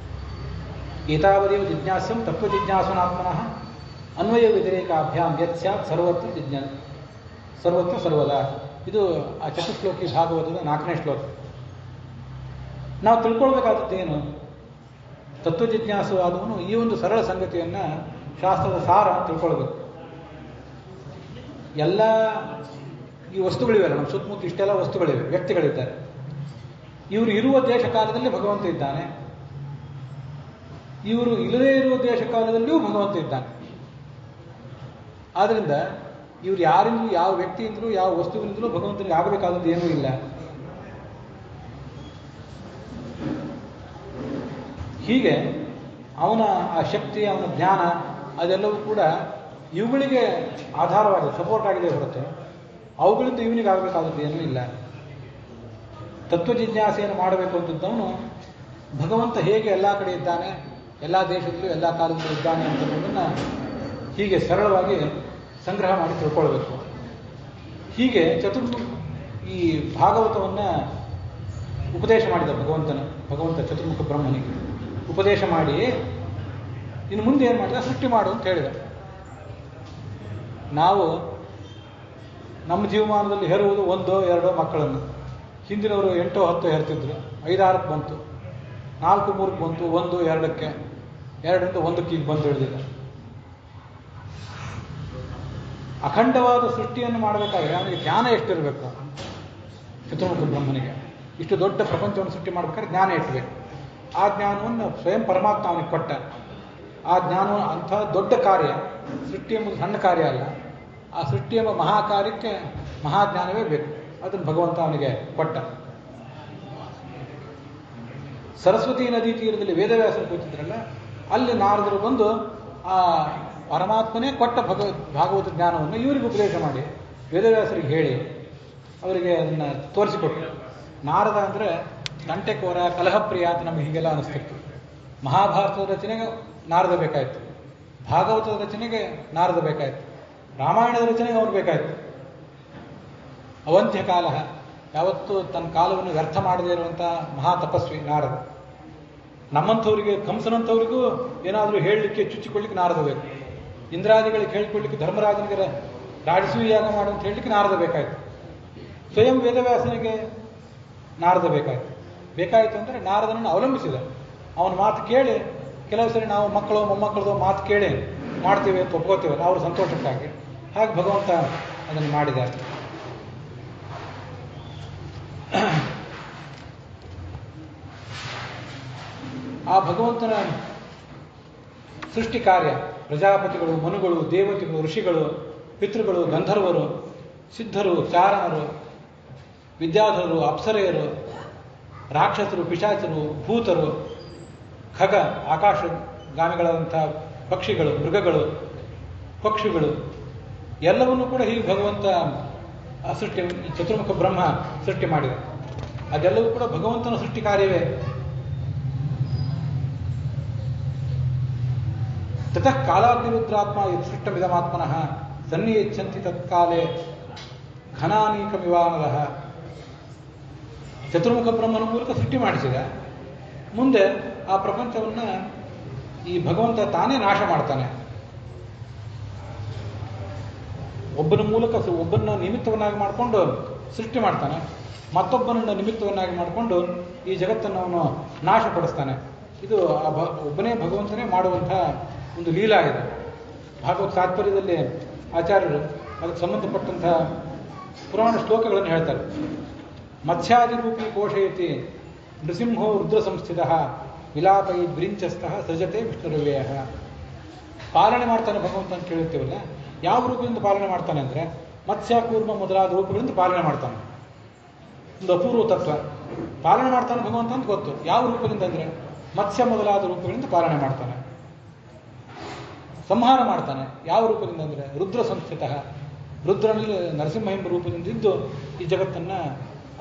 ಏತಾವದೇವ ಜಿಜ್ಞಾಸ್ಯಂ ತತ್ವಜಿಜ್ಞಾಸನಾತ್ಮನಃ ಅನ್ವಯ ವ್ಯತಿರೇಕಾಭ್ಯಾಂ ಯತ್ ಸ್ಯಾತ್ ಸರ್ವತ್ರ ಸರ್ವದಾ. ಇದು ಆ ಚತುಶ್ಲೋಕಿ ಭಾಗವತದ 4ನೇ ಶ್ಲೋಕ. ನಾವು ತಿಳ್ಕೊಳ್ಬೇಕಾದದ್ದೇನು? ತತ್ವಜಿಜ್ಞಾಸು ಆದವನು ಈ ಒಂದು ಸರಳ ಸಂಗತಿಯನ್ನು, ಶಾಸ್ತ್ರದ ಸಾರ ತಿಳ್ಕೊಳ್ಬೇಕು. ಎಲ್ಲ ಈ ವಸ್ತುಗಳಿವೆಲ್ಲ, ನಮ್ಮ ಸುತ್ತಮುತ್ತ ಇಷ್ಟೆಲ್ಲ ವಸ್ತುಗಳಿವೆ, ವ್ಯಕ್ತಿಗಳಿದ್ದಾರೆ. ಇವರು ಇರುವ ದೇಶ ಕಾಲದಲ್ಲಿ ಭಗವಂತ ಇದ್ದಾನೆ, ಇವರು ಇಲ್ಲದೇ ಇರುವ ದೇಶ ಕಾಲದಲ್ಲಿಯೂ ಭಗವಂತ ಇದ್ದಾನೆ. ಆದ್ದರಿಂದ ಇವ್ರು ಯಾರಿಂದಲೂ, ಯಾವ ವ್ಯಕ್ತಿಯಿಂದಲೂ, ಯಾವ ವಸ್ತುವಿನಿಂದಲೂ ಭಗವಂತನಿಗೆ ಆಗಬೇಕಾದದ್ದು ಏನೂ ಇಲ್ಲ. ಹೀಗೆ ಅವನ ಆ ಶಕ್ತಿ, ಅವನ ಜ್ಞಾನ ಅದೆಲ್ಲವೂ ಕೂಡ ಇವುಗಳಿಗೆ ಆಧಾರವಾಗಿದೆ, ಸಪೋರ್ಟ್ ಆಗಿದೆ ಹೊರತು ಅವುಗಳಿಂದ ಇವನಿಗೆ ಆಗಬೇಕಾದದ್ದು ಏನೂ ಇಲ್ಲ. ತತ್ವ ಜಿಜ್ಞಾಸೆಯನ್ನು ಮಾಡಬೇಕು ಅಂತಿದ್ದವನು ಭಗವಂತ ಹೇಗೆ ಎಲ್ಲ ಕಡೆ ಇದ್ದಾನೆ, ಎಲ್ಲ ದೇಶದಲ್ಲೂ ಎಲ್ಲ ಕಾಲದಲ್ಲೂ ಇದ್ದಾನೆ ಅಂತನ್ನೋದನ್ನು ಹೀಗೆ ಸರಳವಾಗಿ ಸಂಗ್ರಹ ಮಾಡಿ ತಿಳ್ಕೊಳ್ಬೇಕು. ಹೀಗೆ ಈ ಭಾಗವತವನ್ನು ಉಪದೇಶ ಮಾಡಿದ ಭಗವಂತ ಚತುರ್ಮುಖ ಬ್ರಹ್ಮನಿಗೆ ಉಪದೇಶ ಮಾಡಿ ಇನ್ನು ಮುಂದೆ ಏನು ಮಾಡಿದ, ಸೃಷ್ಟಿ ಮಾಡು ಅಂತ ಹೇಳಿದ. ನಾವು ನಮ್ಮ ಜೀವಮಾನದಲ್ಲಿ ಹೆರುವುದು 1-2 ಮಕ್ಕಳನ್ನು. ಹಿಂದಿನವರು 8-10 ಹೆರ್ತಿದ್ರು, 5-6ಕ್ಕೆ ಬಂತು, 4-3ಕ್ಕೆ ಬಂತು, 1-2ಕ್ಕೆ, 2ರಿಂದ 1ಕ್ಕೆ ಈಗ ಬಂದು ಹಿಡಿದಿಲ್ಲ. ಅಖಂಡವಾದ ಸೃಷ್ಟಿಯನ್ನು ಮಾಡಬೇಕಾದ್ರೆ ಅವನಿಗೆ ಜ್ಞಾನ ಎಷ್ಟಿರಬೇಕು? ಚತುರ್ಮುಖ ಬ್ರಹ್ಮನಿಗೆ ಇಷ್ಟು ದೊಡ್ಡ ಪ್ರಪಂಚವನ್ನು ಸೃಷ್ಟಿ ಮಾಡಬೇಕಾದ್ರೆ ಜ್ಞಾನ ಎಷ್ಟಬೇಕು? ಆ ಜ್ಞಾನವನ್ನು ಸ್ವಯಂ ಪರಮಾತ್ಮ ಅವನಿಗೆ ಕೊಟ್ಟ. ಆ ಜ್ಞಾನ ಅಂಥ ದೊಡ್ಡ ಕಾರ್ಯ, ಸೃಷ್ಟಿ ಎಂಬುದು ಸಣ್ಣ ಕಾರ್ಯ ಅಲ್ಲ. ಆ ಸೃಷ್ಟಿ ಎಂಬ ಮಹಾಕಾರ್ಯಕ್ಕೆ ಮಹಾಜ್ಞಾನವೇ ಬೇಕು. ಅದನ್ನು ಭಗವಂತ ಅವನಿಗೆ ಕೊಟ್ಟ. ಸರಸ್ವತಿ ನದಿ ತೀರದಲ್ಲಿ ವೇದವ್ಯಾಸರು ಕೂತಿದ್ರಲ್ಲ, ಅಲ್ಲಿ ನಾರದರು ಬಂದು ಆ ಪರಮಾತ್ಮನೇ ಕೊಟ್ಟ ಭಾಗವತ ಜ್ಞಾನವನ್ನು ಇವರಿಗೆ ಉಪದೇಶ ಮಾಡಿ ವೇದವ್ಯಾಸರಿಗೆ ಹೇಳಿ ಅವರಿಗೆ ಅದನ್ನು ತೋರಿಸಿಕೊಟ್ರು. ನಾರದ ಅಂದರೆ ತಂಟೆಕೋರ, ಕಲಹಪ್ರಿಯ ಅಂತ ನಮಗೆ ಹೀಗೆಲ್ಲ ಅನಿಸ್ತಿತ್ತು. ಮಹಾಭಾರತದ ರಚನೆಗೆ ನಾರದ ಬೇಕಾಯಿತು, ಭಾಗವತದ ರಚನೆಗೆ ನಾರದ ಬೇಕಾಯಿತು, ರಾಮಾಯಣದ ರಚನೆಗೆ ಅವ್ರು ಬೇಕಾಯಿತು. ಅವಂತ್ಯ ಕಾಲ, ಯಾವತ್ತೂ ತನ್ನ ಕಾಲವನ್ನು ವ್ಯರ್ಥ ಮಾಡದೇ ಇರುವಂಥ ಮಹಾ ತಪಸ್ವಿ ನಾರದ. ನಮ್ಮಂಥವರಿಗೆ, ಕಂಸನಂಥವರಿಗೂ ಏನಾದರೂ ಹೇಳಲಿಕ್ಕೆ, ಚುಚ್ಚಿಕೊಳ್ಳಿಕ್ಕೆ ನಾರದ ಬೇಕು. ಇಂದ್ರಾದಿಗಳಿಗೆ ಹೇಳಿಕೊಳ್ಳಿಕ್ಕೆ, ಧರ್ಮರಾಜನಿಗೆ ರಾಜಸೂಯಾಗ ಮಾಡು ಅಂತ ಹೇಳಲಿಕ್ಕೆ ನಾರದ ಬೇಕಾಯಿತು. ಸ್ವಯಂ ವೇದವ್ಯಾಸನಿಗೆ ನಾರದ ಬೇಕಾಯಿತು ಅಂದರೆ ನಾರದನನ್ನು ಅವಲಂಬಿಸಿದ. ಅವನ ಮಾತು ಕೇಳಿ ಕೆಲವು ಸರಿ ನಾವು ಮಕ್ಕಳು ಮೊಮ್ಮಕ್ಕಳದು ಮಾತು ಕೇಳಿ ಮಾಡ್ತೀವಿ ಅಂತ ಒಪ್ಕೋತೀವಲ್ಲ, ಅವ್ರ ಸಂತೋಷಕ್ಕಾಗಿ. ಹಾಗೆ ಭಗವಂತ ಅದನ್ನು ಮಾಡಿದ. ಆ ಭಗವಂತನ ಸೃಷ್ಟಿ ಕಾರ್ಯ ಪ್ರಜಾಪತಿಗಳು, ಮನುಗಳು, ದೇವತೆಗಳು, ಋಷಿಗಳು, ಪಿತೃಗಳು, ಗಂಧರ್ವರು, ಸಿದ್ಧರು, ಚಾರಣರು, ವಿದ್ಯಾಧರರು, ಅಪ್ಸರೆಯರು, ರಾಕ್ಷಸರು, ಪಿಶಾಚರು, ಭೂತರು, ಖಗ ಆಕಾಶಗಾಮಿಗಳಂಥ ಪಕ್ಷಿಗಳು, ಮೃಗಗಳು, ಪಕ್ಷಿಗಳು ಎಲ್ಲವನ್ನೂ ಕೂಡ ಹೀಗೆ ಭಗವಂತ ಸೃಷ್ಟಿ, ಚತುರ್ಮುಖ ಬ್ರಹ್ಮ ಸೃಷ್ಟಿ ಮಾಡಿದ. ಅದೆಲ್ಲವೂ ಕೂಡ ಭಗವಂತನ ಸೃಷ್ಟಿ ಕಾರ್ಯವೇ. ತತಃ ಕಾಲಾಗ್ನಿರುದ್ರಾತ್ಮ ಸೃಷ್ಟಮಿದಮಾತ್ಮನಃ ಸನ್ನಿಯಚ್ಛಂತಿ ತತ್ಕಾಲೇ ಘನಾನೀಕಮಿವಾನಲಃ. ಚತುರ್ಮುಖ ಬ್ರಹ್ಮನ ಮೂಲಕ ಸೃಷ್ಟಿ ಮಾಡಿಸಿದ. ಮುಂದೆ ಆ ಪ್ರಪಂಚವನ್ನು ಈ ಭಗವಂತ ತಾನೇ ನಾಶ ಮಾಡ್ತಾನೆ. ಒಬ್ಬನ ಮೂಲಕ ಒಬ್ಬನ ನಿಮಿತ್ತವನ್ನಾಗಿ ಮಾಡಿಕೊಂಡು ಸೃಷ್ಟಿ ಮಾಡ್ತಾನೆ, ಮತ್ತೊಬ್ಬನನ್ನು ನಿಮಿತ್ತವನ್ನಾಗಿ ಮಾಡಿಕೊಂಡು ಈ ಜಗತ್ತನ್ನು ಅವನು ನಾಶಪಡಿಸ್ತಾನೆ. ಇದು ಒಬ್ಬನೇ ಭಗವಂತನೇ ಮಾಡುವಂಥ ಒಂದು ಲೀಲಾ ಇದೆ. ಭಾಗವತ ತಾತ್ಪರ್ಯದಲ್ಲಿ ಆಚಾರ್ಯರು ಅದಕ್ಕೆ ಸಂಬಂಧಪಟ್ಟಂತಹ ಪುರಾಣ ಶ್ಲೋಕಗಳನ್ನು ಹೇಳ್ತಾರೆ. ಮತ್ಸ್ಯಾದಿರೂಪಿ ಕೋಶಯತಿ ನೃಸಿಂಹೋ ರುದ್ರ ಸಂಸ್ಥಿತ ವಿಲಾಪೈ ಬ್ರಿಂಚಸ್ಥಃ ಸೃಜತೆ ವಿಷ್ಣುರವ್ಯಯ. ಪಾಲನೆ ಮಾಡ್ತಾನೆ ಭಗವಂತ ಅಂತ ಕೇಳುತ್ತೇವಲ್ಲ, ಯಾವ ರೂಪದಿಂದ ಪಾಲನೆ ಮಾಡ್ತಾನೆ ಅಂದರೆ ಮತ್ಸ್ಯ, ಕೂರ್ಮ ಮೊದಲಾದ ರೂಪಗಳಿಂದ ಪಾಲನೆ ಮಾಡ್ತಾನೆ. ಒಂದು ಅಪೂರ್ವ ತತ್ವ. ಪಾಲನೆ ಮಾಡ್ತಾನೆ ಭಗವಂತ ಅಂತ ಗೊತ್ತು. ಯಾವ ರೂಪದಿಂದ ಅಂದರೆ ಮತ್ಸ್ಯ ಮೊದಲಾದ ರೂಪಗಳಿಂದ ಪಾಲನೆ ಮಾಡ್ತಾನೆ. ಸಂಹಾರ ಮಾಡ್ತಾನೆ ಯಾವ ರೂಪದಿಂದ ಅಂದರೆ ರುದ್ರ ಸಂಸ್ಥಿತ, ರುದ್ರನಲ್ಲಿ ನರಸಿಂಹ ಎಂಬ ರೂಪದಿಂದ ಇದ್ದು ಈ ಜಗತ್ತನ್ನು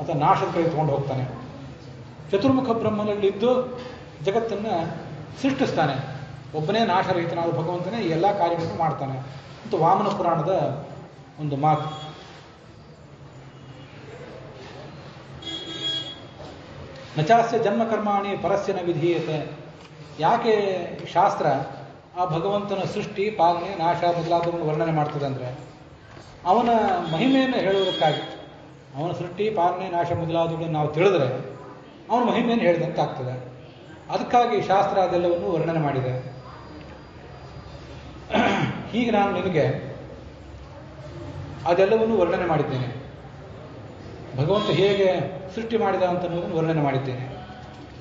ಆತ ನಾಶದ ಕಡೆ ತಗೊಂಡು ಹೋಗ್ತಾನೆ. ಚತುರ್ಮುಖ ಬ್ರಹ್ಮನಲ್ಲಿದ್ದು ಜಗತ್ತನ್ನು ಸೃಷ್ಟಿಸ್ತಾನೆ. ಒಬ್ಬನೇ ನಾಶರಹಿತನಾದ ಭಗವಂತನೇ ಈ ಎಲ್ಲ ಕಾರ್ಯಗಳನ್ನು ಮಾಡ್ತಾನೆ ಅಂತ ವಾಮನ ಪುರಾಣದ ಒಂದು ಮಾತು. ನಚಾಸ್ಯ ಜನ್ಮಕರ್ಮಾಣಿ ಪರಸ್ಯನ ವಿಧೀಯತೆ. ಯಾಕೆ ಶಾಸ್ತ್ರ ಆ ಭಗವಂತನ ಸೃಷ್ಟಿ, ಪಾಲನೆ, ನಾಶ ಮೊದಲಾದವನ್ನು ವರ್ಣನೆ ಮಾಡ್ತದೆ ಅಂದರೆ ಅವನ ಮಹಿಮೆಯನ್ನು ಹೇಳುವುದಕ್ಕಾಗಿ. ಅವನ ಸೃಷ್ಟಿ, ಪಾಲನೆ, ನಾಶ ಮೊದಲಾದವುಗಳನ್ನು ನಾವು ತಿಳಿದ್ರೆ ಅವನ ಮಹಿಮೆಯನ್ನು ಹೇಳಿದಂತೆ ಆಗ್ತದೆ. ಅದಕ್ಕಾಗಿ ಶಾಸ್ತ್ರ ಅದೆಲ್ಲವನ್ನು ವರ್ಣನೆ ಮಾಡಿದೆ. ಹೀಗೆ ನಾನು ನಿನಗೆ ಅದೆಲ್ಲವನ್ನು ವರ್ಣನೆ ಮಾಡಿದ್ದೇನೆ. ಭಗವಂತ ಹೇಗೆ ಸೃಷ್ಟಿ ಮಾಡಿದ ಅಂತನ್ನೋದನ್ನು ವರ್ಣನೆ ಮಾಡಿದ್ದೇನೆ.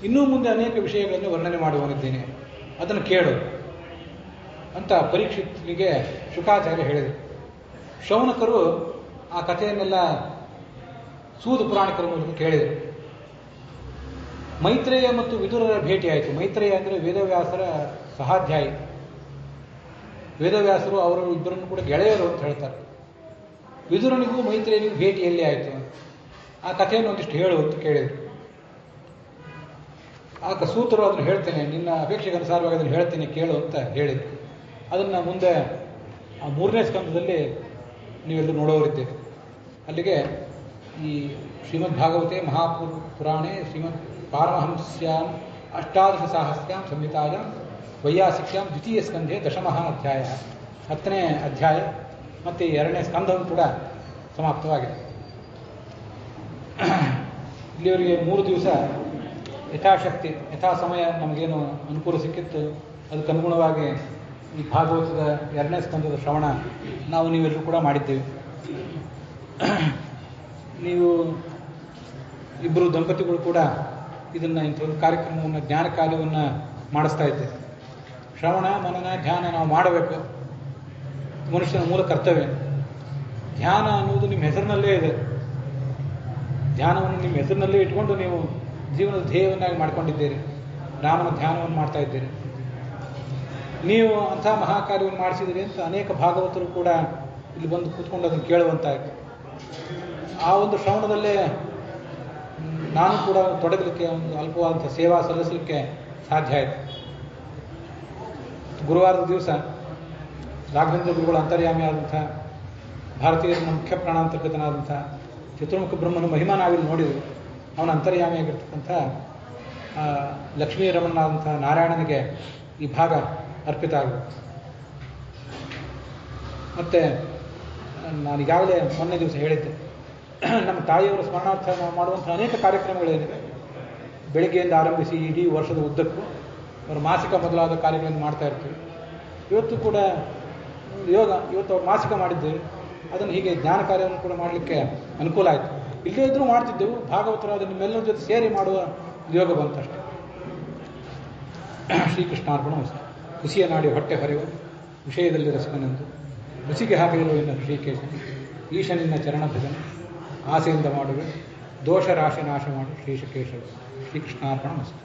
ಇನ್ನೂ ಮುಂದೆ ಅನೇಕ ವಿಷಯಗಳನ್ನು ವರ್ಣನೆ ಮಾಡುವನಿದ್ದೇನೆ, ಅದನ್ನು ಕೇಳು ಅಂತ ಪರೀಕ್ಷಿತನಿಗೆ ಶುಕಾಚಾರ್ಯ ಹೇಳಿದರು. ಶೌನಕರು ಆ ಕಥೆಯನ್ನೆಲ್ಲ ಸೂದ ಪುರಾಣಿಕರ ಮೂಲಕ ಕೇಳಿದರು. ಮೈತ್ರೇಯ ಮತ್ತು ವಿದುರರ ಭೇಟಿಯಾಯಿತು. ಮೈತ್ರೇಯ ಅಂದರೆ ವೇದವ್ಯಾಸರ ಸಹಾಧ್ಯಾಯಿ. ವೇದವ್ಯಾಸರು ಅವರು ಇಬ್ಬರನ್ನು ಕೂಡ ಗೆಳೆಯರು ಅಂತ ಹೇಳ್ತಾರೆ. ವಿದುರನಿಗೂ ಮೈತ್ರೇಯನಿಗೂ ಭೇಟಿ ಎಲ್ಲಿ ಆಯಿತು, ಆ ಕಥೆಯನ್ನು ಒಂದಿಷ್ಟು ಹೇಳು ಅಂತ ಕೇಳಿದರು. ಆಗ ಸೂತರು ಅದನ್ನು ಹೇಳ್ತೇನೆ, ನಿನ್ನ ಅಪೇಕ್ಷೆಗೆ ಅನುಸಾರವಾಗಿ ಅದನ್ನು ಹೇಳ್ತೇನೆ ಕೇಳು ಅಂತ ಹೇಳಿದರು. ಅದನ್ನು ಮುಂದೆ ಆ 3ನೇ ಸ್ಕಂದದಲ್ಲಿ ನೀವೆಲ್ಲರೂ ನೋಡೋರಿದ್ದೀರಿ. ಅಲ್ಲಿಗೆ ಈ ಶ್ರೀಮದ್ ಭಾಗವತೆ ಮಹಾಪುರಾಣೆ ಶ್ರೀಮದ್ ಪಾರಮಹಂಸ್ಯಾಂ ಅಷ್ಟಾದಶ ಸಾಹಸ್ಯಾಂ ಸಂಹಿತಾಯಾಂ ವೈಯಾಸಿಕ್ಯಾಂ ದ್ವಿತೀಯ ಸ್ಕಂಧೆ 10ನೇ ಅಧ್ಯಾಯ, 10ನೇ ಅಧ್ಯಾಯ ಮತ್ತು 2ನೇ ಸ್ಕಂಧವು ಕೂಡ ಸಮಾಪ್ತವಾಗಿದೆ. ಇಲ್ಲಿಯವರಿಗೆ 3 ದಿವಸ ಯಥಾಶಕ್ತಿ ಯಥಾ ಸಮಯ ನಮಗೇನು ಅನುಕೂಲ ಸಿಕ್ಕಿತ್ತು ಅದಕ್ಕನುಗುಣವಾಗಿ ಈ ಭಾಗವತದ 2ನೇ ಸ್ಕಂಧದ ಶ್ರವಣ ನೀವೆಲ್ಲರೂ ಕೂಡ ಮಾಡಿದ್ದೇವೆ. ನೀವು ಇಬ್ಬರು ದಂಪತಿಗಳು ಕೂಡ ಇದನ್ನು ಇಂಥ ಒಂದು ಕಾರ್ಯಕ್ರಮವನ್ನು ಜ್ಞಾನ ಕಾರ್ಯವನ್ನು ಮಾಡಿಸ್ತಾ ಇದ್ದೇವೆ. ಶ್ರವಣ ಮನನ ಧ್ಯಾನ ನಾವು ಮಾಡಬೇಕು, ಮನುಷ್ಯನ ಮೂಲ ಕರ್ತವ್ಯ. ಧ್ಯಾನ ಅನ್ನುವುದು ನಿಮ್ಮ ಹೆಸರಿನಲ್ಲೇ ಇದೆ. ಧ್ಯಾನವನ್ನು ನಿಮ್ಮ ಹೆಸರಿನಲ್ಲೇ ಇಟ್ಕೊಂಡು ನೀವು ಜೀವನದ ಧ್ಯೇಯವನ್ನಾಗಿ ಮಾಡ್ಕೊಂಡಿದ್ದೀರಿ. ರಾಮನ ಧ್ಯಾನವನ್ನು ಮಾಡ್ತಾ ಇದ್ದೀರಿ. ನೀವು ಅಂಥ ಮಹಾಕಾರ್ಯವನ್ನು ಮಾಡಿಸಿದಿರಿ ಅಂತ ಅನೇಕ ಭಾಗವತರು ಕೂಡ ಇಲ್ಲಿ ಬಂದು ಕೂತ್ಕೊಂಡು ಅದನ್ನು ಕೇಳುವಂತಾಯಿತು. ಆ ಒಂದು ಶ್ರವಣದಲ್ಲೇ ನಾನು ಕೂಡ ತೊಡಗಲಿಕ್ಕೆ ಒಂದು ಅಲ್ಪವಾದಂಥ ಸೇವಾ ಸಲ್ಲಿಸಲಿಕ್ಕೆ ಸಾಧ್ಯ ಆಯಿತು. ಗುರುವಾರದ ದಿವಸ ರಾಘವೇಂದ್ರ ಗುರುಗಳ ಅಂತರ್ಯಾಮಿಯಾದಂಥ ಭಾರತೀಯರ ಮುಖ್ಯ ಪ್ರಾಣಾಂತರ್ಗತನಾದಂಥ ಚತುರ್ಮುಖ ಬ್ರಹ್ಮನ ಮಹಿಮಾ ನಾವಿಲ್ಲಿ ನೋಡಿದರು. ಅವನ ಅಂತರ್ಯಾಮಿಯಾಗಿರ್ತಕ್ಕಂಥ ಲಕ್ಷ್ಮೀ ರಮಣನಾದಂಥ ನಾರಾಯಣನಿಗೆ ಈ ಭಾಗ ಅರ್ಪಿತ ಆಗುತ್ತೆ. ಮತ್ತು ನಾನೀಗಾಗಲೇ ಮೊನ್ನೆ ದಿವಸ ಹೇಳಿದ್ದೆ, ನಮ್ಮ ತಾಯಿಯವರ ಸ್ಮರಣಾರ್ಥ ನಾವು ಮಾಡುವಂಥ ಅನೇಕ ಕಾರ್ಯಕ್ರಮಗಳೇನಿವೆ, ಬೆಳಗ್ಗೆಯಿಂದ ಆರಂಭಿಸಿ ಇಡೀ ವರ್ಷದ ಉದ್ದಕ್ಕೂ ಅವರ ಮಾಸಿಕ ಮೊದಲಾದ ಕಾರ್ಯಗಳನ್ನು ಮಾಡ್ತಾ ಇರ್ತೀವಿ. ಇವತ್ತು ಕೂಡ ಇವತ್ತು ಅವ್ರು ಮಾಸಿಕ ಮಾಡಿದ್ದೇವೆ. ಅದನ್ನು ಹೀಗೆ ಜ್ಞಾನ ಕಾರ್ಯವನ್ನು ಕೂಡ ಮಾಡಲಿಕ್ಕೆ ಅನುಕೂಲ ಆಯಿತು. ಇಲ್ಲದೇ ಇದ್ದರೂ ಮಾಡ್ತಿದ್ದೆವು. ಭಾಗವತರಾದ ನಿಮ್ಮೆಲ್ಲರ ಜೊತೆ ಸೇರಿ ಮಾಡುವ ಯೋಗ ಬಂತಷ್ಟೆ. ಶ್ರೀಕೃಷ್ಣಾರ್ಪಣ ವಸ್ತು. ಖುಷಿಯ ನಾಡಿ ಹೊಟ್ಟೆ ಹೊರೆಯುವ ವಿಷಯದಲ್ಲಿ ರಸಿಕನೆಂದು ರುಚಿಗೆ ಹಾಕಲಿರುವ ಇನ್ನು ಶ್ರೀಕೇಶ ಈಶನಿನ್ನ ಚರಣ ಭಜನೆ ಆಸೆಯಿಂದ ಮಾಡುವೆ ದೋಷ ರಾಶಿ ನಾಶ ಮಾಡು ಶ್ರೀಶಕೇಶವ. ಶ್ರೀಕೃಷ್ಣಾರ್ಪಣ ವಸ್ತು.